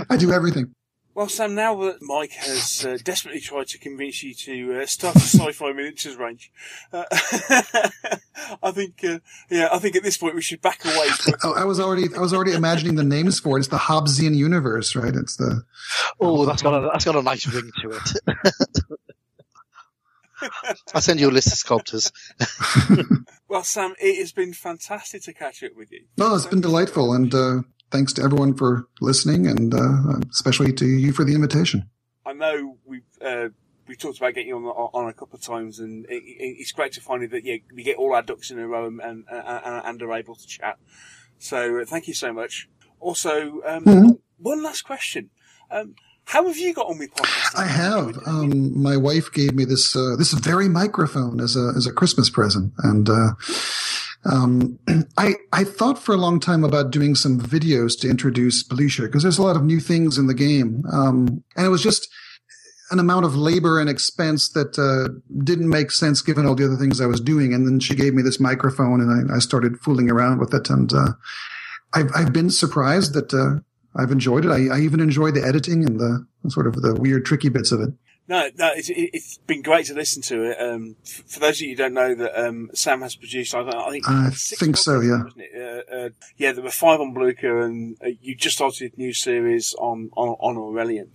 I do everything. Well, Sam, now that Mike has desperately tried to convince you to start a sci-fi miniatures range, I think at this point we should back away. I was already imagining the names for it. It's the Hobbsian universe, right? It's the. Oh, that's got a nice ring to it. I'll send you a list of sculptors. Well, Sam, it has been fantastic to catch up with you. No, it's been delightful, and thanks to everyone for listening, and especially to you for the invitation. I know we've talked about getting you on a couple of times, and it's great to find that we get all our ducks in a row and are able to chat. So thank you so much. Also, one last question. How have you got on with podcasting? I have. My wife gave me this very microphone as a Christmas present, and I thought for a long time about doing some videos to introduce Blucher because there's a lot of new things in the game, and it was just an amount of labor and expense that didn't make sense given all the other things I was doing. And then she gave me this microphone, and I started fooling around with it, and I've been surprised that. I've enjoyed it. I even enjoy the editing and the sort of the weird, tricky bits of it. No, it's been great to listen to it. For those of you who don't know that Sam has produced, I think so, yeah. Wasn't it? There were 5 on Blucher, and you just started a new series on Aurelian.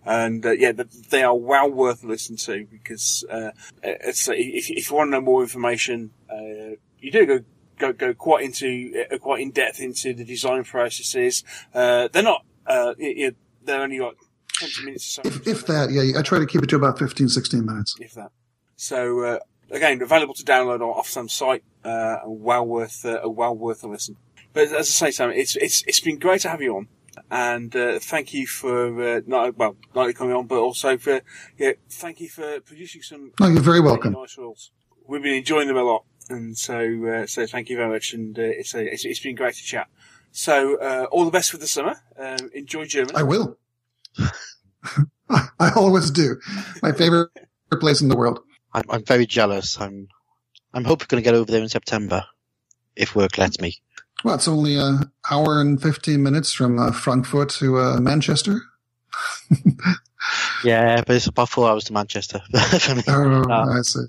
And they are well worth a listen to because if you want to know more information, you do go quite in depth into the design processes. They're not, they're only like 20 minutes or so. If that, yeah, I try to keep it to about 15, 16 minutes. If that. So, again, available to download off Sam's site. Well worth a listen. But as I say, Sam, it's been great to have you on, and thank you for not only coming on, but also for thank you for producing some. No, you're very welcome. Nice rules. We've been enjoying them a lot, and so thank you very much. And it's been great to chat. So all the best for the summer. Enjoy Germany. I will. I always do. My favorite place in the world. I'm very jealous. I'm hoping going to get over there in September, if work lets me. Well, it's only an hour and 15 minutes from Frankfurt to Manchester. Yeah, but it's about 4 hours to Manchester for me. Oh, I see.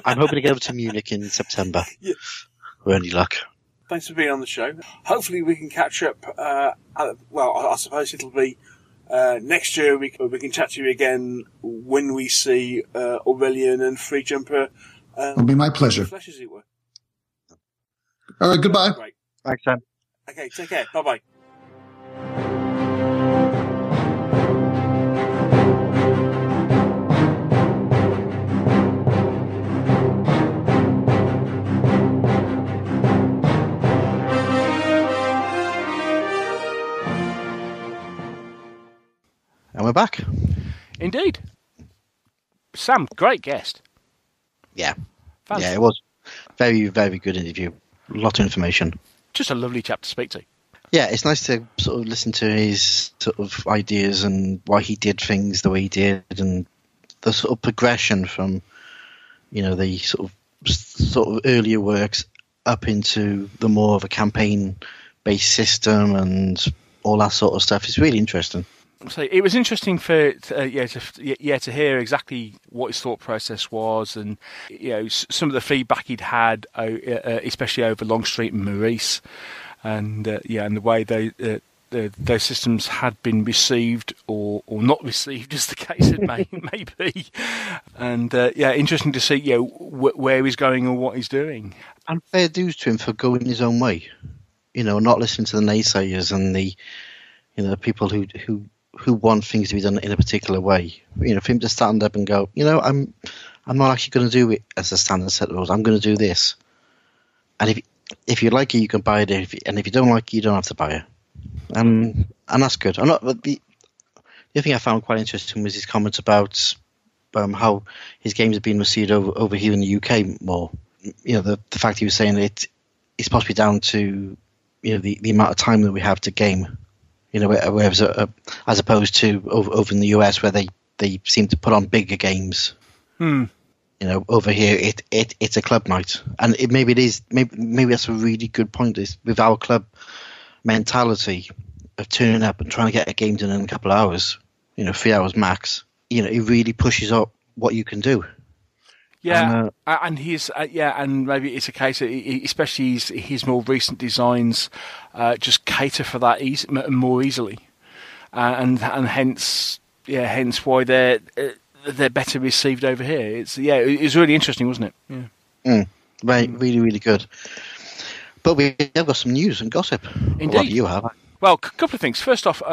I'm hoping to get over to Munich in September. Yeah. With any luck. Thanks for being on the show. Hopefully we can catch up. I suppose it'll be next year. We can chat to you again when we see Aurelian and Free Jumper. It'll be my pleasure. Flesh, as it were. All right, goodbye. Great. Thanks, Sam. Okay, take care. Bye-bye. And we're back. Indeed. Sam, great guest. Yeah. Fantastic. Yeah, it was very, very good interview. A lot of information. Just a lovely chap to speak to. Yeah, it's nice to sort of listen to his sort of ideas and why he did things the way he did, and the sort of progression from, the sort of earlier works up into the more of a campaign-based system and all that sort of stuff. It's really interesting. So it was interesting to hear exactly what his thought process was, and some of the feedback he'd had, especially over Longstreet and Maurice, and and the way those systems had been received or not received, as the case it may be, and interesting to see where he's going or what he's doing. And fair dues to him for going his own way, not listening to the naysayers and the people who want things to be done in a particular way. For him to stand up and go, I'm not actually going to do it as a standard set of rules. I'm going to do this. And if you like it, you can buy it. And if you don't like it, you don't have to buy it. And that's good. The other thing I found quite interesting was his comments about how his games have been received over here in the UK more. The fact he was saying it's possibly down to the amount of time that we have to game. Whereas as opposed to over in the US, where they seem to put on bigger games. Over here it's a club night, and maybe that's a really good point. Is with our club mentality of turning up and trying to get a game done in a couple of hours, 3 hours max. It really pushes up what you can do. Yeah, and and maybe it's a case of, especially his more recent designs, just cater for that more easily, and hence why they're better received over here. It's really interesting, wasn't it? Yeah, really, really good. But we have got some news and gossip. Indeed, what do you have? Well, a couple of things. First off,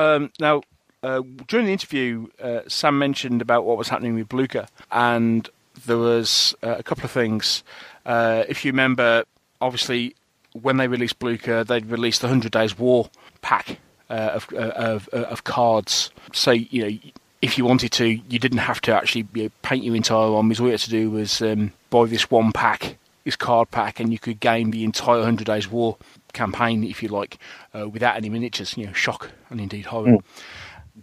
now during the interview, Sam mentioned about what was happening with Blucher, and there was a couple of things. If you remember, obviously, when they released Blucher, they'd released the 100 Days War pack of cards. So, if you wanted to, you didn't have to actually paint your entire armies. All you had to do was buy this one pack, this card pack, and you could game the entire 100 Days War campaign, if you like, without any miniatures. Shock and indeed horror.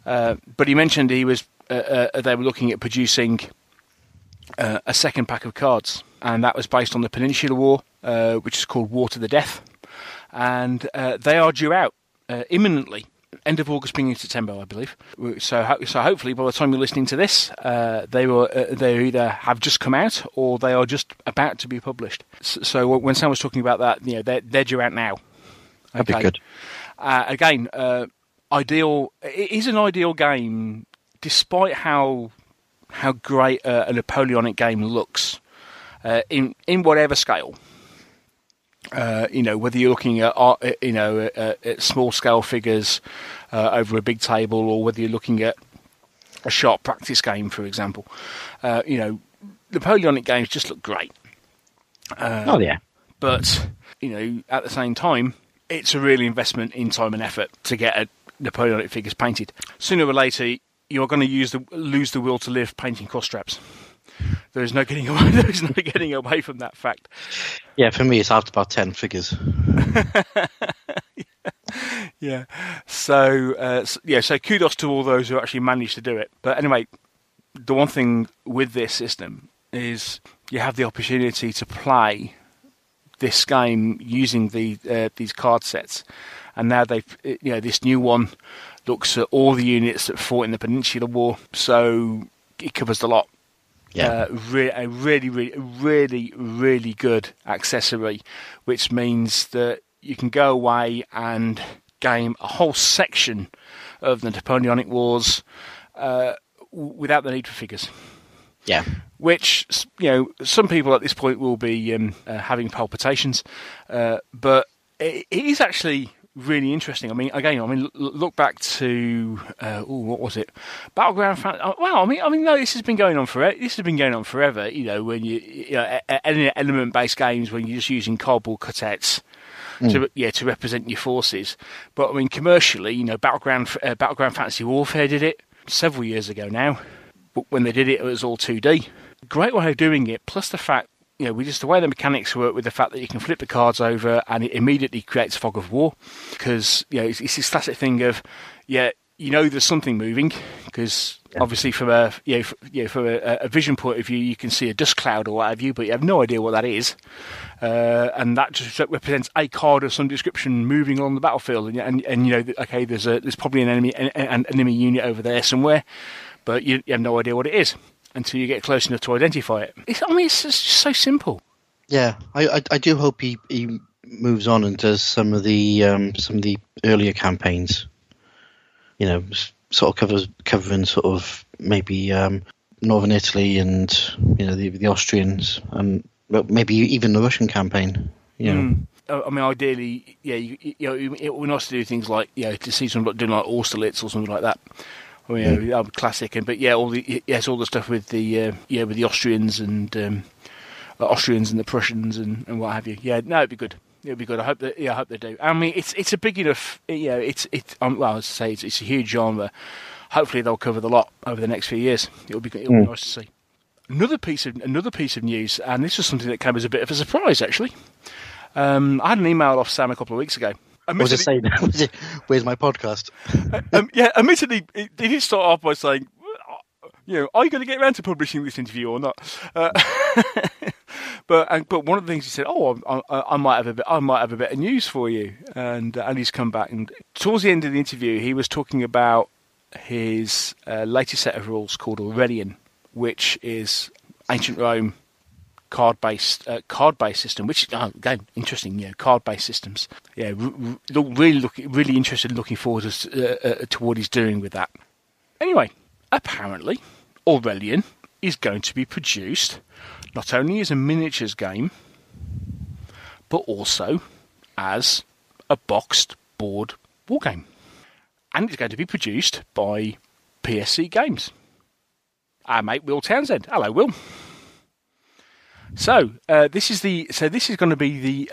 But he mentioned they were looking at producing a second pack of cards, and that was based on the Peninsular War, which is called War to the Death, and they are due out imminently, end of August, beginning of September, I believe. So hopefully by the time you're listening to this, they either have just come out or they are just about to be published. So when Sam was talking about that, they're due out now. That'd be good. Again, ideal. It is an ideal game, despite how great a Napoleonic game looks in whatever scale. Whether you're looking at small scale figures over a big table, or whether you're looking at a sharp practice game, for example. Napoleonic games just look great. Oh yeah. But, at the same time, it's a real investment in time and effort to get a Napoleonic figures painted. Sooner or later, you're going to lose the will to live painting cross straps. There's no getting away. There's no getting away from that fact. Yeah, for me, it's after about 10 figures. Yeah. So kudos to all those who actually managed to do it. But anyway, the one thing with this system is you have the opportunity to play this game using these card sets, and now this new one looks at all the units that fought in the Peninsular War, so it covers the lot. Yeah, a really good accessory, which means that you can go away and game a whole section of the Napoleonic Wars without the need for figures. Yeah. Which, some people at this point will be having palpitations, but it is actually really interesting. Look back to what was it? Battleground. No, this has been going on forever. When element-based games when you're just using cardboard cutettes to represent your forces. But commercially, Battleground Fantasy Warfare did it several years ago now. But when they did it, it was all 2D. Great way of doing it, plus the fact, just the way the mechanics work with the fact that you can flip the cards over and it immediately creates a fog of war. Because, it's this classic thing of, there's something moving. Because obviously from a vision point of view, you can see a dust cloud or what have you, but you have no idea what that is. And that just represents a card of some description moving along the battlefield. There's probably an enemy unit over there somewhere, but you have no idea what it is until you get close enough to identify it. It's just so simple. Yeah, I do hope he moves on and does some of the earlier campaigns. Sort of covering sort of maybe northern Italy and the Austrians and maybe even the Russian campaign. Ideally, it would be nice to do things like to see something doing like Austerlitz or something like that. Classic, all the stuff with the Austrians and the Prussians and what have you. Yeah, no, it'd be good. It'd be good. I hope they do. It's a big enough. It's a huge genre. Hopefully, they'll cover the lot over the next few years. It'll be nice to see. Another piece of news, and this was something that came as a bit of a surprise actually. I had an email off Sam a couple of weeks ago. Was it saying, where's my podcast? Admittedly, he did start off by saying, are you going to get around to publishing this interview or not? But one of the things he said, I might have a bit of news for you, and he's come back. And towards the end of the interview, he was talking about his latest set of rules called Aurelian, which is ancient Rome card-based system, which again interesting. Card-based systems. Yeah, really interested, looking forward to what he's doing with that. Anyway, apparently, Aurelian is going to be produced not only as a miniatures game, but also as a boxed board war game, and it's going to be produced by PSC Games. Our mate Will Townsend. Hello, Will. So this is going to be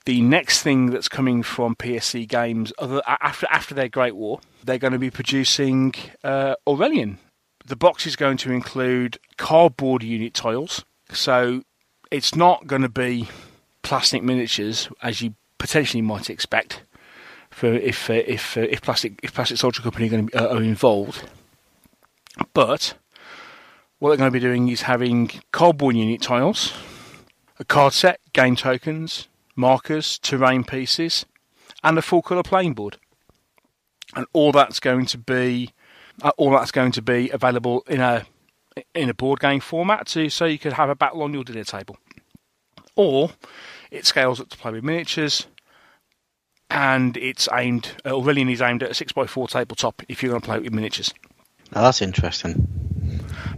the next thing that's coming from PSC Games after their Great War. They're going to be producing Aurelian. The box is going to include cardboard unit tiles, so it's not going to be plastic miniatures as you potentially might expect. If Plastic Soldier Company are involved, but what they're going to be doing is having cardboard unit tiles, a card set, game tokens, markers, terrain pieces, and a full colour playing board. And all that's going to be available in a board game format, so you could have a battle on your dinner table, or it scales up to play with miniatures. And Aurelian is aimed at a 6x4 tabletop if you're going to play with miniatures. Now that's interesting.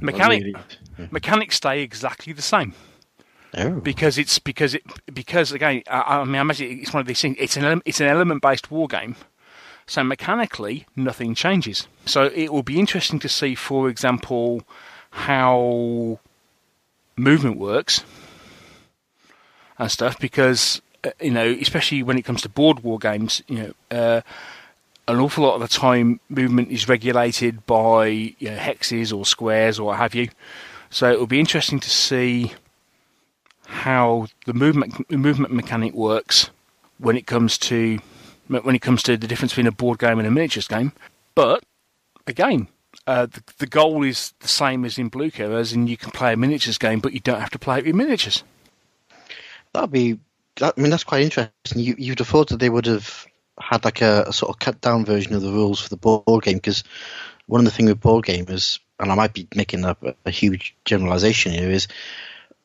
Mechanics stay exactly the same. Oh. Because again, I imagine it's one of these things. It's an element-based war game, so mechanically nothing changes. So it will be interesting to see, for example, how movement works and stuff, because especially when it comes to board war games, an awful lot of the time movement is regulated by hexes or squares or what have you. So it will be interesting to see how the movement mechanic works when it comes to the difference between a board game and a miniatures game. But again, the goal is the same as in Blucher, as in you can play a miniatures game, but you don't have to play it with miniatures. That's quite interesting. You'd have thought that they would have had like a sort of cut down version of the rules for the board game, because one of the things with board gamers, and I might be making up a huge generalization here, is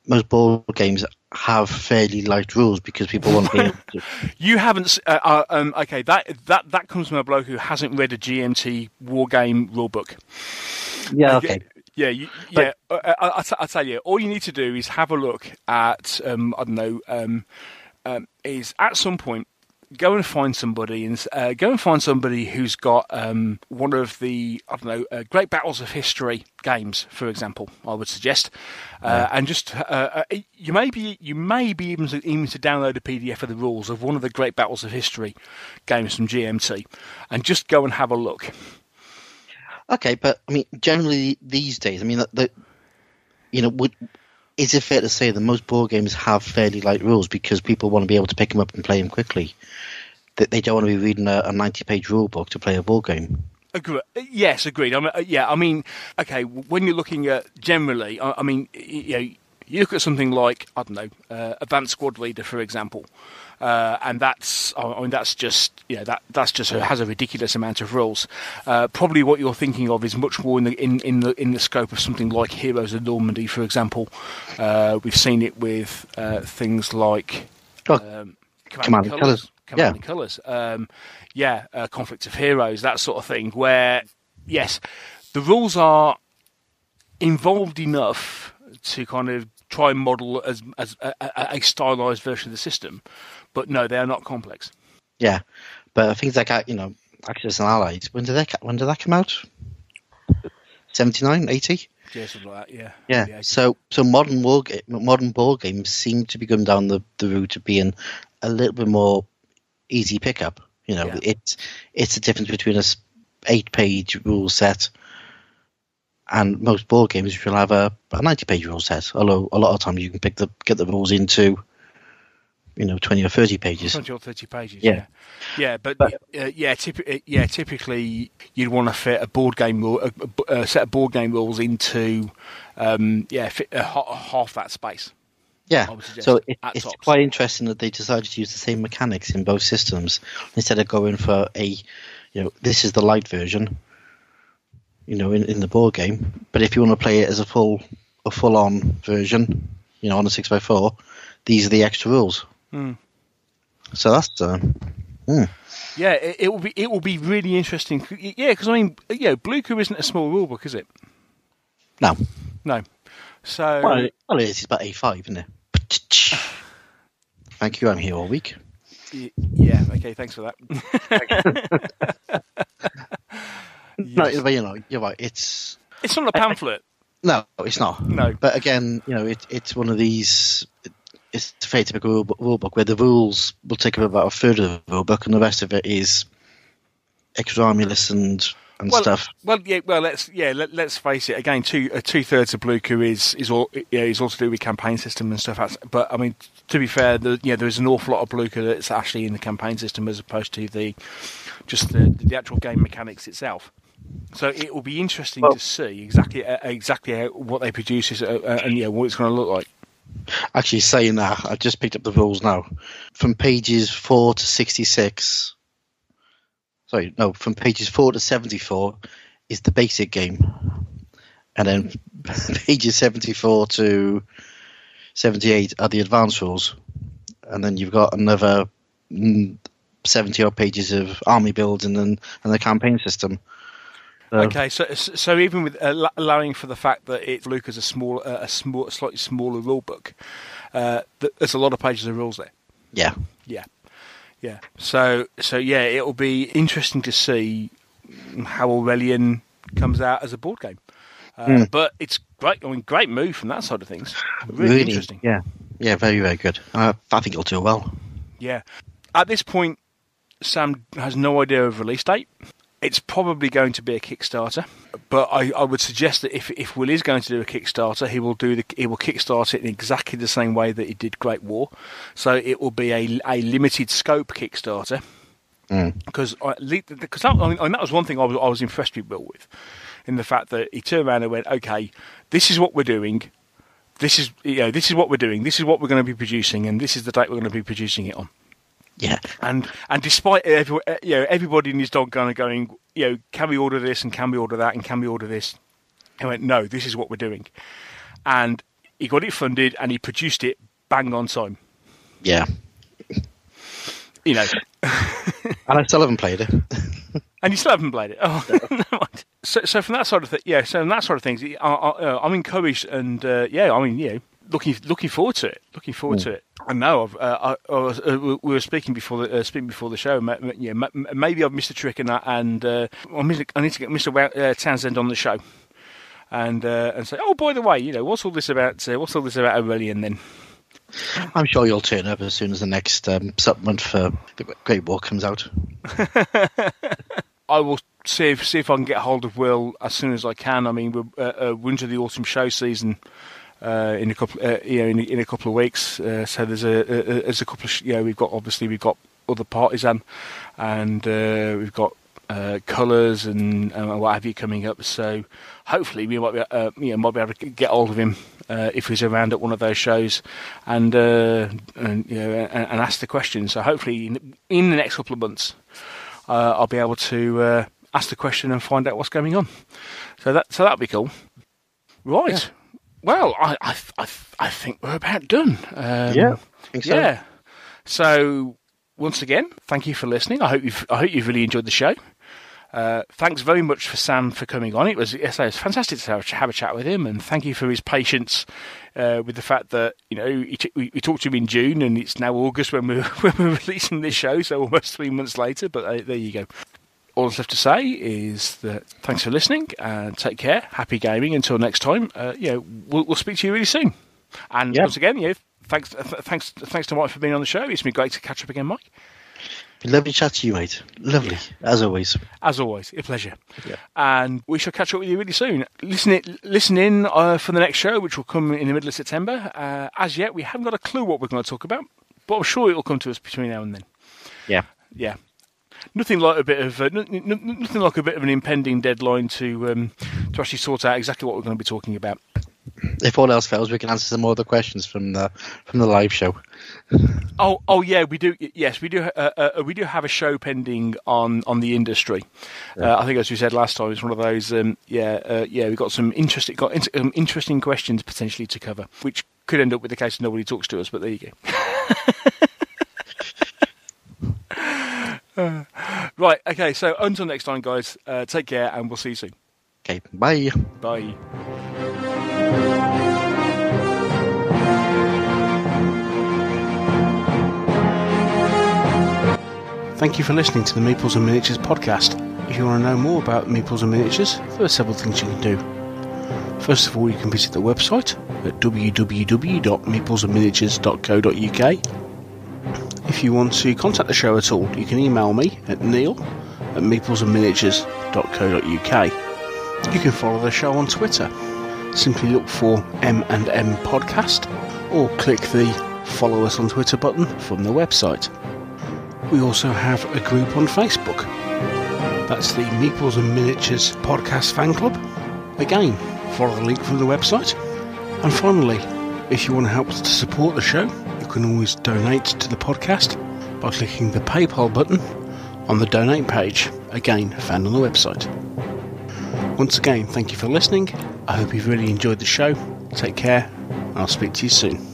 most board games have fairly light rules because people want to be able to. You haven't. Okay, that comes from a bloke who hasn't read a GMT war game rulebook. Yeah. Okay. I'll tell you. All you need to do is have a look at. Is at some point go and find somebody who's got one of the Great Battles of History games, for example. I would suggest, and just you may be even to download a PDF of the rules of one of the Great Battles of History games from GMT, and just go and have a look. Okay, but I mean, generally these days, I mean, is it fair to say that most board games have fairly light rules because people want to be able to pick them up and play them quickly? That they don't want to be reading a 90-page rule book to play a board game. Yes, agreed. I mean, okay. When you're looking at generally, you look at something like Advanced Squad Leader, for example, and that's just has a ridiculous amount of rules. Probably what you're thinking of is much more in the scope of something like Heroes of Normandy, for example. We've seen it with things like Command and Colours. Conflict of Heroes, that sort of thing, where, yes, the rules are involved enough to kind of try and model as a stylized version of the system, but no, they are not complex. Yeah, but things like Axis and Allied, when did that come out? 79, 80? Yeah, something like that. Yeah. So modern board games seem to be going down the route of being a little bit more easy pickup. It's the difference between a 8-page rule set and most board games, which will have a 90-page rule set. Although a lot of times you can get the rules into 20 or 30 pages. 20 or 30 pages. Yeah. Typically you'd want to fit a board game rule, a set of board game rules into fit half that space. Yeah, so it's quite interesting that they decided to use the same mechanics in both systems instead of going for this is the light version, in the board game. But if you want to play it as a full-on version, on a 6x4, these are the extra rules. Mm. So that's Yeah, it will be really interesting. Yeah, because Blucher isn't a small rulebook, is it? No. So well, it is. It's about A5, isn't it? Thank you. I'm here all week. Yeah. Okay. Thanks for that. Yes. No, you're right. It's not a pamphlet. No, it's not. No. But again, it's one of these. It's a very typical rule book where the rules will take up about a third of the rule book, and the rest of it is extra armulus and stuff. Let's face it. Again, 2/3 of Blucher is all to do with campaign system and stuff. But I mean, to be fair, there is an awful lot of Blucher that's actually in the campaign system as opposed to the actual game mechanics itself. So it will be interesting to see exactly what they produce and what it's going to look like. Actually, saying that, I've just picked up the rules now. From pages 4 to 66. Sorry, no, from pages 4 to 74 is the basic game. And then pages 74 to 78 are the advanced rules. And then you've got another 70-odd pages of army builds and the campaign system. Okay, so even with allowing for the fact that Blucher's a slightly smaller rule book, there's a lot of pages of rules there. Yeah. So it will be interesting to see how Aurelian comes out as a board game. But it's great move from that side of things. Really interesting. Yeah, very, very good. I think it'll do well. Yeah. At this point, Sam has no idea of release date. It's probably going to be a Kickstarter, but I would suggest that if Will is going to do a Kickstarter, he will kickstart it in exactly the same way that he did Great War. So it will be a limited scope Kickstarter. Because that was one thing I was impressed with Will with, in the fact that he turned around and went, "Okay, this is what we're doing. This is what we're doing. This is what we're going to be producing, and this is the date we're going to be producing it on." Yeah, and despite everybody in his dog going, can we order this and can we order that and can we order this? He went, no, this is what we're doing, and he got it funded and he produced it bang on time. Yeah, and I still haven't played it. And you still haven't played it. Oh, no. So from that side of things, I'm encouraged and looking forward to it. Looking forward to it. I know we were speaking before the show. Maybe I've missed a trick in that, and I need to get Mr. Townsend on the show, and say, oh, by the way, what's all this about? What's all this about Aurelian then? I'm sure you'll turn up as soon as the next supplement for the Great War comes out. I will see if I can get hold of Will as soon as I can. I mean, we're into the autumn show season. In a couple of weeks, so there's a couple of we've got other Partisan, and we've got Colours and what have you coming up. So hopefully we might be able to get hold of him if he's around at one of those shows, and ask the question. So hopefully in the next couple of months, I'll be able to ask the question and find out what's going on. So that'll be cool, right? Yeah. Well, I think we're about done. I think so. Yeah. So once again, thank you for listening. I hope you've really enjoyed the show. Thanks very much for Sam for coming on. It was fantastic to have a chat with him, and thank you for his patience with the fact that we talked to him in June and it's now August when we're releasing this show, so almost 3 months later. But there you go. All that's left to say is that thanks for listening and take care. Happy gaming until next time. We'll speak to you really soon. And once again, thanks to Mike for being on the show. It's been great to catch up again, Mike. Lovely chat to you, mate. Lovely, as always. As always, a pleasure. Yeah. And we shall catch up with you really soon. Listen in for the next show, which will come in the middle of September. As yet, we haven't got a clue what we're going to talk about, but I'm sure it will come to us between now and then. Yeah. Nothing like a bit of an impending deadline to actually sort out exactly what we're going to be talking about. If all else fails, we can answer some more other questions from the live show. Oh yeah, we do. Yes, we do. We do have a show pending on the industry. Yeah. I think, as we said last time, it's one of those. We've got some interesting questions potentially to cover, which could end up with the case of nobody talks to us. But there you go. Right, okay, so until next time, guys, take care and we'll see you soon. Okay, bye. Bye. Thank you for listening to the Meeples and Miniatures podcast. If you want to know more about Meeples and Miniatures, there are several things you can do. First of all, you can visit the website at www.meeplesandminiatures.co.uk. If you want to contact the show at all, you can email me at neil@meeplesandminiatures.co.uk. You can follow the show on Twitter. Simply look for M&M Podcast or click the follow us on Twitter button from the website. We also have a group on Facebook. That's the Meeples and Miniatures Podcast Fan Club. Again, follow the link from the website. And finally, if you want to help us to support the show, you can always donate to the podcast by clicking the PayPal button on the donate page, again found on the website. Once again, thank you for listening. I hope you've really enjoyed the show. Take care, and I'll speak to you soon.